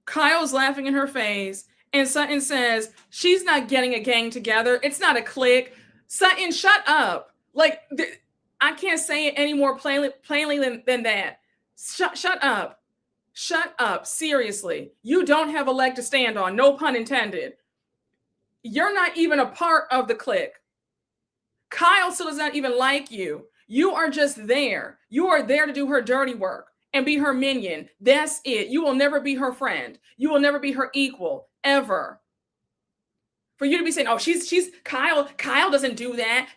Kyle's laughing in her face and Sutton says she's not getting a gang together. It's not a clique. Sutton, shut up. Like, I can't say it any more plainly than that. Shut up. Shut up. Seriously. You don't have a leg to stand on. No pun intended. You're not even a part of the clique. Kyle still does not even like you. You are just there. You are there to do her dirty work and be her minion. That's it. You will never be her friend. You will never be her equal, ever. For you to be saying, oh, she's Kyle doesn't do that.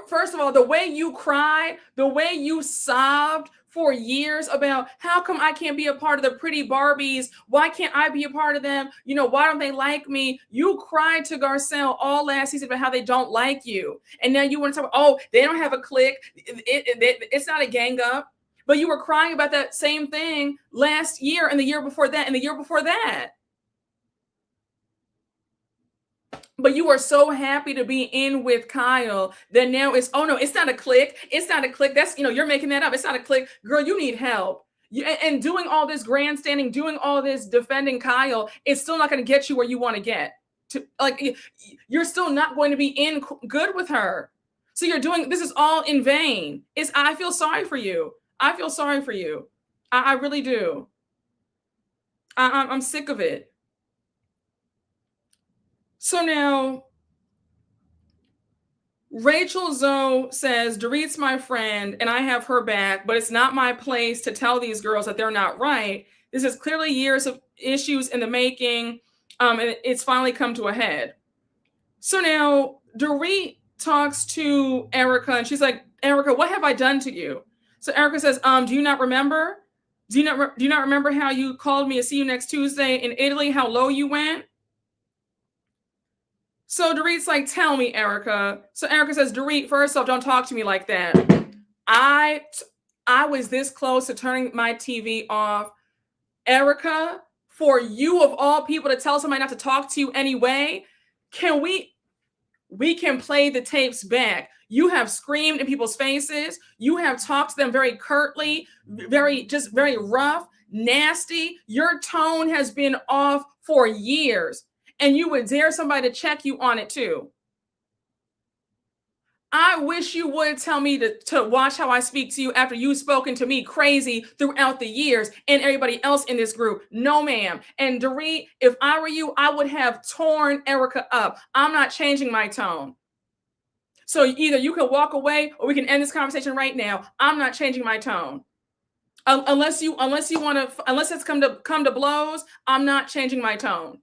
First of all, the way you cried, the way you sobbed for years about how come I can't be a part of the pretty Barbies? Why can't I be a part of them? Why don't they like me? You cried to Garcelle all last season about how they don't like you. And now you want to talk about, oh, they don't have a clique. It's not a gang up. But you were crying about that same thing last year and the year before that and the year before that. But you are so happy to be in with Kyle that now it's, oh no, it's not a clique. It's not a clique. That's, you're making that up. It's not a clique. Girl, you need help. And doing all this grandstanding, doing all this defending Kyle, it's still not going to get you where you want to get. You're still not going to be in good with her. So this is all in vain. I feel sorry for you. I feel sorry for you. I really do. I'm sick of it. So now, Rachel Zoe says, Dorit's my friend and I have her back, but it's not my place to tell these girls that they're not right. This is clearly years of issues in the making, and it's finally come to a head. So now, Dorit talks to Erika and she's like, Erika, what have I done to you? So Erika says, do you not remember? Do you not remember how you called me to see you next Tuesday in Italy, how low you went? So Dorit's like, tell me, Erika. So Erika says, Dorit, first off, don't talk to me like that. I was this close to turning my TV off. Erika, for you of all people to tell somebody not to talk to you anyway, we can play the tapes back. You have screamed in people's faces. You have talked to them very curtly, very rough, nasty. Your tone has been off for years. And you would dare somebody to check you on it too. I wish you would tell me to watch how I speak to you after you've spoken to me crazy throughout the years and everybody else in this group. No, ma'am. And Dorit, if I were you, I would have torn Erika up. I'm not changing my tone. So either you can walk away or we can end this conversation right now. I'm not changing my tone. Unless it's come to blows, I'm not changing my tone.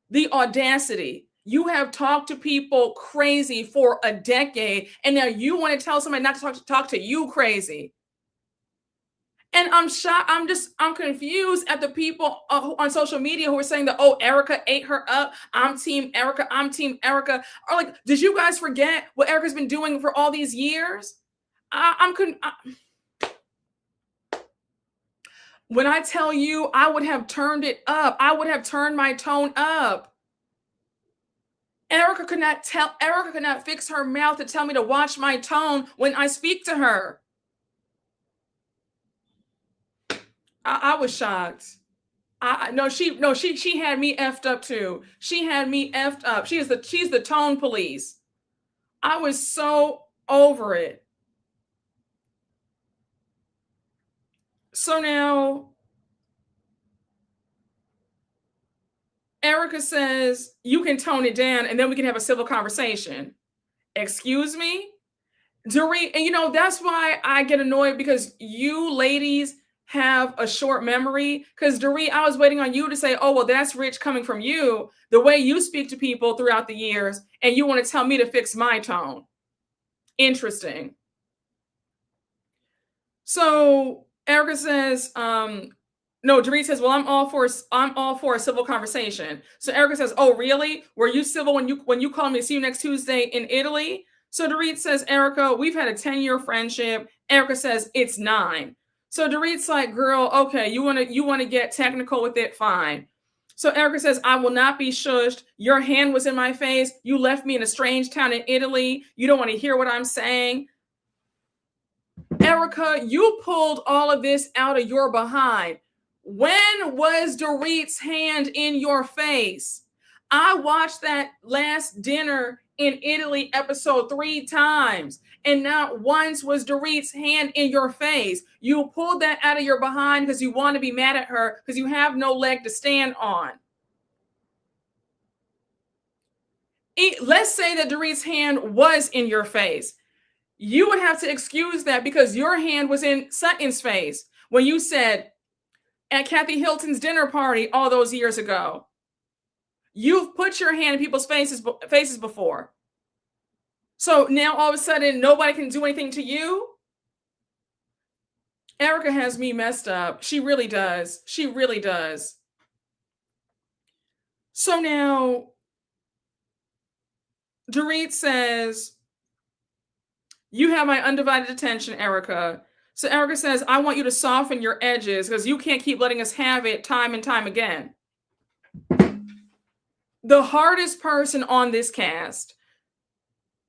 The audacity. You have talked to people crazy for a decade, and now you want to tell somebody not to talk to you crazy. And I'm shocked. I'm confused at the people on social media who are saying that, oh, Erika ate her up. I'm team Erika. I'm team Erika. Or like, did you guys forget what Erika's been doing for all these years? When I tell you, I would have turned it up. I would have turned my tone up. Erika could not fix her mouth to tell me to watch my tone when I speak to her. I was shocked. She had me effed up too. She had me effed up. She's the tone police. I was so over it. So now Erika says you can tone it down and then we can have a civil conversation. Excuse me? Dorit, and that's why I get annoyed, because you ladies have a short memory. Because Dorit, I was waiting on you to say, oh, well, that's rich coming from you, the way you speak to people throughout the years, and you want to tell me to fix my tone. Interesting. So Erika says, no, Dorit says, well, I'm all for a civil conversation. So Erika says, oh, really? Were you civil when you called me to see you next Tuesday in Italy? So Dorit says, Erika, we've had a 10-year friendship. Erika says, it's 9. So Dorit's like, girl, okay, you want to get technical with it? Fine. So Erika says, I will not be shushed. Your hand was in my face. You left me in a strange town in Italy. You don't want to hear what I'm saying. Erika, you pulled all of this out of your behind. When was Dorit's hand in your face? I watched that last dinner in Italy episode 3 times, and not once was Dorit's hand in your face. You pulled that out of your behind because you want to be mad at her because you have no leg to stand on. Let's say that Dorit's hand was in your face. You would have to excuse that because your hand was in Sutton's face when you said at Kathy Hilton's dinner party all those years ago, you've put your hand in people's faces before. So now all of a sudden, nobody can do anything to you? Erika has me messed up. She really does. She really does. So now, Dorit says, you have my undivided attention, Erika. So Erika says, I want you to soften your edges because you can't keep letting us have it time and time again. The hardest person on this cast,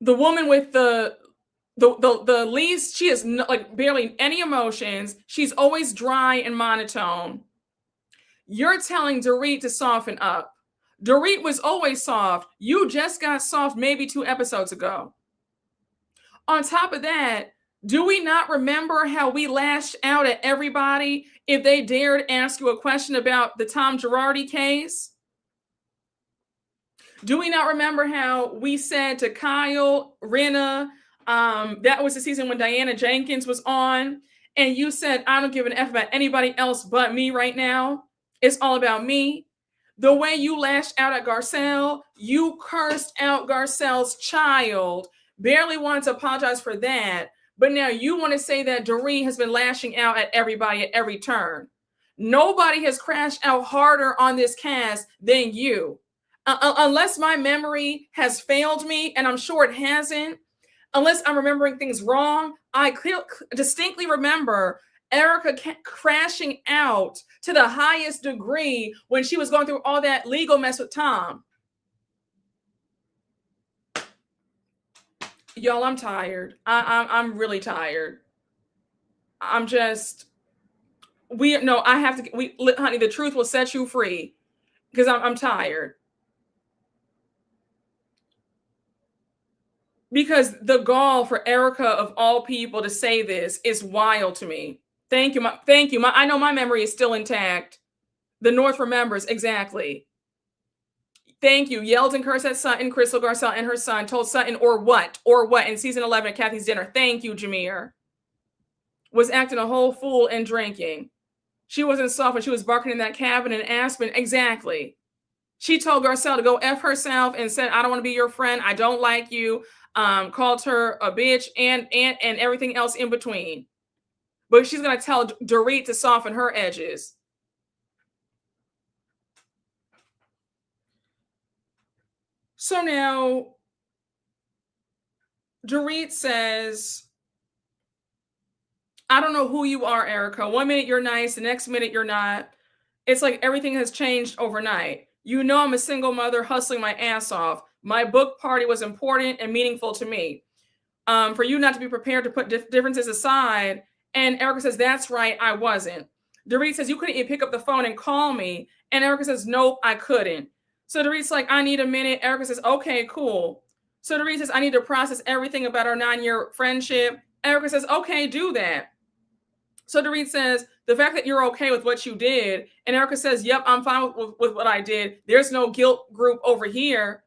the woman with the least, she has like barely any emotions. She's always dry and monotone. You're telling Dorit to soften up. Dorit was always soft. You just got soft maybe 2 episodes ago. On top of that, do we not remember how we lashed out at everybody if they dared ask you a question about the Tom Girardi case? Do we not remember how we said to Kyle, Rinna, that was the season when Diana Jenkins was on, and you said, I don't give an F about anybody else but me right now. It's all about me. The way you lashed out at Garcelle, you cursed out Garcelle's child, barely wanted to apologize for that, but now you want to say that Dorit has been lashing out at everybody at every turn. Nobody has crashed out harder on this cast than you. Unless my memory has failed me, and I'm sure it hasn't, unless I'm remembering things wrong, I distinctly remember Erika crashing out to the highest degree when she was going through all that legal mess with Tom. Y'all, I'm tired. I'm really tired. I'm just, honey, the truth will set you free because I'm tired. Because the gall for Erika of all people to say this is wild to me. Thank you. I know my memory is still intact. The North remembers exactly. Thank you. Yelled and cursed at Sutton, Crystal Garcelle, and her son. Told Sutton or what in season 11 at Kathy's dinner. Thank you, Jameer. Was acting a whole fool and drinking. She wasn't soft when she was barking in that cabin in Aspen. Exactly. She told Garcelle to go F herself and said, I don't want to be your friend. I don't like you. Called her a bitch and everything else in between. but she's going to tell Dorit to soften her edges. So now Dorit says, I don't know who you are, Erika. 1 minute you're nice, the next minute you're not. It's like everything has changed overnight. You know, I'm a single mother hustling my ass off. My book party was important and meaningful to me. For you not to be prepared to put differences aside. And Erika says, that's right, I wasn't. Dorit says, you couldn't even pick up the phone and call me. And Erika says, nope, I couldn't. So Dorit's like, I need a minute. Erika says, okay, cool. So Dorit says, I need to process everything about our 9-year friendship. Erika says, okay, do that. So Dorit says, the fact that you're okay with what you did, and Erika says, yep, I'm fine with what I did. There's no guilt group over here.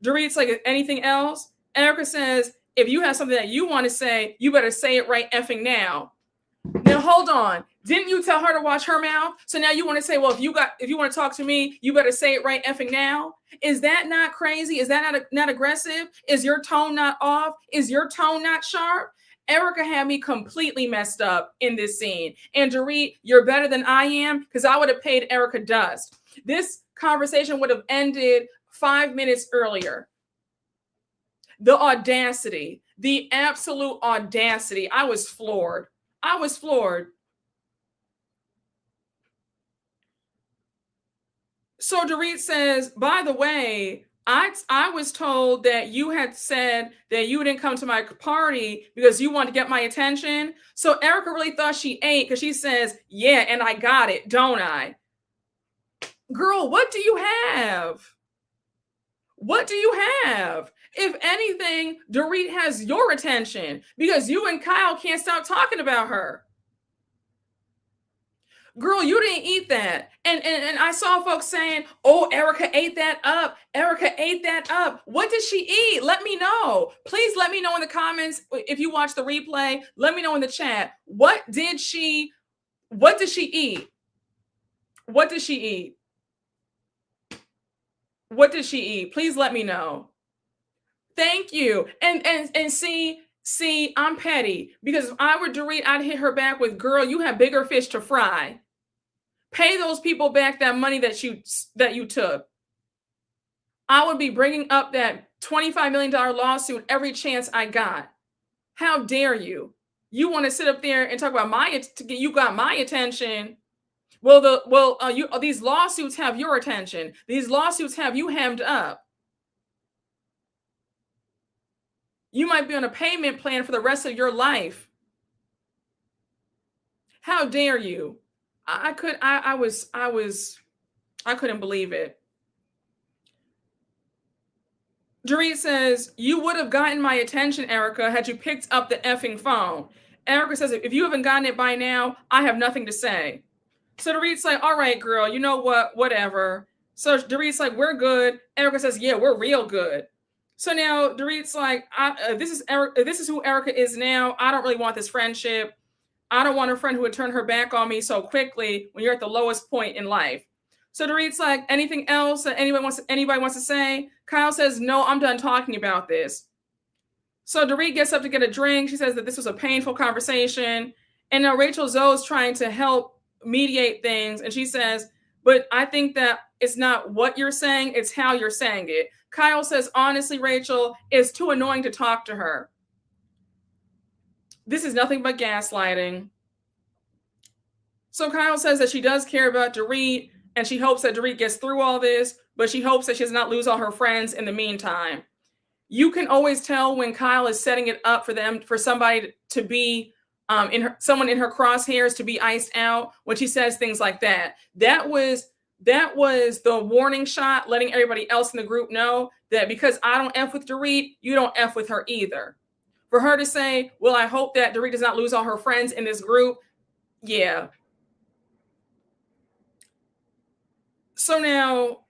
Dorit's like, anything else? Erika says, if you have something that you want to say, you better say it right effing now. Now, hold on. Didn't you tell her to watch her mouth? So now you want to say, well, if you want to talk to me, you better say it right effing now. Is that not crazy? Is that not aggressive? Is your tone not off? Is your tone not sharp? Erika had me completely messed up in this scene. And Dorit, you're better than I am, because I would have paid Erika dust. This conversation would have ended 5 minutes earlier. The audacity, the absolute audacity. I was floored. I was floored. So Dorit says, by the way, I was told that you had said that you didn't come to my party because you wanted to get my attention. So Erika really thought she ate, because she says, yeah, and I got it, don't I? Girl, what do you have? What do you have? If anything, Dorit has your attention, because you and Kyle can't stop talking about her. Girl, you didn't eat that. And I saw folks saying, oh, Erika ate that up. Erika ate that up. What did she eat? Let me know. Please let me know in the comments. If you watch the replay, let me know in the chat. What did she eat? What did she eat? What did she eat? Please let me know. Thank you. And see, I'm petty, because if I were Dorit, I'd hit her back with, girl, you have bigger fish to fry. Pay those people back that money that you took. I would be bringing up that $25 million lawsuit every chance I got. How dare you? You want to sit up there and talk about you got my attention. These lawsuits have your attention. These lawsuits have you hemmed up. You might be on a payment plan for the rest of your life. How dare you? I couldn't believe it. Dorit says, you would have gotten my attention, Erika, had you picked up the effing phone. Erika says, if you haven't gotten it by now, I have nothing to say. So Dorit's like, all right, girl, you know what? Whatever. So Dorit's like, we're good. Erika says, yeah, we're real good. So now Dorit's like, this is who Erika is now. I don't really want this friendship. I don't want a friend who would turn her back on me so quickly when you're at the lowest point in life. So Dorit's like, anything else that anybody wants to say? Kyle says, no, I'm done talking about this. So Dorit gets up to get a drink. She says that this was a painful conversation. And now Rachel Zoe's trying to help mediate things. And she says, but I think that it's not what you're saying, it's how you're saying it. Kyle says, honestly, Rachel, it's too annoying to talk to her. This is nothing but gaslighting. So Kyle says that she does care about Dorit, and she hopes that Dorit gets through all this, but she hopes that she does not lose all her friends in the meantime. You can always tell when Kyle is setting it up for somebody to be someone in her crosshairs to be iced out when she says things like that. That was the warning shot, letting everybody else in the group know that because I don't F with Dorit, you don't F with her either. For her to say, well, I hope that Dorit does not lose all her friends in this group. Yeah. So now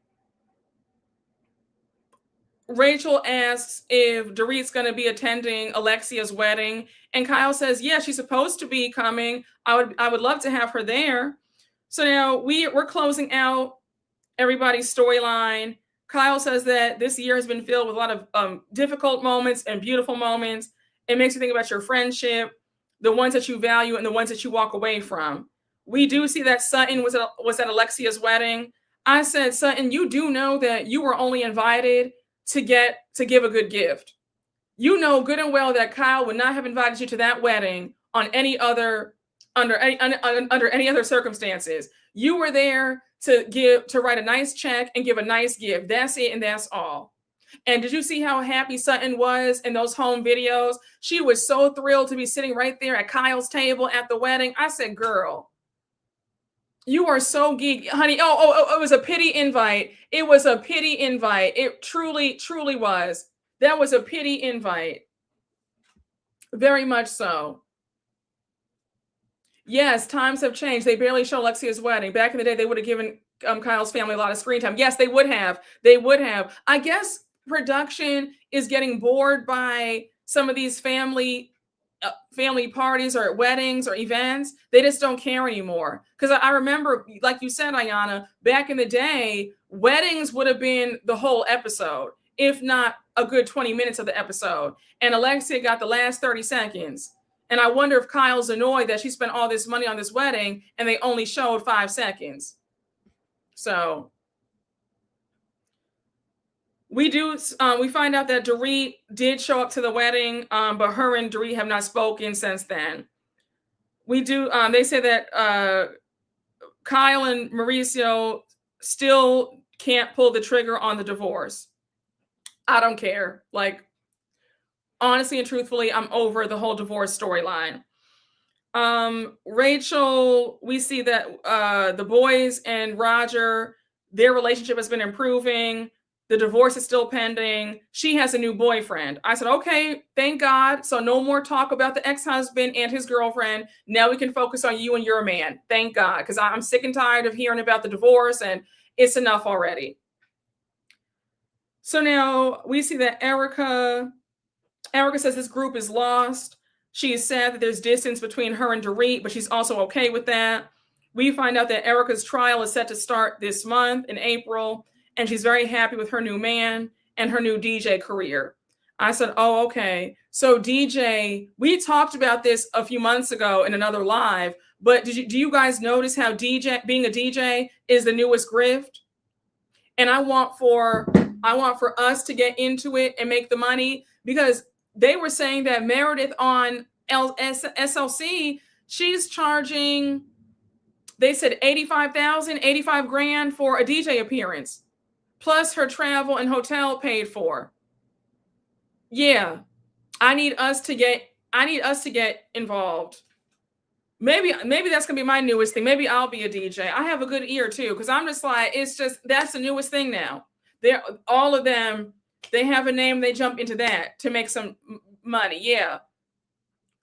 Rachel asks if Dorit's going to be attending Alexia's wedding. And Kyle says, yeah, she's supposed to be coming. I would love to have her there. So now we're closing out everybody's storyline. Kyle says that this year has been filled with a lot of difficult moments and beautiful moments. It makes you think about your friendship. the ones that you value and the ones that you walk away from. We do see that Sutton was at Alexia's wedding. I said, Sutton, you do know that you were only invited to give a good gift. You know good and well that Kyle would not have invited you to that wedding on any other under any other circumstances. You were there to write a nice check and give a nice gift. That's it, and that's all. And did you see how happy Sutton was in those home videos? She was so thrilled to be sitting right there at Kyle's table at the wedding. I said, girl, you are so geek, honey. Oh, it was a pity invite. It was a pity invite. It truly, truly was. That was a pity invite. Very much so. Yes, times have changed. They barely show Alexia's wedding. Back in the day, they would have given Kyle's family a lot of screen time. Yes, they would have. They would have. I guess production is getting bored by some of these family parties or weddings or events. They just don't care anymore. Because I remember, like you said, Ayana, back in the day, weddings would have been the whole episode, if not a good 20 minutes of the episode. And Alexia got the last 30 seconds. And I wonder if Kyle's annoyed that she spent all this money on this wedding and they only showed 5 seconds. So we find out that Dorit did show up to the wedding, but her and Dorit have not spoken since then. They say that Kyle and Mauricio still can't pull the trigger on the divorce. I don't care. Like, honestly and truthfully, I'm over the whole divorce storyline. Rachel, we see that the boys and Roger, their relationship has been improving. The divorce is still pending. She has a new boyfriend. I said, okay, thank God. So no more talk about the ex-husband and his girlfriend. Now we can focus on you and your man. Thank God. Because I'm sick and tired of hearing about the divorce, and it's enough already. So now we see that Erika says this group is lost. She is sad that there's distance between her and Dorit, but she's also okay with that. We find out that Erika's trial is set to start this month in April, and she's very happy with her new man and her new DJ career. I said, oh, okay. So DJ, we talked about this a few months ago in another live, but do you guys notice how being a DJ is the newest grift? And I want for us to get into it and make the money, because they were saying that Meredith on SLC, she's charging, they said 85 grand for a DJ appearance, plus her travel and hotel paid for. Yeah, I need us to get involved. Maybe that's gonna be my newest thing. Maybe I'll be a DJ. I have a good ear too, because I'm just like, that's the newest thing now. They're all of them. They have a name. They jump into that to make some money. Yeah,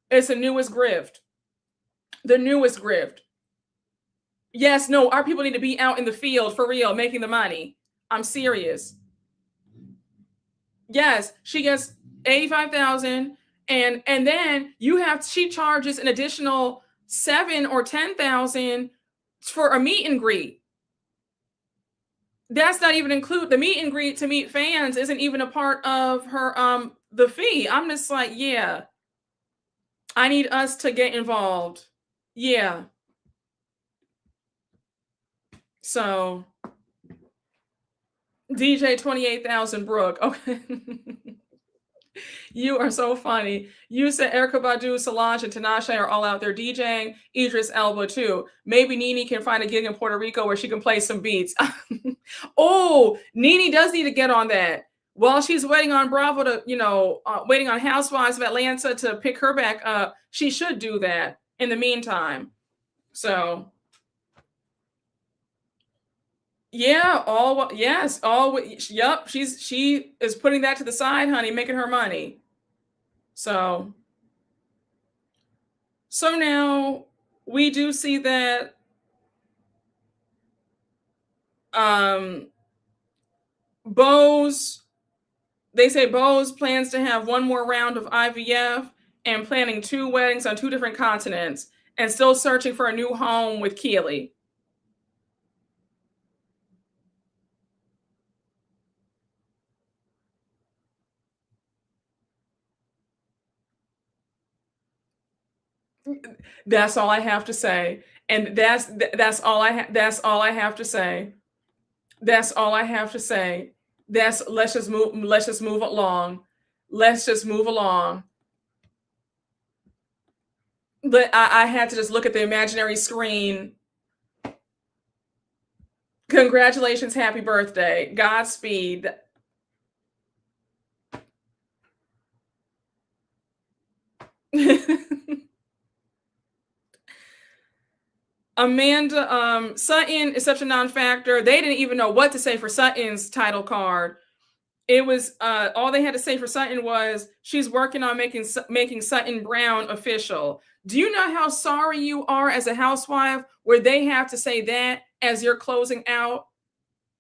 it's the newest grift. The newest grift. Yes, no, our people need to be out in the field for real, making the money. I'm serious. Yes, she gets 85,000, and then she charges an additional 7 or 10,000 for a meet and greet. That's not even include the meet and greet to meet fans, isn't even a part of her the fee. I'm just like, yeah, I need us to get involved. Yeah. So DJ 28,000 Brooke. Okay. You are so funny. You said Erika Badu, Solange, and Tinashe are all out there DJing. Idris Elba too. Maybe Nene can find a gig in Puerto Rico where she can play some beats. Oh, Nene does need to get on that. While she's waiting on Bravo to, waiting on Housewives of Atlanta to pick her back up, she should do that in the meantime. So, yeah, yep. She is putting that to the side, honey, making her money. So now we do see that they say Bose plans to have one more round of IVF and planning 2 weddings on 2 different continents and still searching for a new home with Keely. That's all I have to say. And that's all that's all I have to say. That's all I have to say. Let's just move along. Let's just move along. But I had to just look at the imaginary screen. Congratulations, happy birthday. Godspeed. Amanda Sutton is such a non-factor. They didn't even know what to say for Sutton's title card. It was all they had to say for Sutton was she's working on making Sutton Brown official. Do you know how sorry you are as a housewife where they have to say that as you're closing out?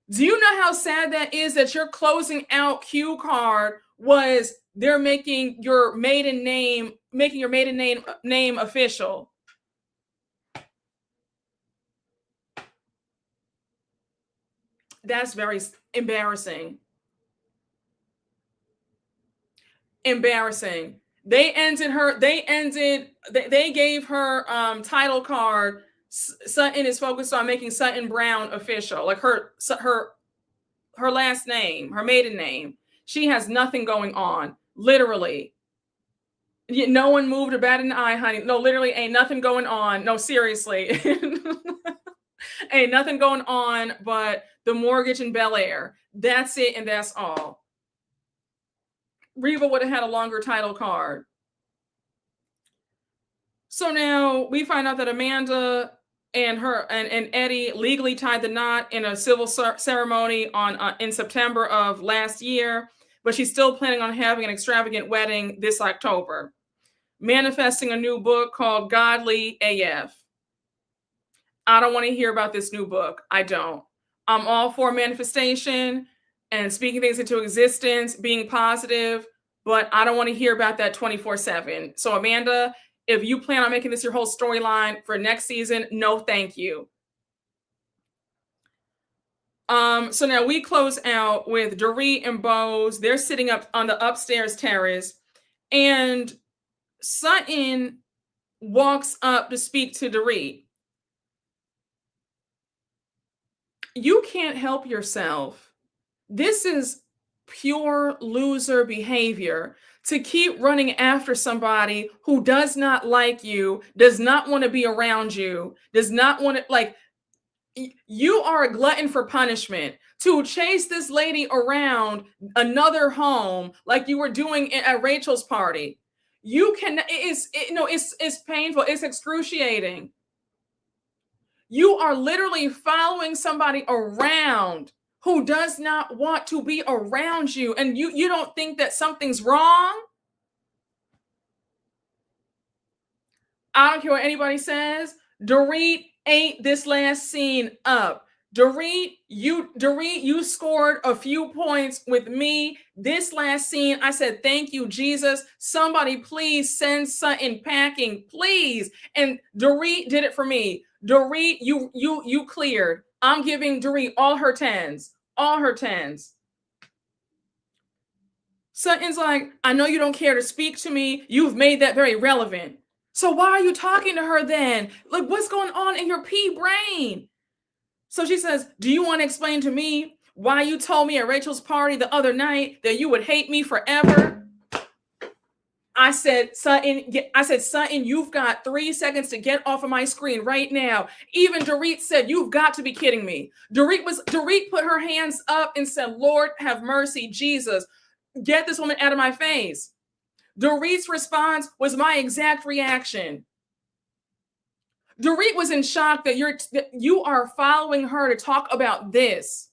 Do you know how sad that is that your closing out cue card was they're making your maiden name official? That's very embarrassing. Embarrassing. They gave her title card. Sutton is focused on making Sutton Brown official, like her last name, her maiden name. She has nothing going on, literally. No one moved or batted an eye, honey. No, literally ain't nothing going on. No, seriously. Ain't nothing going on but the mortgage in Bel Air. That's it, and that's all. Reva would have had a longer title card. So now we find out that Amanda and Eddie legally tied the knot in a civil ceremony in September of last year, but she's still planning on having an extravagant wedding this October, manifesting a new book called Godly AF. I don't want to hear about this new book. I don't. I'm all for manifestation and speaking things into existence, being positive, but I don't want to hear about that 24/7. So Amanda, if you plan on making this your whole storyline for next season, no thank you. So now we close out with Dorit and Bose. They're sitting up on the upstairs terrace, and Sutton walks up to speak to Dorit. You can't help yourself. This is pure loser behavior to keep running after somebody who does not like you, does not want to be around you, does not want to, like, you are a glutton for punishment to chase this lady around another home like you were doing at Rachel's party. You can, it's painful. It's excruciating. You are literally following somebody around who does not want to be around you, and you don't think that something's wrong? I don't care what anybody says. Dorit ate this last scene up. Dorit, you scored a few points with me. This last scene, I said, thank you, Jesus. Somebody please send Sutton packing, please. And Dorit did it for me. Dorit, you cleared. I'm giving Dorit all her 10s. All her 10s. Sutton's like, I know you don't care to speak to me. You've made that very relevant. So why are you talking to her then? Like, what's going on in your pea brain? So she says, do you want to explain to me why you told me at Rachel's party the other night that you would hate me forever? I said, Sutton, you've got 3 seconds to get off of my screen right now. Even Dorit said, you've got to be kidding me. Dorit put her hands up and said, Lord, have mercy, Jesus. Get this woman out of my face. Dorit's response was my exact reaction. Dorit was in shock that you are following her to talk about this.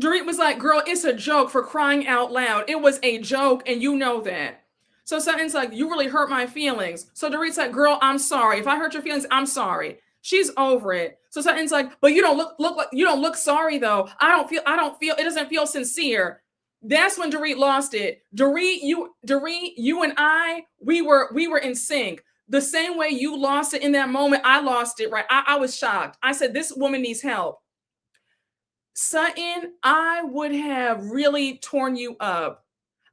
Dorit was like, girl, it's a joke, for crying out loud. It was a joke, and you know that. So Sutton's like, you really hurt my feelings. So Dorit's like, girl, I'm sorry. If I hurt your feelings, I'm sorry. She's over it. So Sutton's like, but you don't look like, you don't look sorry though. I don't feel, it doesn't feel sincere. That's when Dorit lost it. Dorit, you and I, we were in sync. The same way you lost it in that moment, I lost it, right? I was shocked. I said, this woman needs help. Sutton, I would have really torn you up.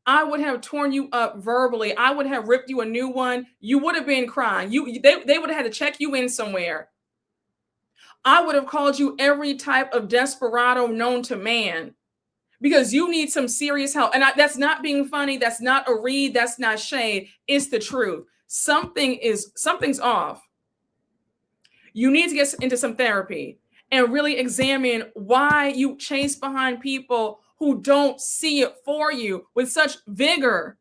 I would have torn you up verbally. I would have ripped you a new one. You would have been crying. They would have had to check you in somewhere. I would have called you every type of desperado known to man because you need some serious help. And that's not being funny. That's not a read. That's not shade. It's the truth. Something's off. You need to get into some therapy and really examine why you chase behind people who don't see it for you with such vigor.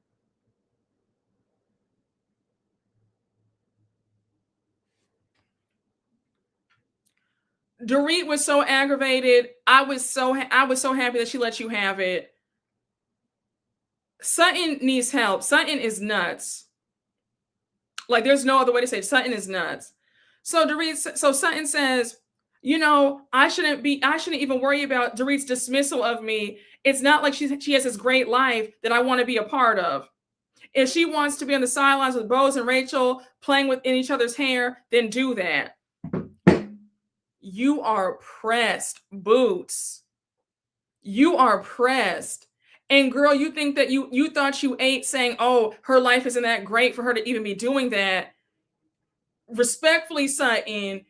Dorit was so aggravated. I was so happy that she let you have it. Sutton needs help. Sutton is nuts. Like, there's no other way to say it. Sutton is nuts. So Sutton says, I shouldn't even worry about Dorit's dismissal of me. It's not like she has this great life that I want to be a part of. If she wants to be on the sidelines with Bose and Rachel playing in each other's hair, then do that. You are pressed, Boots. You are pressed. And girl, you think that you thought you ate saying, oh, her life isn't that great for her to even be doing that. Respectfully, Sutton,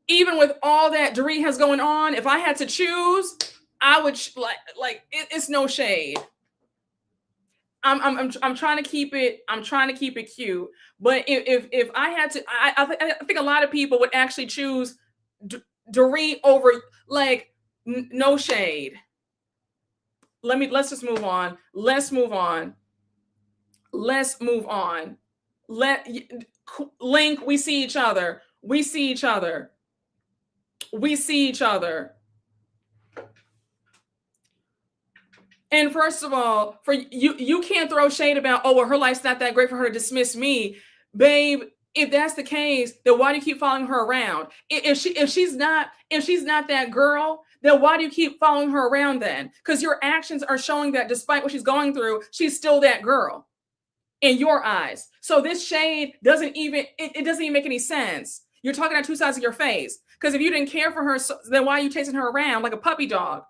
even with all that Dorit has going on, if I had to choose, I would it's no shade. I'm trying to keep it. I'm trying to keep it cute. But if I had to, I think a lot of people would actually choose Dorit over, like, no shade. Let's just move on. Let's move on. Link, we see each other. We see each other. And first of all, for you can't throw shade about, oh, well, her life's not that great for her to dismiss me. Babe, if that's the case, then why do you keep following her around? If she's not that girl, then why do you keep following her around then? Because your actions are showing that despite what she's going through, she's still that girl in your eyes. So this shade doesn't even make any sense. You're talking out two sides of your face. Because if you didn't care for her, then why are you chasing her around like a puppy dog?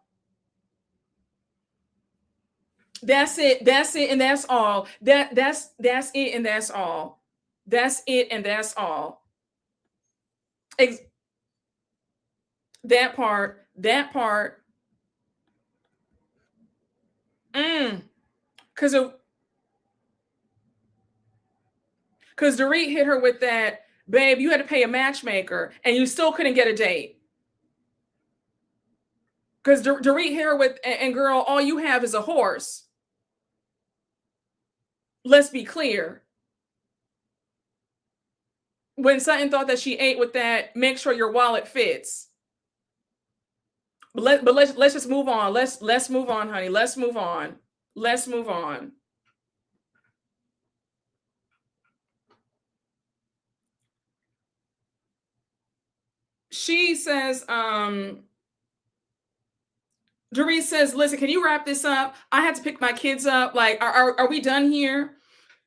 That's it, and that's all. That's it, and that's all. That's it, and that's all. That part. Because Dorit hit her with that, babe, you had to pay a matchmaker, and you still couldn't get a date. Because Dorit hit her with, and girl, all you have is a horse. Let's be clear. When Sutton thought that she ate with that, make sure your wallet fits. But let's just move on. Let's move on, honey. Let's move on. She says, Dorit says, listen, can you wrap this up? I had to pick my kids up. Like, are we done here?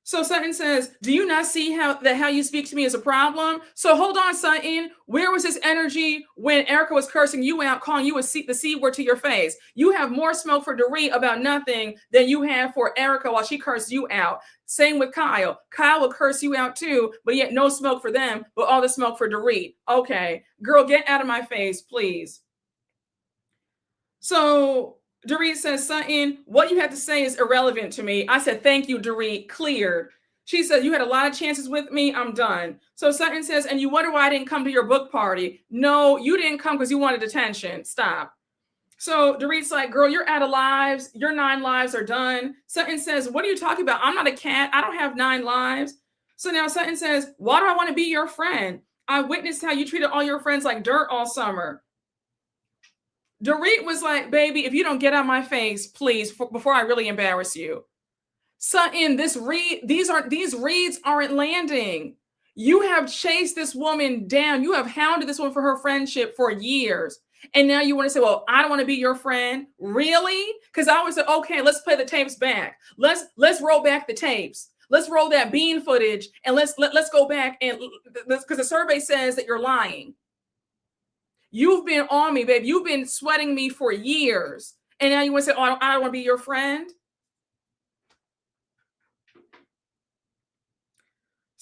So Sutton says, do you not see how you speak to me is a problem? So hold on, Sutton. Where was this energy when Erika was cursing you out, calling you the C word to your face? You have more smoke for Dorit about nothing than you have for Erika while she cursed you out. Same with Kyle. Kyle will curse you out too, but yet no smoke for them, but all the smoke for Dorit. Okay, girl, get out of my face, please. So Dorit says, Sutton, what you have to say is irrelevant to me. I said, thank you, Dorit, cleared. She said, you had a lot of chances with me. I'm done. So Sutton says, and you wonder why I didn't come to your book party. No, you didn't come because you wanted attention. Stop. So Dorit's like, girl, you're out of lives. Your 9 lives are done. Sutton says, what are you talking about? I'm not a cat. I don't have 9 lives. So now Sutton says, why do I want to be your friend? I witnessed how you treated all your friends like dirt all summer. Dorit was like, baby, if you don't get out of my face, please, before I really embarrass you. Sutton, these reads aren't landing. You have chased this woman down. You have hounded this woman for her friendship for years. And now you want to say, well, I don't want to be your friend. Really? Because I always said, okay, let's play the tapes back. Let's roll back the tapes. Let's roll that bean footage and let's go back, and because the survey says that you're lying. You've been on me, babe. You've been sweating me for years. And now you want to say, oh, I don't want to be your friend?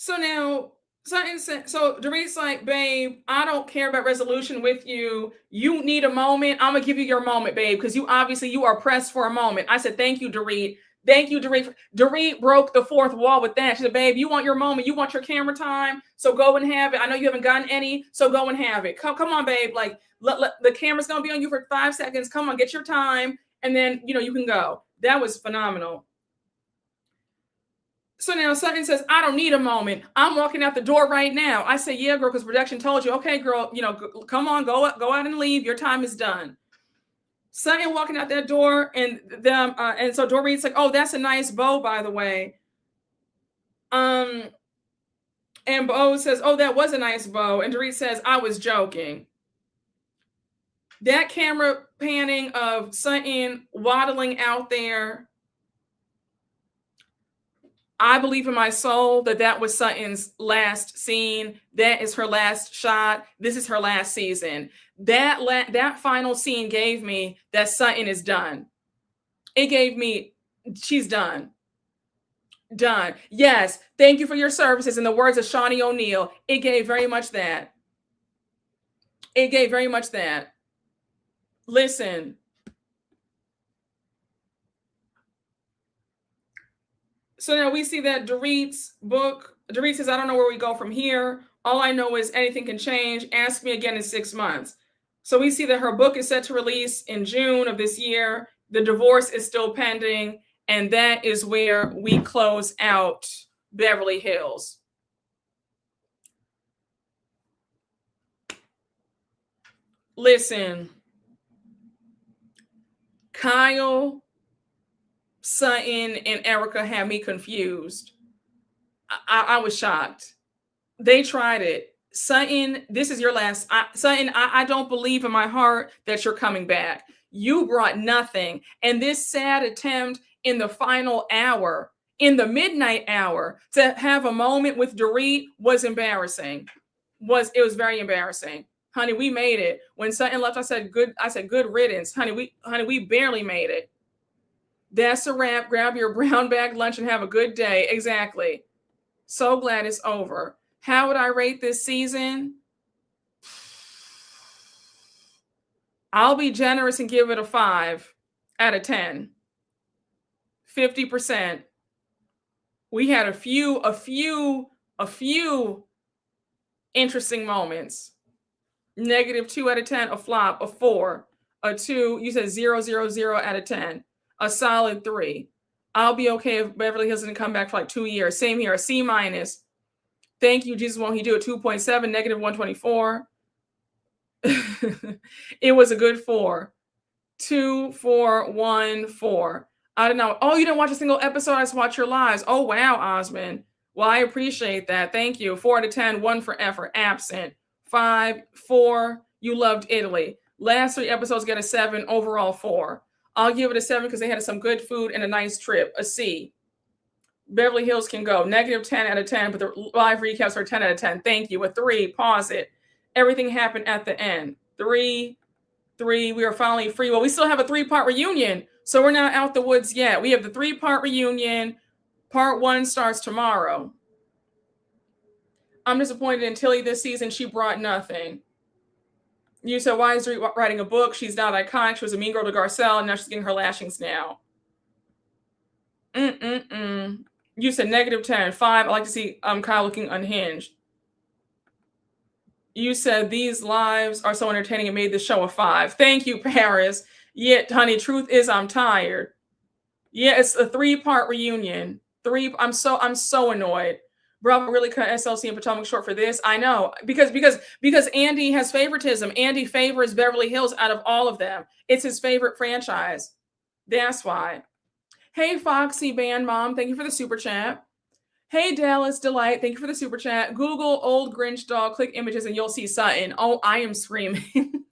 So now, so Dorit's like, babe, I don't care about resolution with you. You need a moment. I'm gonna give you your moment, babe, because you are pressed for a moment. I said, thank you, Dorit. Thank you, Dorit. Dorit broke the fourth wall with that. She said, babe, you want your moment. You want your camera time. So go and have it. I know you haven't gotten any, so go and have it. Come on, babe. Like, the camera's gonna be on you for 5 seconds. Come on, get your time, and then you can go. That was phenomenal. So now Sutton says, I don't need a moment. I'm walking out the door right now. I say, yeah, girl, because production told you, okay, girl, come on, go out and leave. Your time is done. Sutton walking out that door, and so Dorit's like, oh, that's a nice bow, by the way. And Bo says, oh, that was a nice bow. And Dorit says, I was joking. That camera panning of Sutton waddling out there, I believe in my soul that was Sutton's last scene. That is her last shot. This is her last season. That final scene gave me that Sutton is done. It gave me, she's done. Done. Yes. Thank you for your services. In the words of Shawnee O'Neal, it gave very much that. It gave very much that. Listen. So now we see that Dorit's book, Dorit says, I don't know where we go from here. All I know is anything can change. Ask me again in 6 months. So we see that her book is set to release in June of this year. The divorce is still pending. And that is where we close out Beverly Hills. Listen, Kyle, Sutton, and Erika had me confused. I was shocked. They tried it. Sutton, this is your last. Sutton, I don't believe in my heart that you're coming back. You brought nothing. And this sad attempt in the final hour, in the midnight hour, to have a moment with Dorit was embarrassing. It was very embarrassing. Honey, we made it. When Sutton left, I said good riddance. Honey, we barely made it. That's a wrap. Grab your brown bag lunch and have a good day. Exactly. So glad it's over. How would I rate this season? I'll be generous and give it a 5 out of 10. 50%. We had a few interesting moments. -2 out of 10, a flop, a 4, a 2. You said 0, 0, 0 out of 10. A solid 3. I'll be okay if Beverly Hills didn't come back for like 2 years. Same here, a C-. Thank you, Jesus. Won't he do it? 2.7, -124. It was a good 4. 2, 4, 1, 4. I don't know. Oh, you didn't watch a single episode? I just watched your lives. Oh, wow, Osmond. Well, I appreciate that. Thank you. 4 out of 10, 1 for effort. Absent. 5, 4. You loved Italy. Last 3 episodes get a 7. Overall 4. I'll give it a 7 because they had some good food and a nice trip. A C. Beverly Hills can go. -10 out of 10, but the live recaps are 10 out of 10. Thank you. A 3. Pause it. Everything happened at the end. 3. We are finally free. Well, we still have a 3-part reunion, so we're not out the woods yet. We have the 3-part reunion. Part 1 starts tomorrow. I'm disappointed in Tilly this season. She brought nothing. You said, why is Dorit writing a book? She's not iconic. She was a mean girl to Garcelle, and now she's getting her lashings now. You said -10. 5. I like to see Kyle looking unhinged. You said these lives are so entertaining and made this show a 5. Thank you, Paris. Yeah, honey, truth is I'm tired. Yeah, it's a 3-part reunion. 3. I'm so annoyed. Bravo really cut SLC and Potomac short for this. I know, because Andy has favoritism. Andy favors Beverly Hills out of all of them. It's his favorite franchise. That's why. Hey, Foxy Band Mom, thank you for the super chat. Hey, Dallas Delight, thank you for the super chat. Google old Grinch doll, click images, and you'll see Sutton. Oh, I am screaming.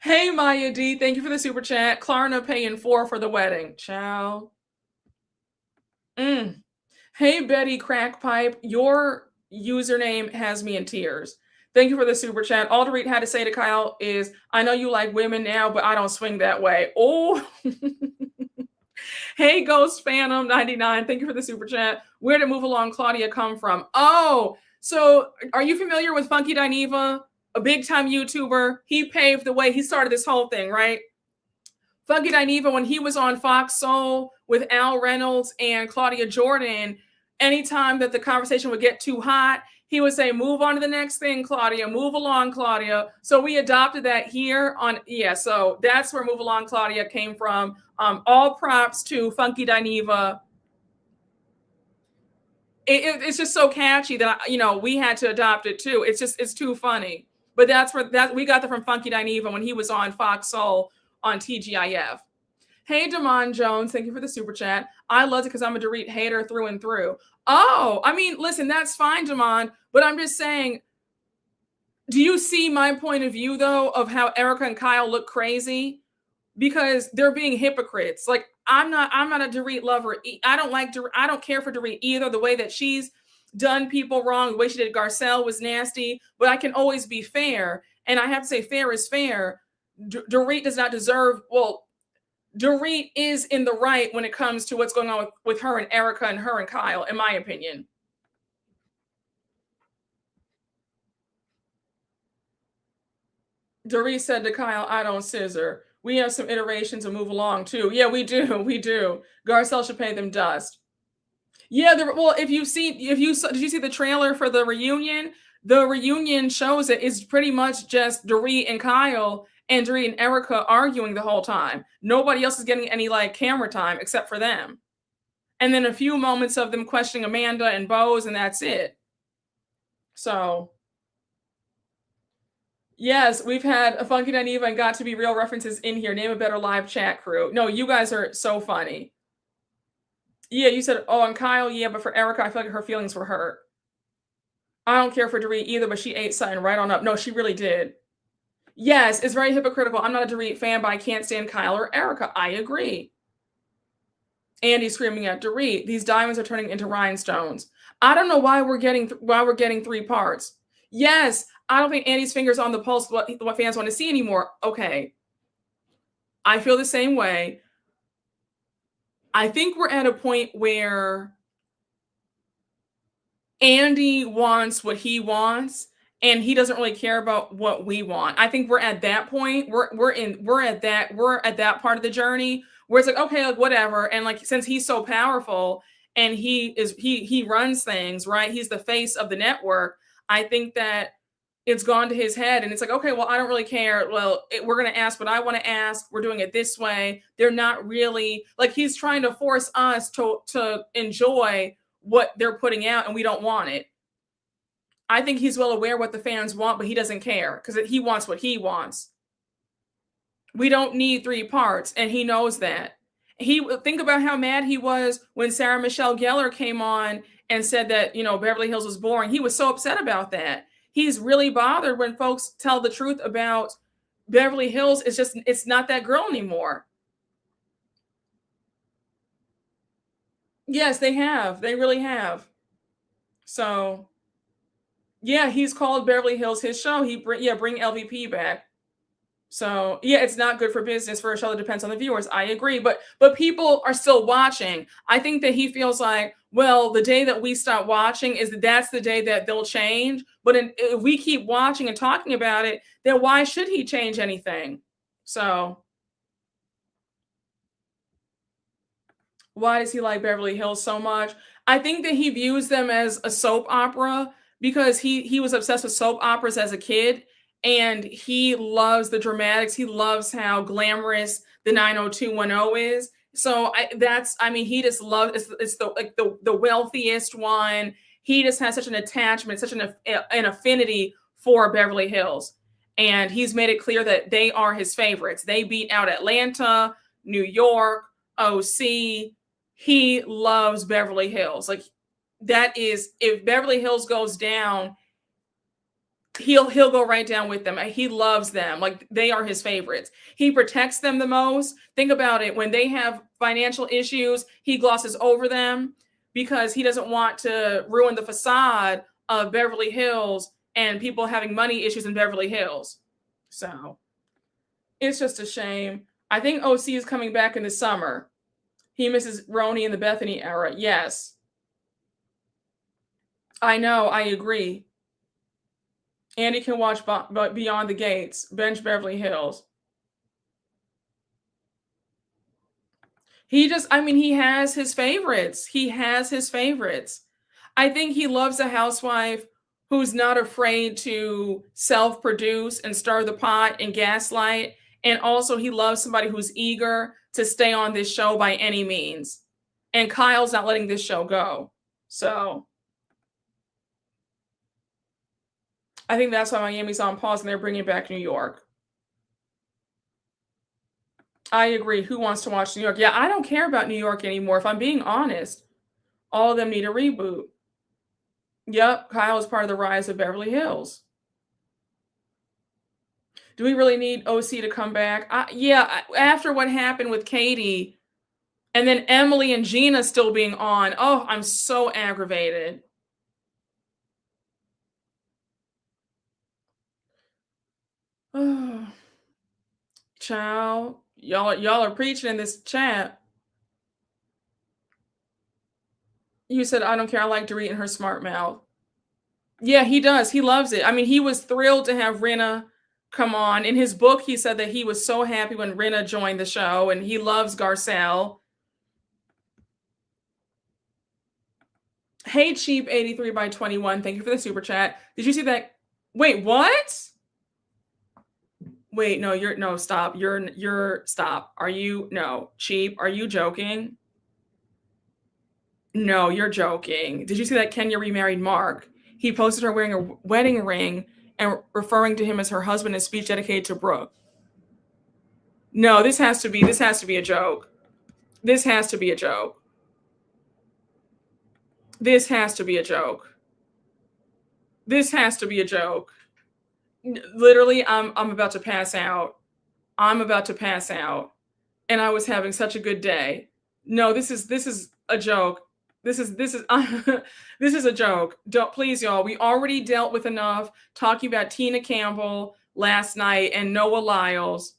Hey, Maya D, thank you for the super chat. Klarna paying 4 for the wedding. Ciao. Hey, Betty Crackpipe, your username has me in tears. Thank you for the super chat. All Dorit had to say to Kyle is, I know you like women now, but I don't swing that way. Oh, Hey, Ghost Phantom 99. Thank you for the super chat. Where did Move Along Claudia come from? Oh, so are you familiar with Funky Dineva? A big time YouTuber. He paved the way. He started this whole thing, right? Funky Dineva, when he was on Fox Soul with Al Reynolds and Claudia Jordan, anytime that the conversation would get too hot, he would say, move on to the next thing, Claudia, move along, Claudia. So we adopted that here on, so that's where Move Along, Claudia came from. All props to Funky Dineva. It's just so catchy that, we had to adopt it too. It's too funny. But that's where we got that from Funky Dineva when he was on Fox Soul on TGIF. Hey, Damon Jones, thank you for the super chat. I loved it because I'm a Dorit hater through and through. Oh, I mean, listen, that's fine, Damon, but I'm just saying, do you see my point of view, though, of how Erika and Kyle look crazy? Because they're being hypocrites. Like, I'm not a Dorit lover. I don't care for Dorit either. The way that she's done people wrong, the way she did Garcelle was nasty, but I can always be fair. And I have to say fair is fair. Dorit does not deserve, Dorit is in the right when it comes to what's going on with her and Erika and her and Kyle, in my opinion. Dorit said to Kyle, I don't scissor. We have some iterations to move along too. Yeah, we do. We do. Garcelle should pay them dust. Yeah, did you see the trailer for the reunion? The reunion shows it's pretty much just Dorit and Kyle and Dorit and Erika arguing the whole time. Nobody else is getting any camera time except for them. And then a few moments of them questioning Amanda and Bose, and that's it. So, yes, we've had a Funky Dineva and Got to Be Real references in here. Name a better live chat crew. No, you guys are so funny. Yeah, you said, oh, and Kyle, yeah, but for Erika, I feel like her feelings were hurt. I don't care for Dorit either, but she ate something right on up. No, she really did. Yes, it's very hypocritical. I'm not a Dorit fan, but I can't stand Kyle or Erika. I agree. Andy screaming at Dorit, these diamonds are turning into rhinestones. I don't know why we're getting 3 parts. Yes, I don't think Andy's finger's on the pulse of what fans want to see anymore. Okay. I feel the same way. I think we're at a point where Andy wants what he wants and he doesn't really care about what we want. I think we're at that point. We're at that part of the journey where it's like, okay, whatever. And since he's so powerful and he runs things, right? He's the face of the network. I think that it's gone to his head and it's like, okay, well, I don't really care. Well, we're going to ask what I want to ask. We're doing it this way. They're not really he's trying to force us to enjoy what they're putting out and we don't want it. I think he's well aware what the fans want, but he doesn't care because he wants what he wants. We don't need 3 parts and he knows that. Think about how mad he was when Sarah Michelle Gellar came on and said that, Beverly Hills was boring. He was so upset about that. He's really bothered when folks tell the truth about Beverly Hills. It's not that girl anymore. Yes, they have. They really have. So, yeah, he's called Beverly Hills his show. Bring LVP back. So, yeah, it's not good for business for a show that depends on the viewers. I agree. But people are still watching. I think that he feels like, well, the day that we stop watching that's the day that they'll change. But if we keep watching and talking about it, then why should he change anything? So, why does he like Beverly Hills so much? I think that he views them as a soap opera because he was obsessed with soap operas as a kid. And he loves the dramatics. He loves how glamorous the 90210 is. So he just loves it's the wealthiest one. He just has such an attachment, such an affinity for Beverly Hills. And he's made it clear that they are his favorites. They beat out Atlanta, New York, OC. He loves Beverly Hills. That is, if Beverly Hills goes down, he'll go right down with them. He loves them. They are his favorites. He protects them the most. Think about it. When they have financial issues, he glosses over them because he doesn't want to ruin the facade of Beverly Hills and people having money issues in Beverly Hills. So it's just a shame. I think OC is coming back in the summer. He misses Roni in the Bethany era. Yes. I know. I agree. Andy can watch Beyond the Gates. Bench Beverly Hills. He has his favorites. He has his favorites. I think he loves a housewife who's not afraid to self-produce and stir the pot and gaslight. And also he loves somebody who's eager to stay on this show by any means. And Kyle's not letting this show go. So I think that's why Miami's on pause and they're bringing back New York. I agree. Who wants to watch New York? Yeah, I don't care about New York anymore. If I'm being honest, all of them need a reboot. Yep, Kyle is part of the rise of Beverly Hills. Do we really need OC to come back? Yeah, after what happened with Katie, and then Emily and Gina still being on. Oh, I'm so aggravated. Oh, child, y'all are preaching in this chat. You said, I don't care. I like Dorit and her smart mouth. Yeah, he does. He loves it. I mean, he was thrilled to have Rinna come on. In his book, he said that he was so happy when Rinna joined the show, and he loves Garcelle. Hey, Cheap 83 by 21. Thank you for the super chat. Did you see that? Wait, what? Wait, no, stop. Stop. Are you, no, Cheap, are you joking? No, you're joking. Did you see that Kenya remarried Mark? He posted her wearing a wedding ring and referring to him as her husband in a speech dedicated to Brooke. No, this has to be a joke. This has to be a joke. This has to be a joke. This has to be a joke. Literally, I'm about to pass out. I'm about to pass out. And I was having such a good day. No, this is a joke. This is this is a joke. Don't, please, y'all. We already dealt with enough talking about Tina Campbell last night and Noah Lyles.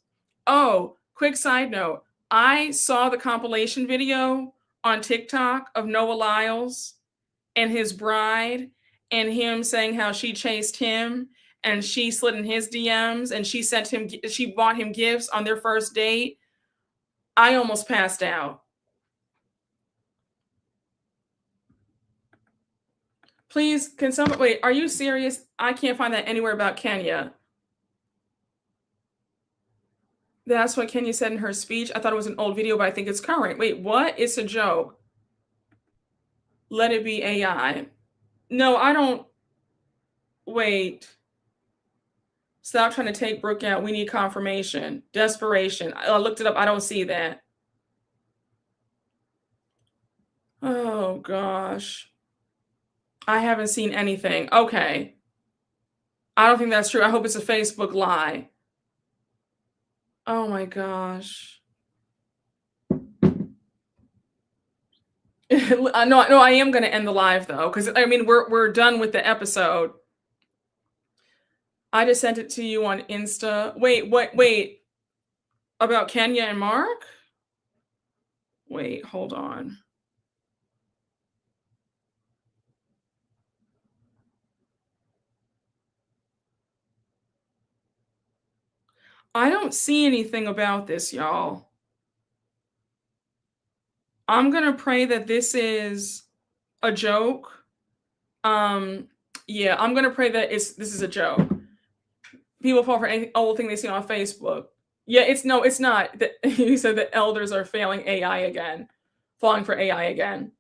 Oh, quick side note. I saw the compilation video on TikTok of Noah Lyles and his bride and him saying how she chased him and she slid in his DMs and she bought him gifts on their first date. I almost passed out. Please, can someone, wait, are you serious? I can't find that anywhere about Kenya. That's what Kenya said in her speech. I thought it was an old video, but I think it's current. Wait, what? It's a joke. Let it be AI. No, I don't. Wait. Stop trying to take Brooke out. We need confirmation. Desperation. I looked it up. I don't see that. Oh, gosh. I haven't seen anything. Okay. I don't think that's true. I hope it's a Facebook lie. Oh my gosh. No, I am going to end the live though, because I mean we're done with the episode. I just sent it to you on Insta. Wait. About Kenya and Mark? Wait, hold on. I don't see anything about this, y'all. I'm going to pray that this is a joke. Yeah, I'm going to pray that this is a joke. People fall for any old thing they see on Facebook. Yeah, it's not. You said that elders are falling for AI again.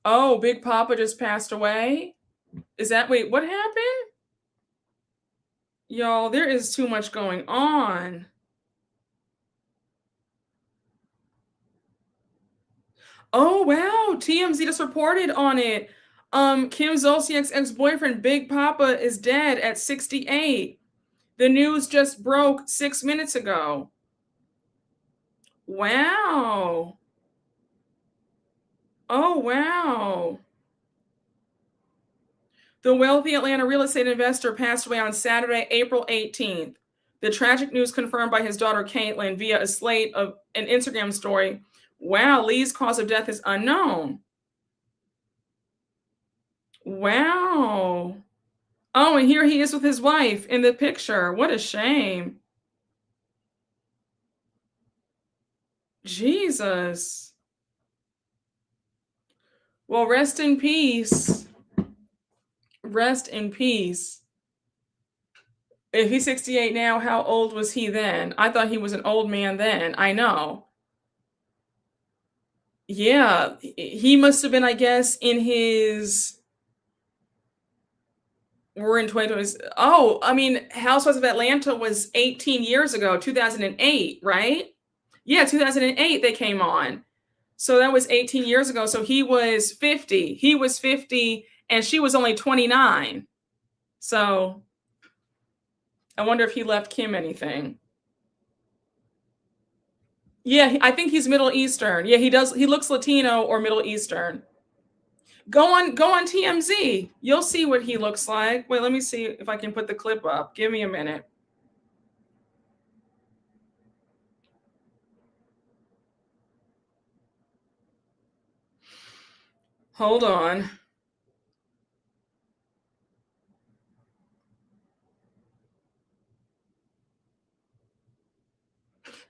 Oh, Big Papa just passed away? Wait, what happened? Y'all, there is too much going on. Oh, wow. TMZ just reported on it. Kim Zolciak's ex-boyfriend, Big Papa, is dead at 68. The news just broke 6 minutes ago. Wow. Oh, wow. The wealthy Atlanta real estate investor passed away on Saturday, April 18th. The tragic news confirmed by his daughter, Caitlin, via a slate of an Instagram story Wow, Lee's cause of death is unknown. Wow. Oh, and here he is with his wife in the picture. What a shame. Jesus. Well, rest in peace. Rest in peace. If he's 68 now, how old was he then? I thought he was an old man then. I know. Yeah, he must have been, I guess, in his. We're in 2020. Oh, I mean, Housewives of Atlanta was 18 years ago, 2008, right? Yeah, 2008 they came on. So that was 18 years ago. So he was 50. He was 50 and she was only 29. So I wonder if he left Kim anything. Yeah, I think he's Middle Eastern. Yeah, he does. He looks Latino or Middle Eastern. Go on TMZ. You'll see what he looks like. Wait, let me see if I can put the clip up. Give me a minute. Hold on.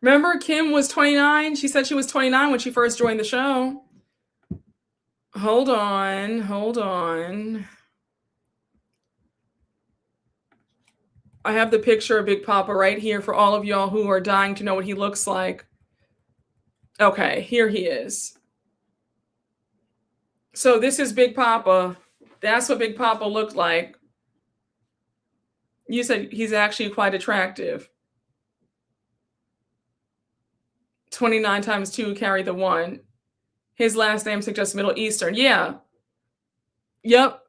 Remember Kim was 29? She said she was 29 when she first joined the show. Hold on. Hold on. I have the picture of Big Papa right here for all of y'all who are dying to know what he looks like. Okay, here he is. So this is Big Papa. That's what Big Papa looked like. You said he's actually quite attractive. 29 times 2 carry the 1. His last name suggests Middle Eastern. Yeah. Yep.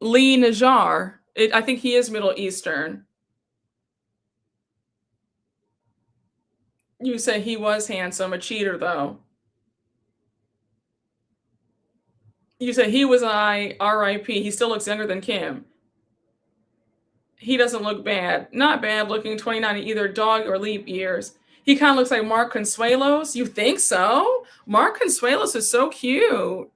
Lee Najjar. I think he is Middle Eastern. You say he was handsome, a cheater though. You say he was RIP. He still looks younger than Kim. He doesn't look bad. Not bad looking, 29 in either dog or leap years. He kind of looks like Mark Consuelos. You think so? Mark Consuelos is so cute.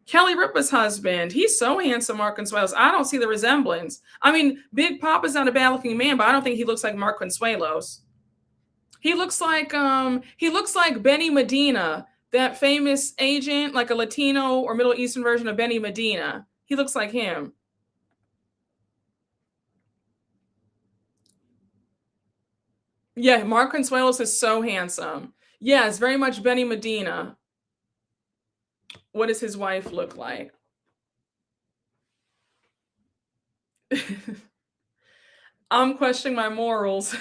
Kelly Ripa's husband. He's so handsome, Mark Consuelos. I don't see the resemblance. I mean, Big Papa's not a bad looking man, but I don't think he looks like Mark Consuelos. He looks like Benny Medina, that famous agent, like a Latino or Middle Eastern version of Benny Medina. He looks like him. Yeah, Mark Consuelos is so handsome. Yeah, it's very much Benny Medina. What does his wife look like? I'm questioning my morals.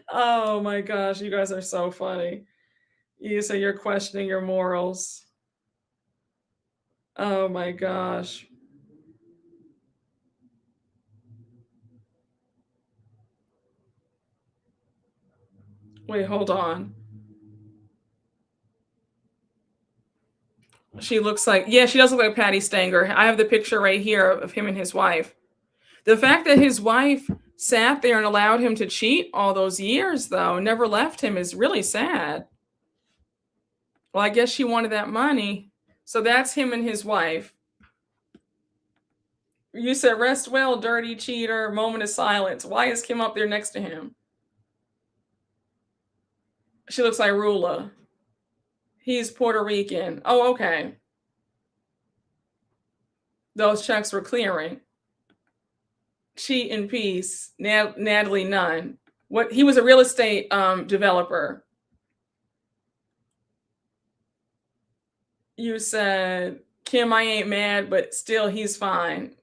Oh my gosh, you guys are so funny. You say you're questioning your morals. Oh my gosh. Wait, hold on. She looks like, yeah, she does look like Patty Stanger. I have the picture right here of him and his wife. The fact that his wife sat there and allowed him to cheat all those years, though, never left him, is really sad. Well, I guess she wanted that money. So that's him and his wife. You said, rest well, dirty cheater, moment of silence. Why is Kim up there next to him? She looks like Rula. He's Puerto Rican. Oh, okay. Those checks were clearing. Cheat in peace. Natalie Nunn. What, he was a real estate developer. You said, Kim, I ain't mad, but still he's fine.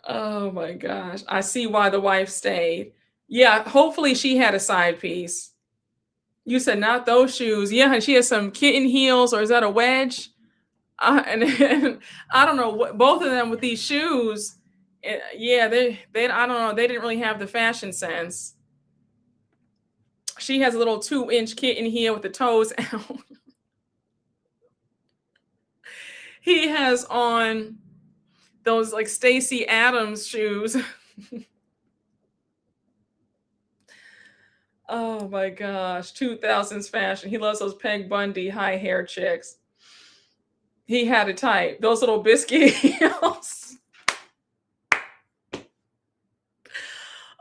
Oh my gosh. I see why the wife stayed. Yeah, hopefully she had a side piece. You said not those shoes. Yeah, she has some kitten heels, or is that a wedge? And I don't know what both of them with these shoes. Yeah, they I don't know. They didn't really have the fashion sense. She has a little 2-inch kitten heel with the toes out. He has on those like Stacey Adams shoes. Oh my gosh. 2000s fashion. He loves those Peg Bundy high hair chicks. He had a type. Those little biscuit heels.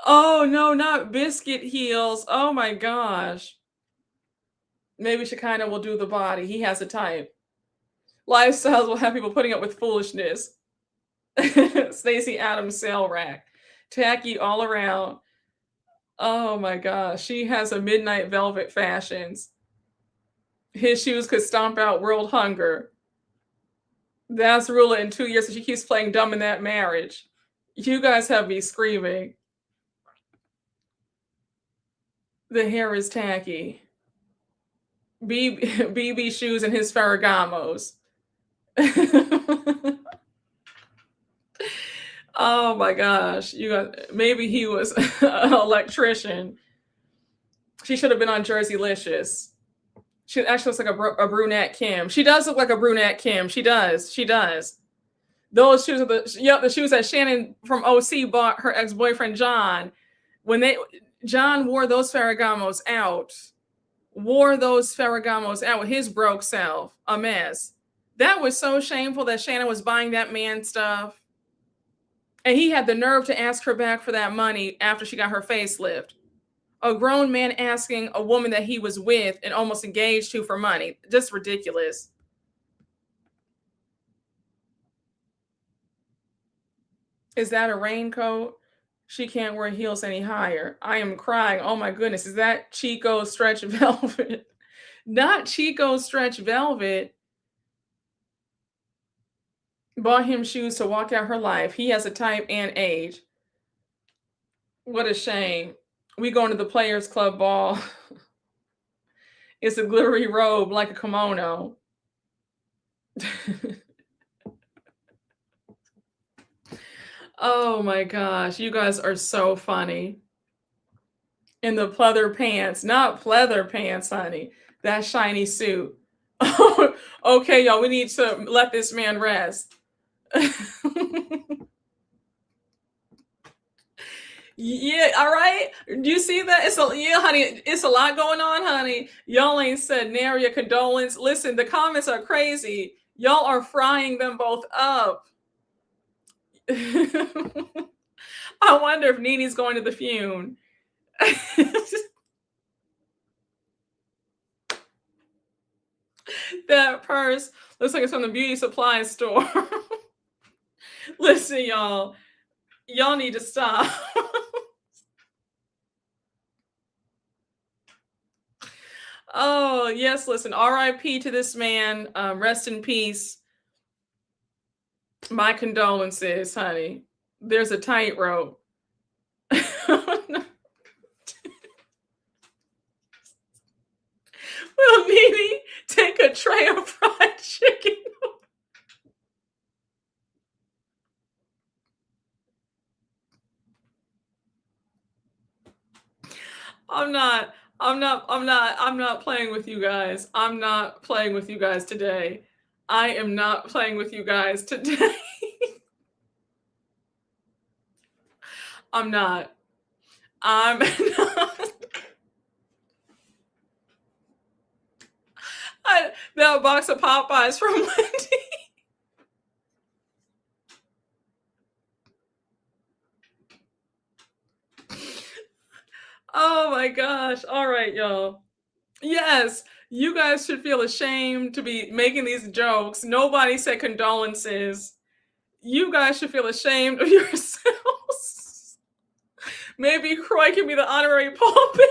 Oh no, not biscuit heels. Oh my gosh. Maybe Shekinah will do the body. He has a type. Lifestyles will have people putting up with foolishness. Stacey Adams sale rack. Tacky all around. Oh my gosh. She has a midnight velvet fashions. His shoes could stomp out world hunger. That's Rula in 2 years, and she keeps playing dumb in that marriage. You guys have me screaming. The hair is tacky. BB shoes and his Ferragamos. Oh my gosh. Maybe he was an electrician. She should have been on Jerseylicious. She actually looks like a brunette Kim. She does look like a brunette Kim. She does. Those shoes are the shoes that Shannon from OC bought her ex-boyfriend John. John wore those Ferragamos out. With his broke self. A mess. That was so shameful that Shannon was buying that man stuff. And he had the nerve to ask her back for that money after she got her facelift. A grown man asking a woman that he was with and almost engaged to for money. Just ridiculous. Is that a raincoat? She can't wear heels any higher. I am crying. Oh my goodness. Is that Chico stretch velvet? Not Chico stretch velvet. Bought him shoes to walk out her life. He has a type and age. What a shame. We going to the Players Club ball. It's a glittery robe like a kimono. Oh my gosh, you guys are so funny. In the pleather pants, not pleather pants, honey. That shiny suit. Okay, y'all, we need to let this man rest. Yeah, all right. Do you see that? Honey, it's a lot going on, honey. Y'all ain't said nary a condolence. Listen, the comments are crazy. Y'all are frying them both up. I wonder if Nene's going to the fume. That purse looks like it's from the beauty supply store. Listen, y'all need to stop. Oh, yes, listen, RIP to this man. Rest in peace. My condolences, honey. There's a tightrope. Will Nene take a tray of fried chicken? I'm not playing with you guys. I'm not playing with you guys today. I am not playing with you guys today. I'm not. That box of Popeyes from Wendy. Oh my gosh. All right, y'all. Yes, you guys should feel ashamed to be making these jokes. Nobody said condolences. You guys should feel ashamed of yourselves. Maybe Croy can be the honorary pallbearer.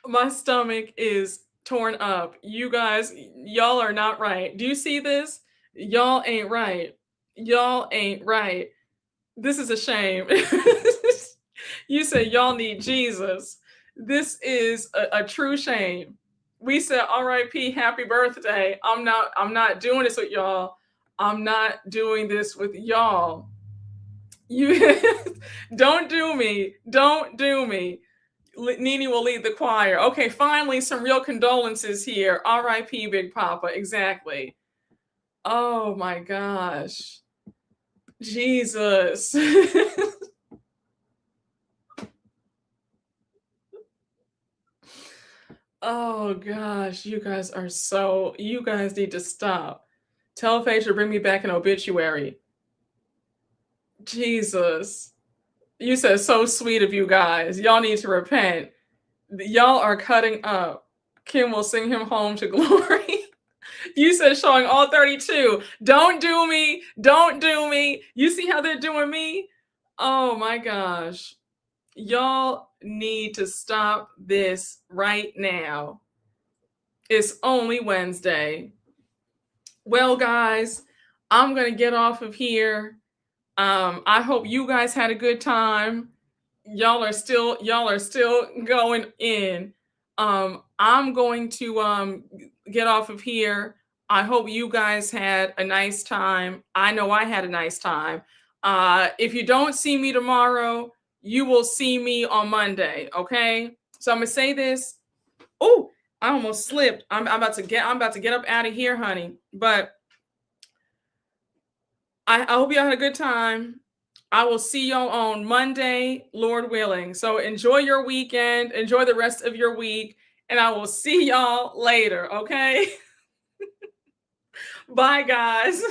My stomach is torn up. You guys, y'all are not right. Do you see this? Y'all ain't right. Y'all ain't right. This is a shame. You said y'all need Jesus. This is a true shame. We said RIP, happy birthday. I'm not doing this with y'all. I'm not doing this with y'all. You don't do me. Don't do me. Nene will lead the choir. Okay, finally some real condolences here. RIP, Big Papa. Exactly. Oh my gosh. Jesus. Oh gosh, you guys are so, you guys need to stop. Tell Phaedra to bring me back an obituary. Jesus. You said so sweet of you guys. Y'all need to repent. Y'all are cutting up. Kim will sing him home to glory. You said showing all 32. Don't do me. Don't do me. You see how they're doing me? Oh my gosh. Y'all need to stop this right now. It's only Wednesday. Well, guys, I'm going to get off of here. I hope you guys had a good time. Y'all are still going in. I'm going to get off of here. I hope you guys had a nice time. I know I had a nice time. If you don't see me tomorrow, you will see me on Monday. Okay. So I'm gonna say this. Oh, I almost slipped. I'm about to get up out of here, honey. But I hope y'all had a good time. I will see y'all on Monday, Lord willing. So enjoy your weekend. Enjoy the rest of your week. And I will see y'all later. Okay. Bye, guys.